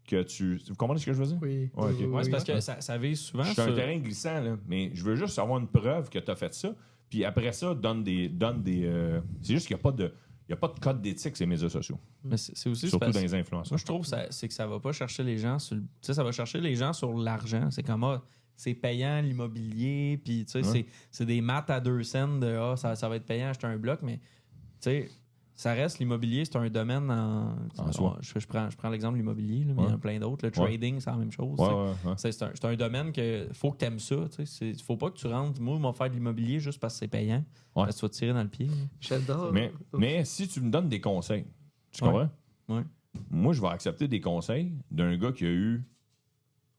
que tu... Vous comprenez ce que je veux dire? Oui. Ouais, okay. Ouais, c'est parce que ça vise souvent. Je suis un terrain glissant, là, mais je veux juste avoir une preuve que tu as fait ça. Puis après ça, donne des c'est juste qu'il n'y a pas de... Il n'y a pas de code d'éthique sur les médias sociaux. Mais c'est aussi surtout dans les influenceurs. Moi, je trouve que c'est que ça va pas chercher les gens sur... Tu sais, ça va chercher les gens sur l'argent. C'est comme, c'est payant l'immobilier, puis tu sais, c'est des maths à 2 cents de, ça va être payant acheter un bloc, mais tu sais, ça reste l'immobilier, c'est un domaine en soi. Je prends l'exemple de l'immobilier, là, mais il y en a plein d'autres. Le trading, c'est la même chose. C'est un domaine que faut que tu aimes ça. Il faut pas que tu rentres, moi, je vais faire de l'immobilier juste parce que c'est payant. Parce que tu vas te tirer dans le pied. J'adore. Mais si tu me donnes des conseils, tu comprends? Ouais. Moi, je vais accepter des conseils d'un gars qui a eu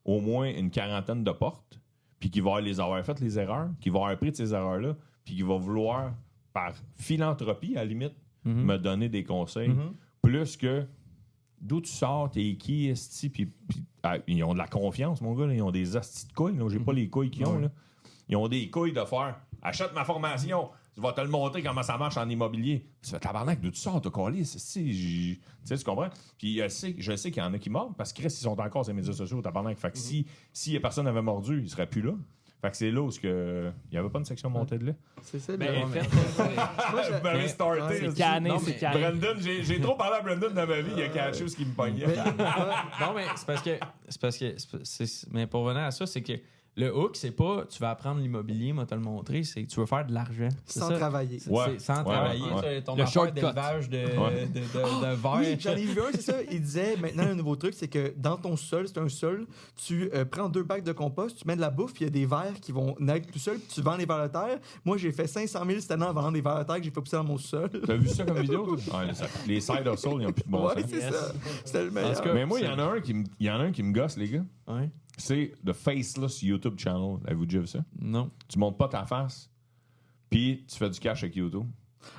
au moins une 40aine de portes, puis qui va les avoir fait les erreurs, qui va avoir appris de ces erreurs-là, puis qui va vouloir, par philanthropie, à la limite, me donner des conseils, plus que d'où tu sors, t'es qui, esti, puis ils ont de la confiance, mon gars, là, ils ont des astis de couilles, là, j'ai pas les couilles qu'ils ont, là. Ils ont des couilles de faire « Achète ma formation, je vais te le montrer comment ça marche en immobilier. » Tu fais « Tabarnak, d'où tu sors, t'as collé, tu comprends? » Puis je sais qu'il y en a qui mordent, parce que Chris, ils sont encore sur les médias sociaux, tabarnak. Fait que si personne n'avait mordu, ils seraient plus là. Fait que c'est là où il n'y avait pas une section montée de lait. C'est ça, Ben, en fait, Vous m'avez starté. c'est canné, c'est canné. Brandon, j'ai trop parlé à Brandon dans ma vie, il y a quelque chose qui me pognait. Non, mais c'est parce que mais pour revenir à ça, c'est que le hook, c'est pas tu vas apprendre l'immobilier, moi te le montrer, c'est que tu veux faire de l'argent. Sans travailler. Sans travailler. Ton affaire d'élevage de verre. Oui, j'en ai vu un, c'est ça. Il disait, maintenant, un nouveau truc, c'est que dans ton sol, c'est un sol, tu prends 2 bacs de compost, tu mets de la bouffe, puis il y a des vers qui vont naître tout seul, puis tu vends les vers de terre. Moi, j'ai fait 500 000 cette année en vendant des vers de terre que j'ai fait pousser dans mon sol. T'as vu ça comme vidéo? Les side hustles, ils n'ont plus de bon sens. Ouais, c'est ça. C'était le meilleur. Mais moi, il y en a un qui me gosse, les gars. Ouais. C'est le Faceless YouTube Channel. Avez-vous déjà vu ça? Non. Tu montes pas ta face, puis tu fais du cash avec YouTube.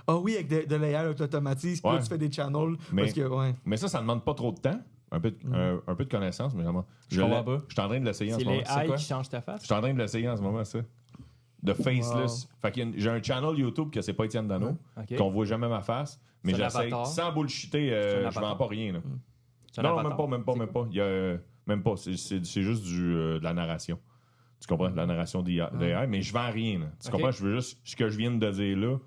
Ah oui, avec de l'AI, tu automatises, puis là, tu fais des channels. Mais parce que, ça demande pas trop de temps. un peu de connaissance, mais vraiment. Je comprends pas. Je suis en train de l'essayer en ce moment. C'est les eyes qui changent ta face? Je suis en train de l'essayer en ce moment, ça. De faceless. Fait que j'ai un channel YouTube que c'est pas Étienne Dano, qu'on voit jamais ma face, mais j'essaie sans bullshiter, je vends pas rien. Là. Non, même pas. Il y a, même pas. C'est juste de la narration. Tu comprends? De la narration d'AI, mais je vends rien. Là. Tu comprends? Je veux juste ce que je viens de dire là.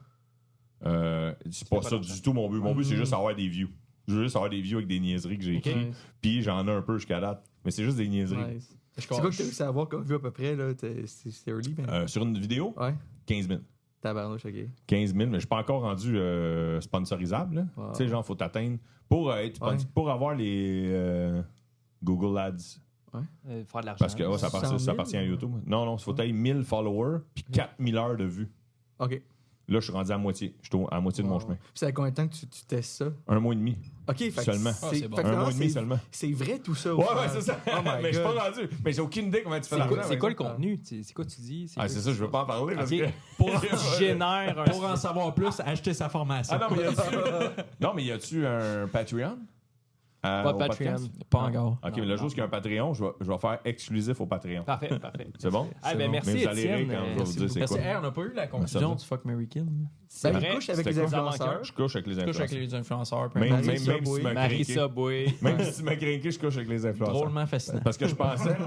C'est pas ça du tout mon but. Mon but, c'est juste avoir des views. Je veux juste avoir des views avec des niaiseries que j'ai écrites. Puis j'en ai un peu jusqu'à date. Mais c'est juste des niaiseries. Nice. C'est quoi que tu as réussi à avoir comme vue à peu près? Là? C'est early, mais... Sur une vidéo? Ouais. 15 000. Tabarnouche, OK. 15 000, mais je ne suis pas encore rendu sponsorisable. Wow. Tu sais, genre, il faut t'atteindre. Pour avoir les Google Ads. Ouais. Faire de l'argent. Parce que ça appartient à YouTube. Non, il faut t'ailler 1000 followers puis 4000 heures de vues. OK. Là, je suis rendu à moitié. Je suis à moitié de mon chemin. Puis ça fait combien de temps que tu testes ça? 1 mois et demi. OK, fait seulement. C'est bon. 1 mois et demi seulement. C'est vrai tout ça. Ouais, c'est ça. Mais je suis pas rendu. Mais j'ai aucune idée comment tu fais l'argent. C'est quoi le contenu? C'est quoi tu dis? C'est ça, je veux pas en parler. Parce que... Pour en savoir plus, acheter sa formation. Non, mais y a-tu un Patreon? Pas Patreon. Pas encore. OK, mais le jour où il y a un Patreon, je vais faire exclusif au Patreon. Parfait. C'est bon? Merci, mais vous allez Étienne. quand je vais vous dire c'est quoi. On n'a pas eu la conclusion du Fuck, Marry, Kill. C'est vrai. Je couche avec les influenceurs. Je couche avec les influenceurs. Même si tu m'as Marissa Boy. Même si tu m'as craqué, je couche avec les influenceurs. Drôlement fascinant. Parce que je pensais...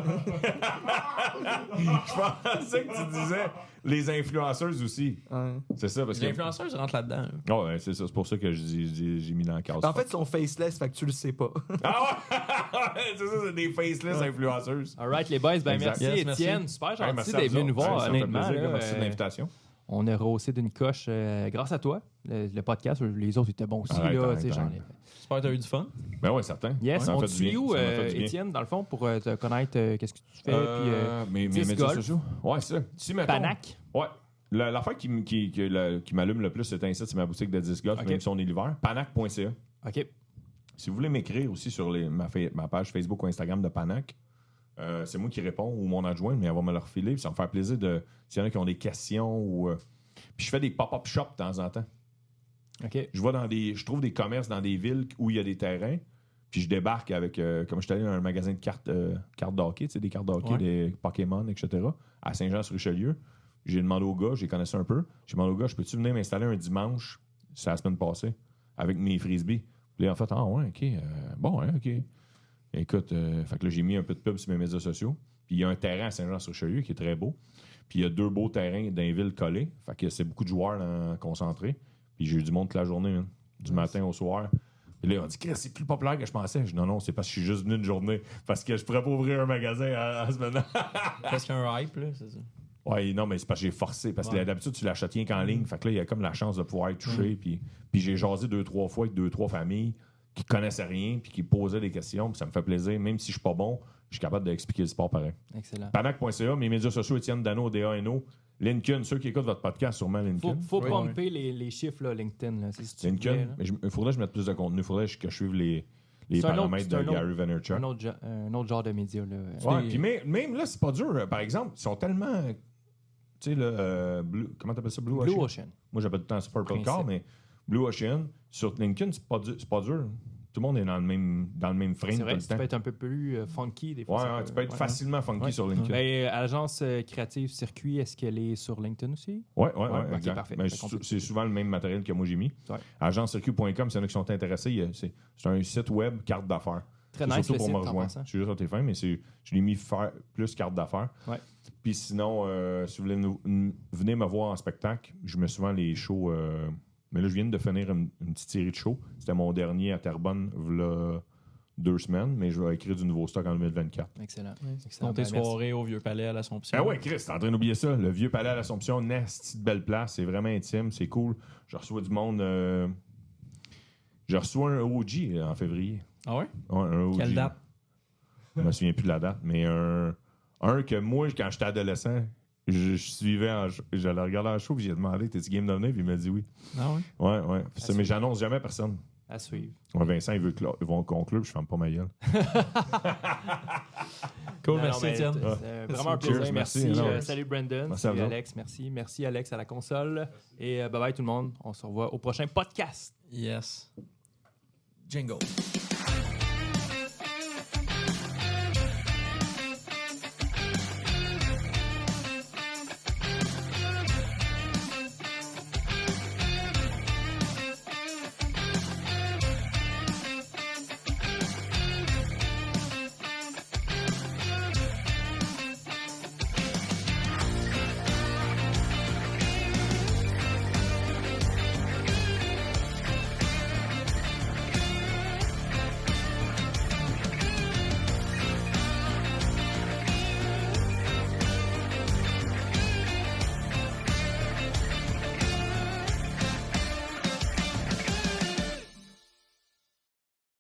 que tu disais les influenceuses aussi. Ouais. C'est ça, parce que... Les influenceuses rentrent là-dedans. Oh, ouais, c'est ça. C'est pour ça que j'ai mis dans la case. En fait, ils sont faceless, fait que tu le sais pas. Ah ouais! C'est ça, c'est des faceless influenceuses. All right, les boys. Ben, merci, Étienne. Super gentil d'être venu nous voir, honnêtement. Merci de l'invitation. On a rehaussé d'une coche grâce à toi. Le podcast, les autres étaient bons aussi. J'espère que tu as eu du fun. Ben oui, certain. Yes, on te suit où, Étienne, dans le fond, pour te connaître, qu'est-ce que tu fais? Mes médias sociaux. Ouais, c'est ça. Si, mettons, Panac. Ouais. L'affaire qui m'allume le plus, c'est ainsi, c'est ma boutique de disc golf, même si on est l'hiver. Panac.ca. OK. Si vous voulez m'écrire aussi sur ma page Facebook ou Instagram de Panac, c'est moi qui réponds ou mon adjoint, mais elle va me le refiler. Puis ça va me faire plaisir s'il y en a qui ont des questions ou. Puis je fais des pop-up shops de temps en temps. OK. Je trouve des commerces dans des villes où il y a des terrains. Puis je débarque avec, comme je suis allé dans un magasin de cartes de hockey, tu sais, des cartes de hockey, des Pokémon, etc., à Saint-Jean-sur-Richelieu. J'ai demandé au gars, j'ai connaissé un peu. J'ai demandé au gars, peux-tu venir m'installer un dimanche, c'est la semaine passée, avec mes frisbees? Puis là, en fait, OK. OK. Écoute, fait que là, j'ai mis un peu de pub sur mes médias sociaux. Puis il y a un terrain à Saint-Jean-sur-Richelieu qui est très beau. Puis il y a 2 beaux terrains dans les villes collées. Fait que c'est beaucoup de joueurs concentrés. Puis j'ai eu du monde toute la journée, du matin au soir. Puis là, on dit, c'est plus populaire que je pensais. Je dis, non, c'est parce que je suis juste venu une journée. Parce que je pourrais pas ouvrir un magasin en ce moment. Parce qu'il y a un hype, là, c'est ça. Oui, non, mais c'est parce que j'ai forcé. Parce que d'habitude, tu l'achètes rien qu'en ligne. Fait que là, il y a comme la chance de pouvoir être touché. Puis j'ai jasé 2-3 fois avec 2-3 familles qui connaissaient rien puis qui posaient des questions. Puis ça me fait plaisir. Même si je suis pas bon, je suis capable d'expliquer le sport pareil. Excellent. Panac.ca, mes médias sociaux, Étienne Dano, D-A-N-O. LinkedIn, ceux qui écoutent votre podcast, sûrement LinkedIn. Faut pomper les chiffres, là, LinkedIn. Là, c'est LinkedIn, mais il faudrait que je mette plus de contenu. Il faudrait que je suive les paramètres de Gary Vaynerchuk. Un autre genre de média. Là. Ouais, puis même là, c'est pas dur. Par exemple, ils sont tellement... Tu sais, le comment t'appelles ça? Blue Ocean? Moi, j'appelle tout le temps ça Purple Car, mais Blue Ocean, sur LinkedIn, c'est pas dur. Tout le monde est dans le même frame tout le temps. Tu peux être un peu plus funky des fois. Ouais, tu peux être facilement funky sur LinkedIn. Ben, Agence créative Circuit, est-ce qu'elle est sur LinkedIn aussi? Oui, exact. Okay, parfait. Mais c'est souvent le même matériel que moi j'ai mis. Ouais. Agencecircuit.com, s'il y en a qui sont intéressés, c'est un site web carte d'affaires. Très nice surtout le pour site, me rejoindre. Je suis juste au téléphone, mais je l'ai mis faire plus carte d'affaires. Ouais. Puis sinon, si vous voulez venez me voir en spectacle, je mets souvent les shows... mais là, je viens de finir une petite série de shows. C'était mon dernier à Terrebonne, il 2 semaines, mais je vais écrire du nouveau stock en 2024. Excellent. Donc, tes soirées au Vieux-Palais à l'Assomption. Ah ouais, Chris, t'es en train d'oublier ça. Le Vieux-Palais à l'Assomption, nasty de belle place. C'est vraiment intime, c'est cool. Je reçois du monde... Je reçois un OG en février. Ah ouais? Ouais, un OG. Quelle date? Je me souviens plus de la date, mais un que moi, quand j'étais adolescent... Je suivais, je le regardais en show, puis j'ai demandé, t'es-tu game de venir? Puis il m'a dit oui. Ah oui? Ouais. Mais j'annonce jamais à personne. À suivre. Ouais, Vincent, ils vont conclure, puis je ferme pas ma gueule. Cool, merci Étienne. C'est vraiment un plaisir. Cheers, merci. Salut Brandon. Merci salut Alex. Merci Alex à la console. Et bye bye tout le monde. On se revoit au prochain podcast. Yes. Jingle.